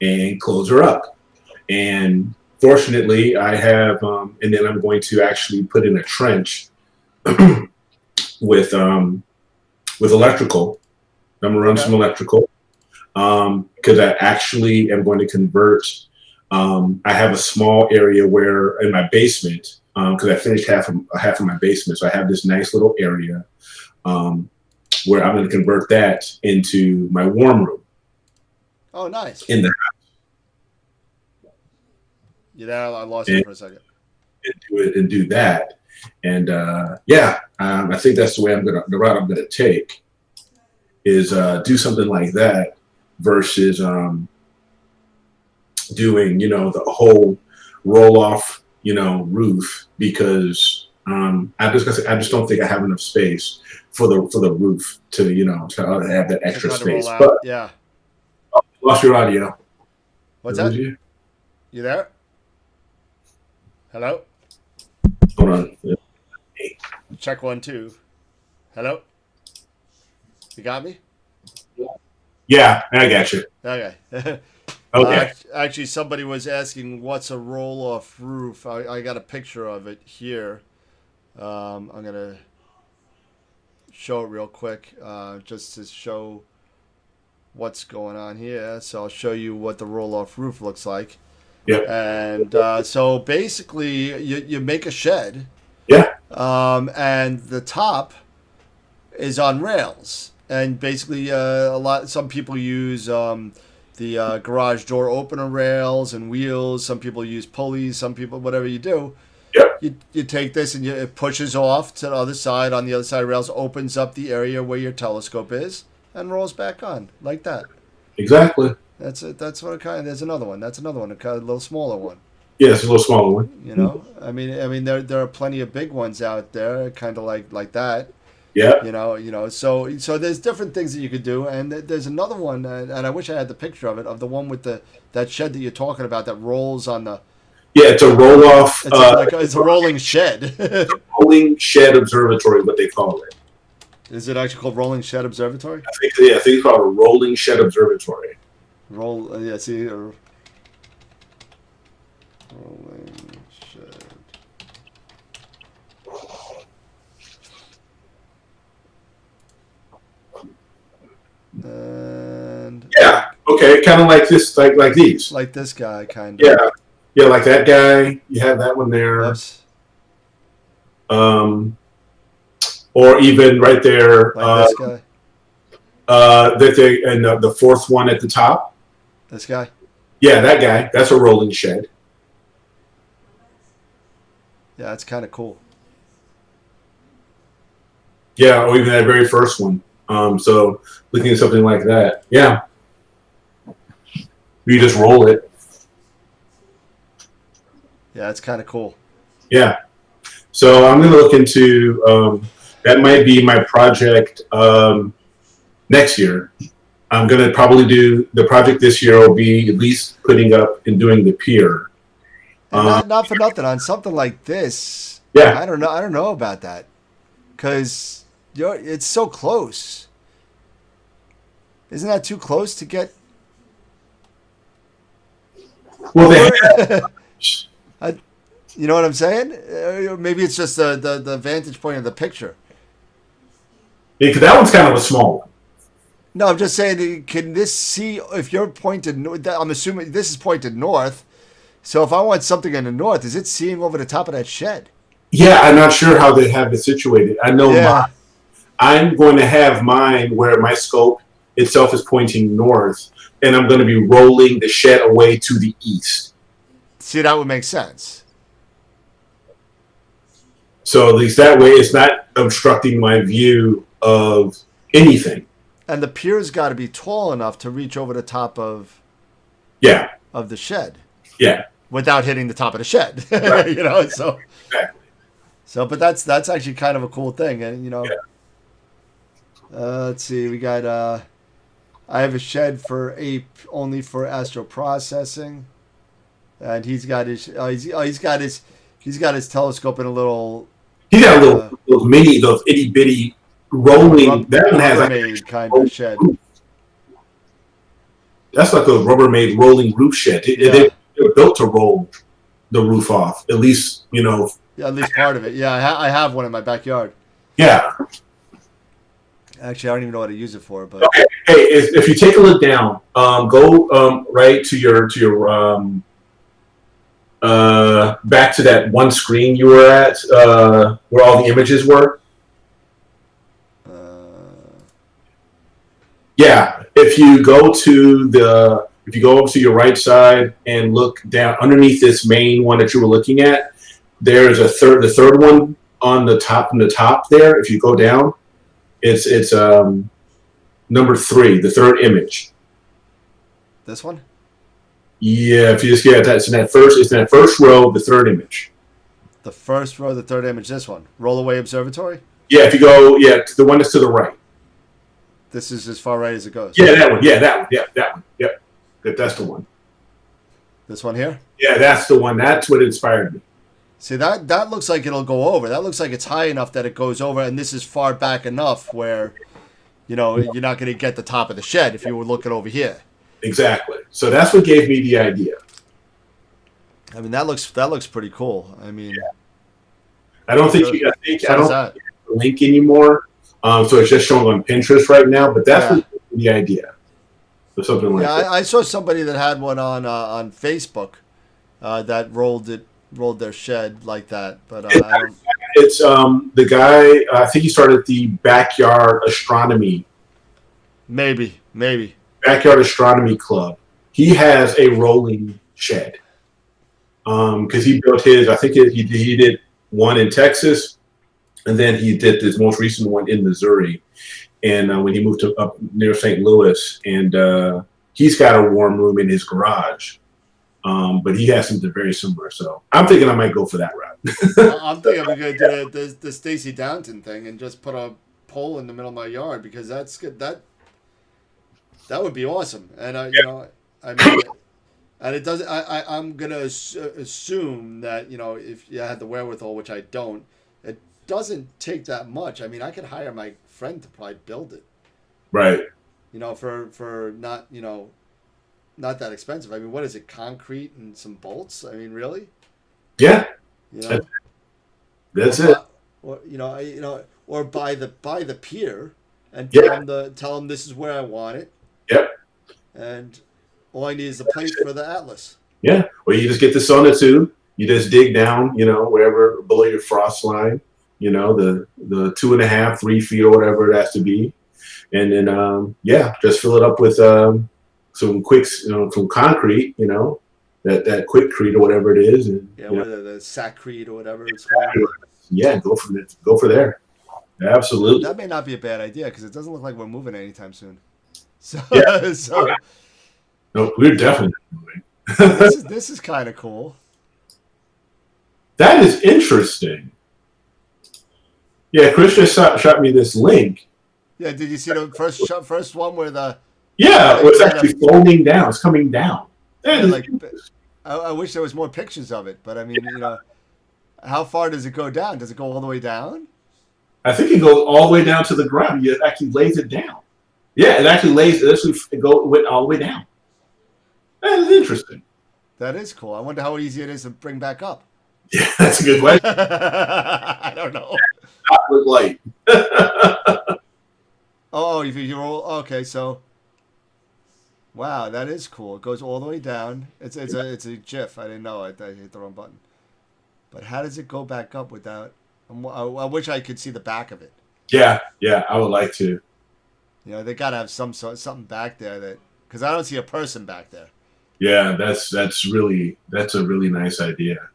and close her up. And fortunately, I have, and then I'm going to actually put in a trench with electrical. I'm gonna run some electrical because I actually am going to convert. I have a small area where in my basement, because I finished half of my basement, so I have this nice little area where I'm going to convert that into my warm room. Oh, nice. In the Yeah, I lost you for a second. And do that, and I think that's the route I'm gonna take is do something like that versus doing the whole roll off roof, because I just don't think I have enough space for the roof to to have that extra space. But yeah, lost your audio. What's that? You there? Hello? Hold on. Check 1 2. Hello? You got me? Yeah, I got you. Okay. Okay. Actually, somebody was asking what's a roll-off roof. I got a picture of it here. I'm going to show it real quick just to show what's going on here. So I'll show you what the roll-off roof looks like. Yep. And so basically, you make a shed. Yeah. And the top is on rails. And basically, some people use the garage door opener rails and wheels. Some people use pulleys. Some people, whatever you do, Yep. you take this and it pushes off to the other side. On the other side of rails, opens up the area where your telescope is and rolls back on like that. Exactly. That's it. That's what it kind of. There's another one. That's another one. A kind of little smaller one. Yeah, it's a little smaller one. You know, I mean, there are plenty of big ones out there, kind of like that. Yeah. You know. So there's different things that you could do, and there's another one, and I wish I had the picture of it, of the one with that shed that you're talking about that rolls on the. Yeah, it's a roll off. It's a rolling shed. Rolling shed observatory, what they call it. Is it actually called Rolling Shed Observatory? I think it's called a rolling shed observatory. Yeah. See. Rolling shed. And Yeah. Okay. Kind of like this, like these. like this guy, kind of. Yeah. Yeah, like that guy. You have that one there. Oops. Or even right there. Like this guy. And the fourth one at the top. This guy. Yeah, that guy. That's a rolling shed. Yeah, that's kind of cool. Yeah, or even that very first one. So looking at something like that. Yeah. You just roll it. Yeah, it's kind of cool. Yeah. So I'm going to look into that. Might be my project next year. I'm going to probably do the project this year. Will be at least putting up and doing the pier. And not for nothing, on something like this. Yeah. I don't know about that, because it's so close. Isn't that too close to get? Well, they have, you know what I'm saying? Maybe it's just the vantage point of the picture. because that one's kind of a small one. No, I'm just saying, can this see, if you're pointed north, I'm assuming this is pointed north, so if I want something in the north, is it seeing over the top of that shed? Yeah, I'm not sure how they have it situated. I know I'm going to have mine where my scope itself is pointing north, and I'm going to be rolling the shed away to the east. See, that would make sense. So at least that way it's not obstructing my view of anything. And the pier's got to be tall enough to reach over the top of the shed. Yeah. Without hitting the top of the shed. Right. You know, so Exactly. so but that's actually kind of a cool thing. And let's see, we got I have a shed for ape only for astro processing. And he's got his he's got his telescope in a little He got those itty bitty rolling. That one has Rubbermaid kind of shed. That's like a Rubbermaid rolling roof shed. They're built to roll the roof off. At least Yeah, at least part of it. Yeah, I have one in my backyard. Yeah. Actually, I don't even know what to use it for. But Okay. Hey, if you take a look down, go right to your back to that one screen you were at, where all the images were. Yeah, if you go over to your right side and look down underneath this main one that you were looking at, there's the third one on the top. From the top there, if you go down, it's number 3, the third image. This one? Yeah, if you just it's in that first row, the third image. The first row, the third image. This one, Rollaway Observatory. Yeah, if you go, the one that's to the right. This is as far right as it goes. Yeah, that one. Yeah, that one. Yeah, that one. Yep, that's the one. This one here. Yeah, that's the one. That's what inspired me. See, that looks like it'll go over. That looks like it's high enough that it goes over, and this is far back enough where, you're not going to get the top of the shed if you were looking over here. Exactly. So that's what gave me the idea. I mean, that looks pretty cool. I mean, I don't think I don't have the link anymore. So it's just showing on Pinterest right now. But that's what gave me the idea. Or something like that. I saw somebody that had one on Facebook that rolled their shed like that. But I don't. It's the guy. I think he started the Backyard Astronomy Maybe. Backyard Astronomy Club. He has a rolling shed. Because he built his, I think he did one in Texas, and then he did this most recent one in Missouri. And when he moved to up near St. Louis, and he's got a warm room in his garage. But he has something very similar. So I'm thinking I might go for that route. I'm thinking we're going to do the Stacey Downton thing and just put a pole in the middle of my yard, because that's good. That would be awesome. And you know, I mean, and it doesn't. I'm gonna assume that, you know, if you had the wherewithal, which I don't, it doesn't take that much. I mean, I could hire my friend to probably build it. Right. You know, for not, you know, not that expensive. I mean, what is it? Concrete and some bolts. I mean, really? Yeah. You know, That's it. Or or buy the pier and Yeah. tell them this is where I want it. Yep. And all I need is a plate for the atlas. Yeah. Or you just get the sonotube. You just dig down, you know, wherever below your frost line, you know, the 2.5, 3 feet or whatever it has to be. And then, just fill it up with some some concrete, you know, that quickcrete or whatever it is. And, Yeah, whether the saccrete or whatever it's called. Yeah, go for there. Absolutely. That may not be a bad idea, because it doesn't look like we're moving anytime soon. So, Yeah. so No, we're definitely moving. this is kind of cool. That is interesting. Yeah, Chris just shot me this link. Yeah, did you see the first one where the Yeah, it's actually folding down. It's coming down. That is like? I wish there was more pictures of it, but I mean, you know, how far does it go down? Does it go all the way down? I think it goes all the way down to the ground. It actually lays it down. Yeah, it actually went all the way down. That is interesting. That is cool. I wonder how easy it is to bring back up. Yeah, that's a good question. I don't know. Not look light. Oh, you roll. Okay, so wow, that is cool. It goes all the way down. It's a GIF. I didn't know. I hit the wrong button. But how does it go back up without? I wish I could see the back of it. Yeah, I would like to. You know, they gotta have something back there, because I don't see a person back there. Yeah, that's a really nice idea.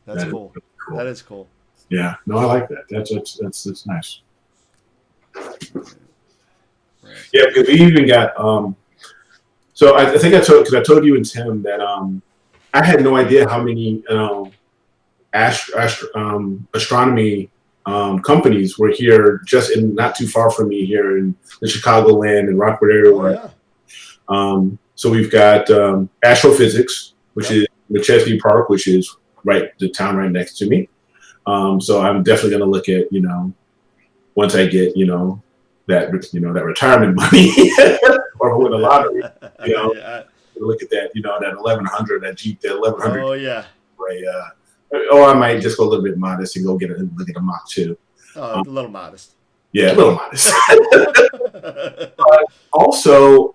That's cool. That is cool. Yeah, no, I like that. That's nice. Yeah, because we even got so I think I told you and Tim that I had no idea how many astronomy companies were here, just not too far from me here in the Chicagoland and Rockford area. Oh, yeah. So we've got Astrophysics, which is McChesney Park, which is the town right next to me. So I'm definitely going to look at, you know, once I get, you know, that retirement money or win the lottery, you know, look at that, you know, that 1100, that Jeep, that 1100. Oh, yeah. Or I might just go a little bit modest and go look at a Mach 2. Oh, a little modest. Yeah, a little modest. Also,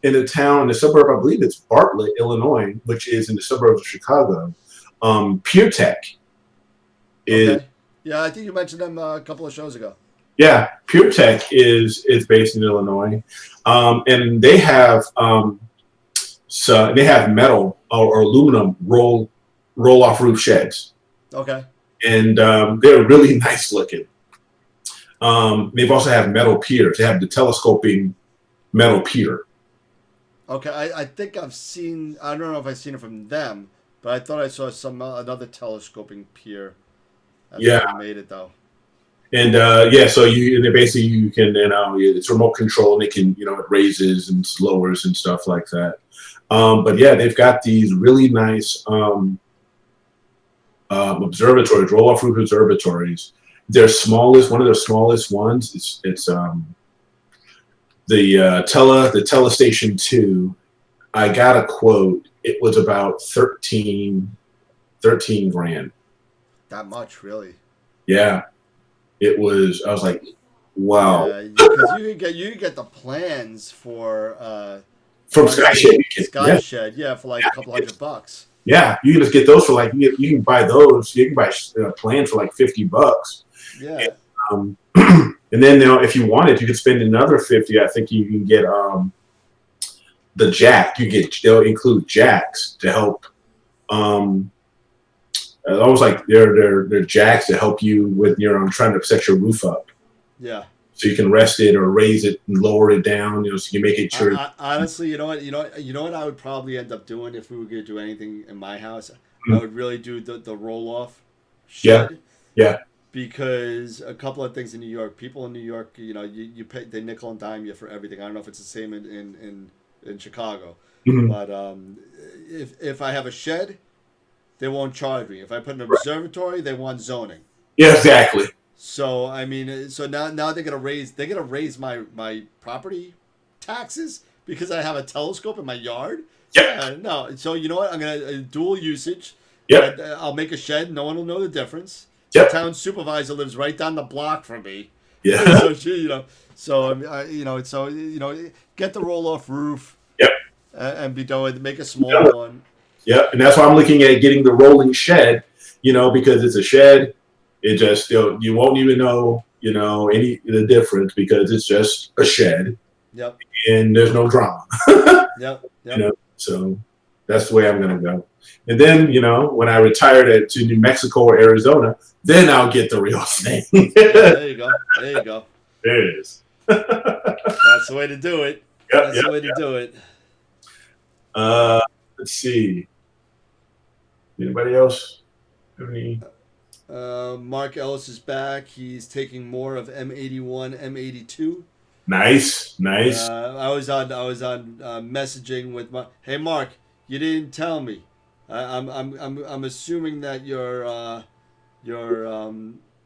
in the suburb, I believe it's Bartlett, Illinois, which is in the suburbs of Chicago, Pure Tech is. Okay. Yeah, I think you mentioned them a couple of shows ago. Yeah, Pure Tech is based in Illinois, and they have metal or aluminum roll off roof sheds. Okay. And they're really nice looking. They've also have metal piers. They have the telescoping metal pier. Okay, I think I've seen. I don't know if I've seen it from them, but I thought I saw another telescoping pier. Yeah, made it though. And so you can, you know, it's remote control, and it can, you know, it raises and lowers and stuff like that. But yeah, they've got these really nice observatories, roll off roof observatories. One of their smallest ones. It's the Telestation 2. I got a quote. It was about 13 grand. That much, really? Yeah, it was. I was like, wow. Because you could get the plans for from Skyshed. Skyshed, yeah, for like a couple $100. Yeah, you can just get those for like you can buy those. You can buy a plan for like $50. Yeah. And then now, if you wanted, you could spend another 50. I think you can get the jack. They'll include jacks to help. Almost like they're jacks to help you with trying to set your roof up. Yeah. So you can rest it or raise it and lower it down. So you make it sure. Honestly, you know what I would probably end up doing if we were going to do anything in my house. Mm. I would really do the roll off shed. Yeah. Because a couple of things in New York, people in New York, you pay, they nickel and dime you for everything. I don't know if it's the same in Chicago, Mm-hmm. but if I have a shed, they won't charge me. If I put an observatory, they want zoning. Yeah, exactly. So I mean, so now they're gonna raise my property taxes because I have a telescope in my yard. Yeah. No, so you know what? I'm gonna dual usage. Yep. I'll make a shed. No one will know the difference. Yep. The town supervisor lives right down the block from me. Yeah. So she, get the roll off roof. Yep. And be done with. Make a small one. Yeah, and that's why I'm looking at getting the rolling shed. Because it's a shed. It just you won't even know the difference because it's just a shed. Yep. And there's no drama. Yep. So that's the way I'm gonna go. And then when I retire to New Mexico or Arizona, then I'll get the real thing. There you go. There it is. That's the way to do it. That's the way to do it. Let's see. Anybody else have any? Mark Ellis is back. He's taking more of M81, M82. Nice. I was on messaging with Hey Mark, you didn't tell me. I'm assuming that your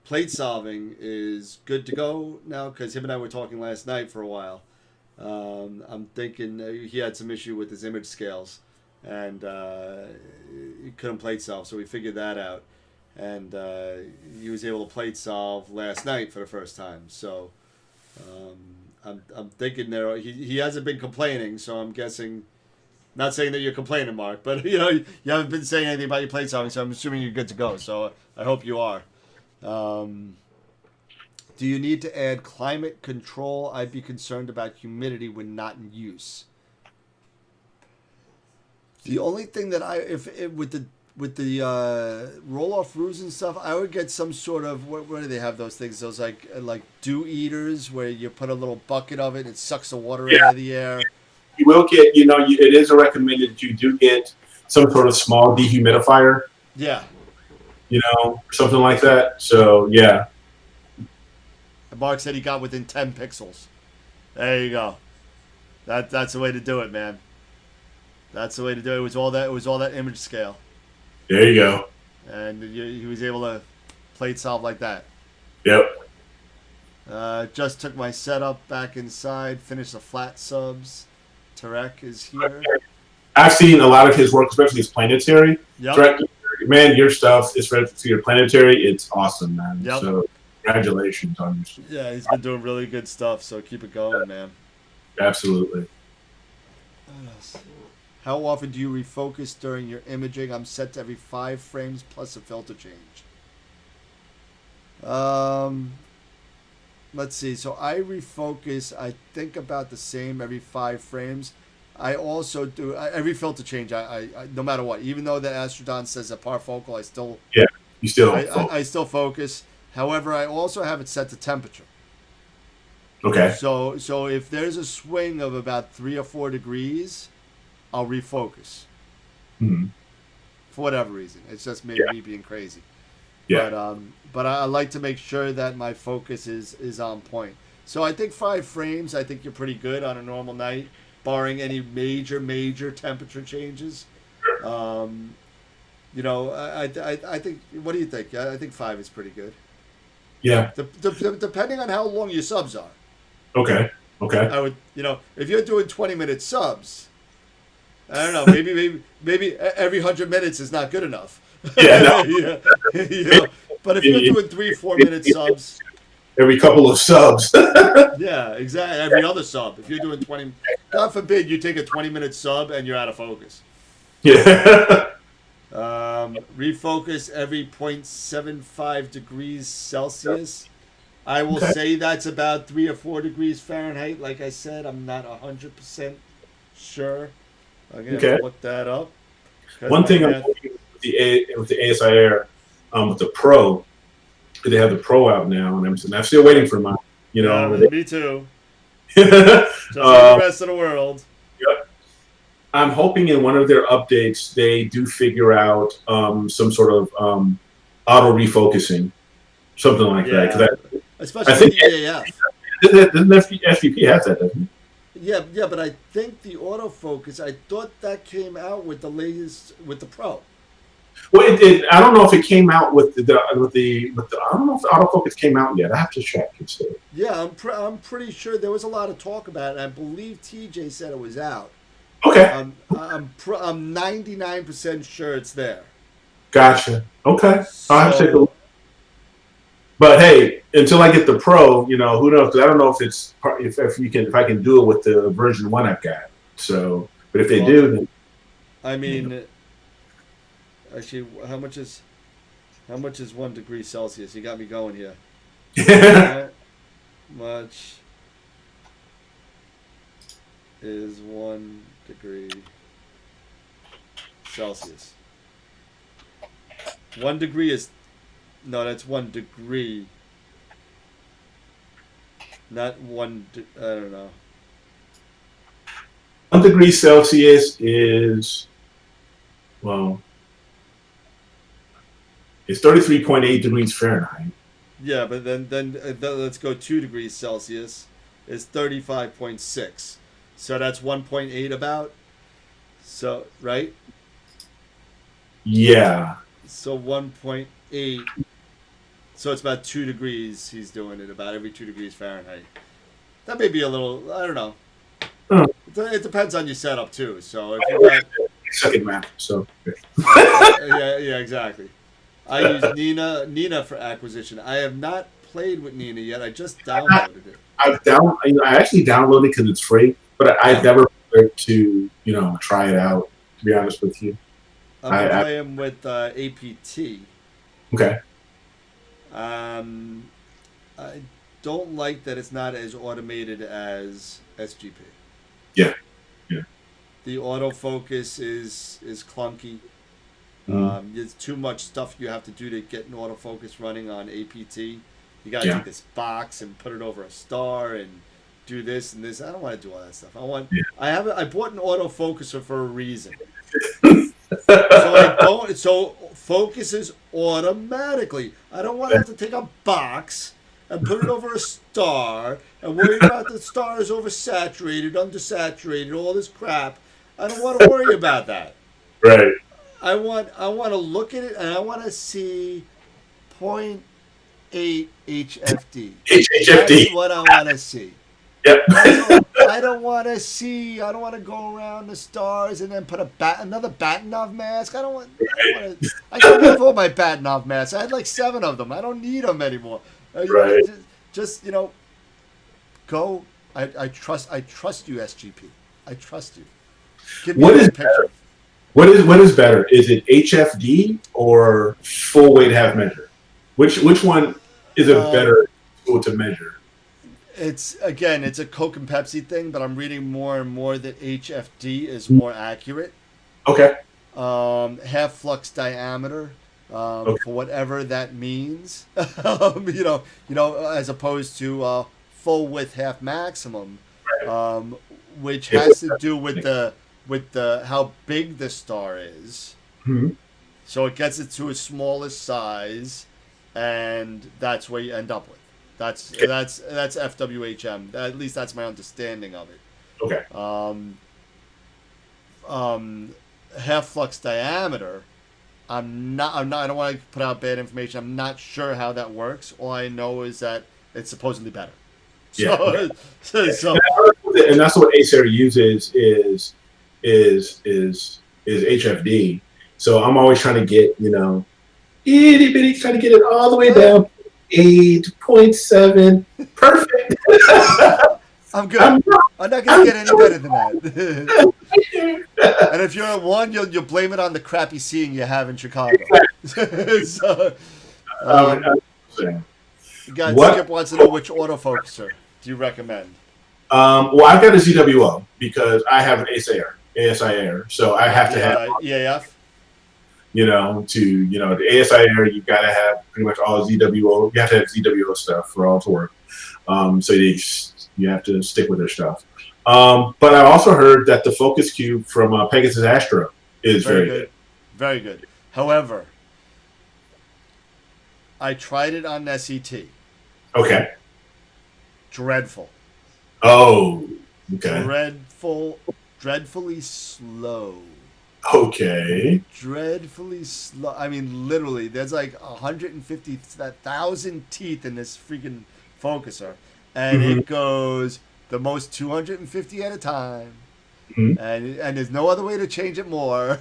plate solving is good to go now because him and I were talking last night for a while. I'm thinking he had some issue with his image scales and he couldn't plate solve, so we figured that out. And he was able to plate solve last night for the first time. So I'm thinking there he hasn't been complaining, so I'm guessing. Not saying that you're complaining, Mark, but you haven't been saying anything about your plate solving, so I'm assuming you're good to go. So I hope you are. Do you need to add climate control? I'd be concerned about humidity when not in use. The only thing that with the roll-off roofs and stuff, I would get some sort of what do they have those things? Those like dew eaters where you put a little bucket of it and it sucks the water out of the air. You will get, it is recommended that you do get some sort of small dehumidifier. Yeah. Something like that. So yeah. Mark said he got within 10 pixels. There you go. That's the way to do it, man. That's the way to do it. It was all that image scale. There you go. And he was able to plate solve like that. Yep. Just took my setup back inside. Finished the flat subs. Tarek is here. I've seen a lot of his work, especially his planetary. Yep. Tarek, man, your stuff is for your planetary. It's awesome, man. Yep. So congratulations on your. Yeah, he's been doing really good stuff. So keep it going, man. Absolutely. What else? How often do you refocus during your imaging? I'm set to every 5 frames plus a filter change. Let's see. So I refocus, I think about the same every 5 frames. I also do every filter change. I no matter what, even though the Astrodon says a parfocal, I still I still focus. However, I also have it set to temperature. Okay. So if there's a swing of about 3 or 4 degrees, I'll refocus. Mm-hmm. For whatever reason, it's just maybe me being crazy. Yeah. But I like to make sure that my focus is on point. So I think 5 frames. I think you're pretty good on a normal night, barring any major temperature changes. I think. What do you think? I think 5 is pretty good. Yeah. Depending on how long your subs are. Okay. I would, if you're doing 20-minute subs, I don't know, maybe every 100 minutes is not good enough. Yeah, no. Yeah. But if you're doing 3-4 minute subs, every couple of subs. yeah, exactly. Every other sub. If you're doing 20, God forbid you take a 20-minute sub and you're out of focus. Yeah. Refocus every 0.75 degrees Celsius. I will Okay. say that's about 3 or 4 degrees Fahrenheit. Like I said, I'm not 100% sure. I'm gonna have Okay. to look that up. 'Cause One my thing I'm math. looking with the ASI Air, with the Pro, they have the Pro out now, and I'm still waiting for mine. You Yeah, know, me too. they, Just like the rest of the world. yep. I'm hoping in one of their updates they do figure out some sort of auto refocusing, something like that. Yeah, Because I especially with think the EAF. doesn't FGP has that, doesn't it? Yeah, but I think the autofocus. I thought that came out with the latest with the Pro. Well, I don't know if it came out with the I don't know if the autofocus came out yet. I have to check and see. Yeah, I'm pretty sure there was a lot of talk about it. And I believe TJ said it was out. Okay, I'm 99% sure it's there. gotcha. Okay, I'll have to take a So look. But hey, until I get the Pro, you know, who knows? 'Cause I don't know if it's if I can do it with the version 1 I've got. So, but if they well, do, then I mean, actually, how much is 1 degree Celsius? You got me going here. How much is 1 degree Celsius? 1 degree is no, that's 1 degree, not I don't know. 1 degree Celsius is well, it's 33.8 degrees Fahrenheit. Yeah, but then let's go 2 degrees Celsius is 35.6. So that's 1.8 about. So right. Yeah, So 1.8. So it's about 2 degrees. He's doing it about every 2 degrees Fahrenheit. That may be a little. I don't know. Oh. It depends on your setup too. So if you I got, suck at math. So yeah, exactly. I use Nina for acquisition. I have not played with Nina yet. I just downloaded it. I actually downloaded it because it's free, but I've never bothered to try it out. To be honest with you, I'm playing with APT. Okay. I don't like that it's not as automated as SGP. Yeah. The autofocus is clunky. There's too much stuff you have to do to get an autofocus running on APT. You got to take this box and put it over a star and do this and this. I don't want to do all that stuff. I bought an autofocuser for a reason. So focuses automatically. I don't want to have to take a box and put it over a star and worry about the stars oversaturated, undersaturated, all this crap. I don't want to worry about that. Right. I want to look at it and I want to see 0.8 HFD. HFD. That's what I want to see. Yep. I don't want to go around the stars and then put another Batinov mask. I got rid of all my Batinov masks. I had like 7 of them. I don't need them anymore. Right. Just go. I trust you, SGP. I trust you. Give me What a is picture. better? What is better? Is it HFD or full weight half measure? Which one is a better tool to measure? It's a Coke and Pepsi thing, but I'm reading more and more that HFD is more accurate. Okay. Half flux diameter, for whatever that means. As opposed to full width half maximum, which has to do with the how big the star is. Mm-hmm. So it gets it to its smallest size, and that's where you end up with. That's FWHM. At least that's my understanding of it. Okay. Half flux diameter. I don't want to put out bad information. I'm not sure how that works. All I know is that it's supposedly better. Yeah. So and that's what Acer uses is HFD. So I'm always trying to get itty bitty, trying to get it all the way down 8.7. Perfect. I'm good. I'm not gonna get any better than that. And if you're at 1, you'll blame it on the crappy seeing you have in Chicago. So, Skip wants to know which autofocuser do you recommend? Well, I've got a ZWO because I have an ASI Air, so I have to have EAF. The ASI Air, you've got to have pretty much all ZWO. You have to have ZWO stuff for all to work. So you have to stick with their stuff. But I also heard that the focus cube from Pegasus Astro is very good. Very good. However, I tried it on SET. Okay. Dreadful. Oh, okay. Dreadfully slow. Okay. Dreadfully slow. I mean, literally, there's like 150,000 teeth in this freaking focuser, and it goes the most 250 at a time, and there's no other way to change it more.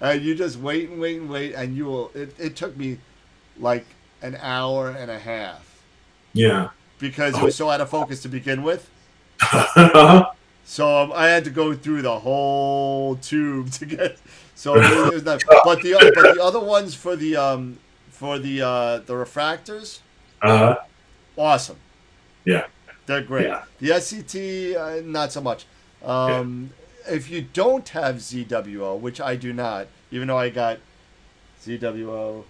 And you just wait, and you will. It took me like an hour and a half. Yeah. Because it was so out of focus to begin with. So I had to go through the whole tube to get. So it was not. But the other ones for the refractors, awesome. Yeah. They're great. Yeah. The SCT, not so much. If you don't have ZWO, which I do not, even though I got ZWO,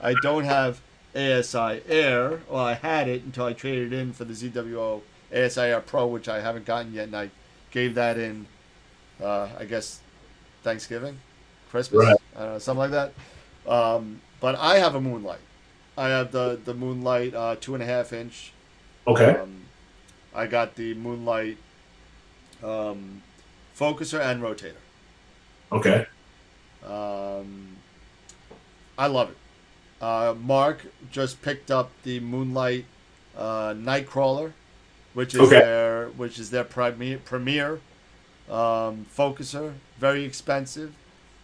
I don't have ASI Air. Well, I had it until I traded in for the ZWO ASI Air Pro, which I haven't gotten yet, and I gave that in, I guess, Thanksgiving, Christmas, right. Something like that. But I have a Moonlight. I have the Moonlight 2.5 inch. Okay. I got the Moonlight focuser and rotator. Okay. I love it. Mark just picked up the Moonlight Nightcrawler, which is their premier focuser. Very expensive,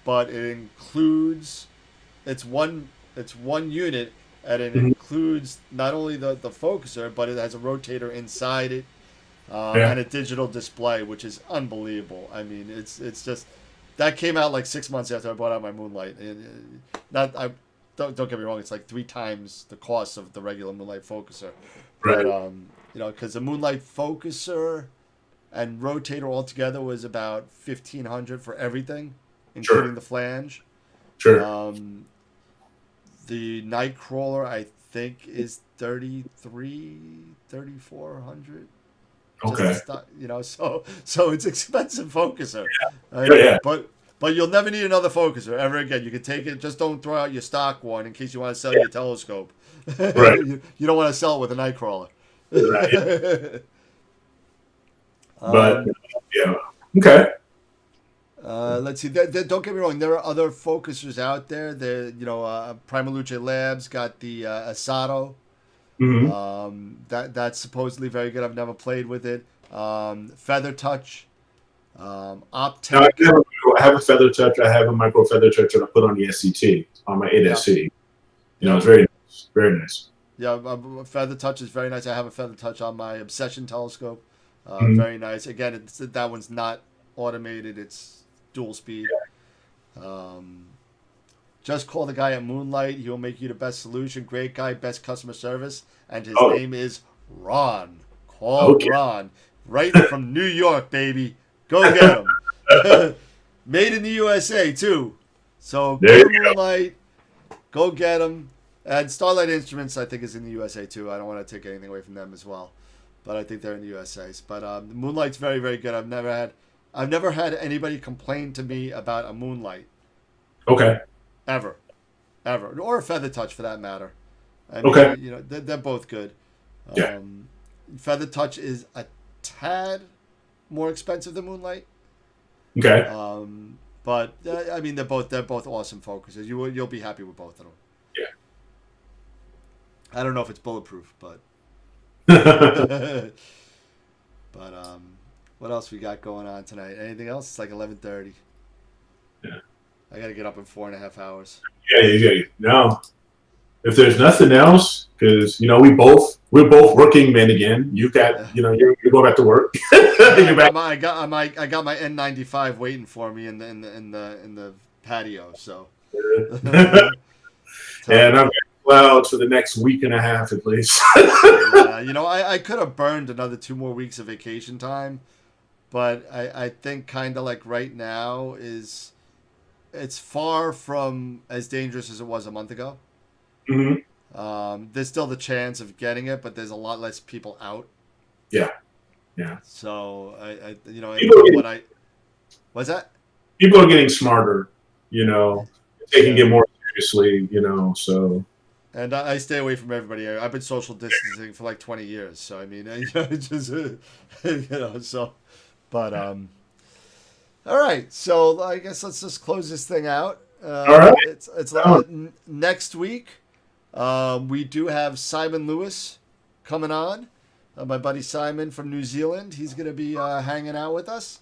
but it includes it's one unit, and it includes not only the focuser, but it has a rotator inside it, and a digital display, which is unbelievable. I mean, it's just that came out like 6 months after I bought out my Moonlight. Don't get me wrong, it's like 3 times the cost of the regular Moonlight focuser. Right. But because the Moonlight focuser and rotator altogether was about $1,500 for everything, including the flange. Sure. The Nightcrawler, I think, is $3,400. Okay. So it's expensive focuser. Yeah. But you'll never need another focuser ever again. You can take it. Just don't throw out your stock one in case you want to sell your telescope. Right. You don't want to sell it with a Nightcrawler. Right. But yeah. Okay. Let's see. Don't get me wrong. There are other focusers out there. Primaluce Labs got the Asato. That's supposedly very good. I've never played with it. Feather Touch. Optic. No, I have a Feather Touch. I have a micro Feather Touch that I put on the SCT on my 8SC. It's very nice. Very nice. Yeah, Feather Touch is very nice. I have a Feather Touch on my Obsession telescope. Very nice. Again, that one's not automated. It's dual speed. Just call the guy at Moonlight. He'll make you the best solution. Great guy, best customer service. And his name is Ron. Call Ron. Right from New York, baby. Go get him. Made in the USA, too. So go to Moonlight. Go get him. And Starlight Instruments, I think, is in the USA, too. I don't want to take anything away from them as well. But I think they're in the USA. But Moonlight's very, very good. I've never had anybody complain to me about a Moonlight. Okay. Ever. Or a Feather Touch, for that matter. I mean, they're both good. Yeah. Feather Touch is a tad more expensive than Moonlight. Okay. But I mean, they're both awesome focusers. You'll be happy with both of them. Yeah. I don't know if it's bulletproof, but what else we got going on tonight? Anything else? It's like 11:30. Yeah. I got to get up in 4.5 hours. Yeah. No. If there's nothing else, because we're both working men again. You got you're going back to work. I got my N95 waiting for me in the patio. So. And clouds for the next week and a half at least. Yeah, I could have burned another 2 more weeks of vacation time, but I think kind of like right now it's far from as dangerous as it was a month ago. Hmm. There's still the chance of getting it, but there's a lot less people out. Yeah, yeah. So I People are getting, what's that? people are getting smarter, taking Yeah. it more seriously, so. And I stay away from everybody. I've been social distancing for like 20 years, so I mean, it's just so. But all right. So I guess let's just close this thing out. All right. It's next week. We do have Simon Lewis coming on. My buddy Simon from New Zealand. He's going to be hanging out with us.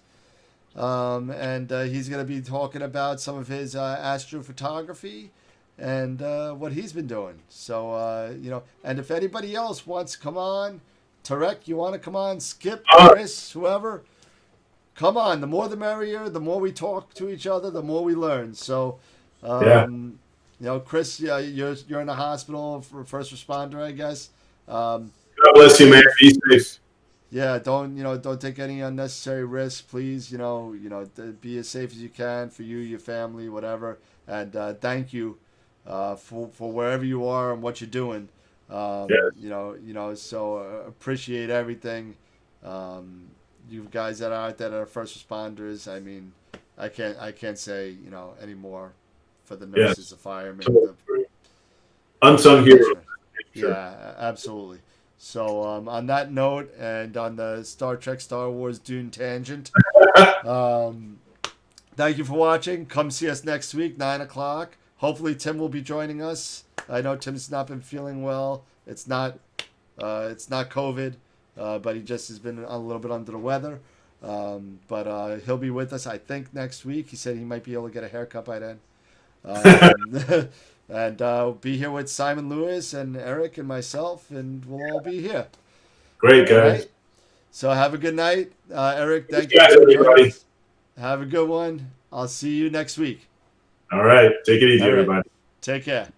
And he's going to be talking about some of his astrophotography and what he's been doing. So, and if anybody else wants to come on, Tarek, you want to come on, Skip, Chris, whoever, come on. The more the merrier. The more we talk to each other, the more we learn. So, Chris, you're in the hospital for first responder, I guess. God bless you, man. Be safe. Yeah, don't take any unnecessary risks, please. Be as safe as you can for you, your family, whatever. And thank you for wherever you are and what you're doing. So appreciate everything. You guys that are out there that are first responders. I mean, I can't say any more for the nurses, the firemen, unsung heroes. Sure. Yeah, absolutely. So on that note, and on the Star Trek, Star Wars Dune tangent, thank you for watching. Come see us next week, 9:00. Hopefully Tim will be joining us. I know Tim's not been feeling well. It's not COVID, but he just has been a little bit under the weather. But he'll be with us, I think, next week. He said he might be able to get a haircut by then. And be here with Simon Lewis and Eric and myself, and we'll all be here. Great, guys. Right? So have a good night. Eric, thank you. for joining Everybody. us. Have a good one. I'll see you next week. All right. Take it easy, All right. everybody. Take care.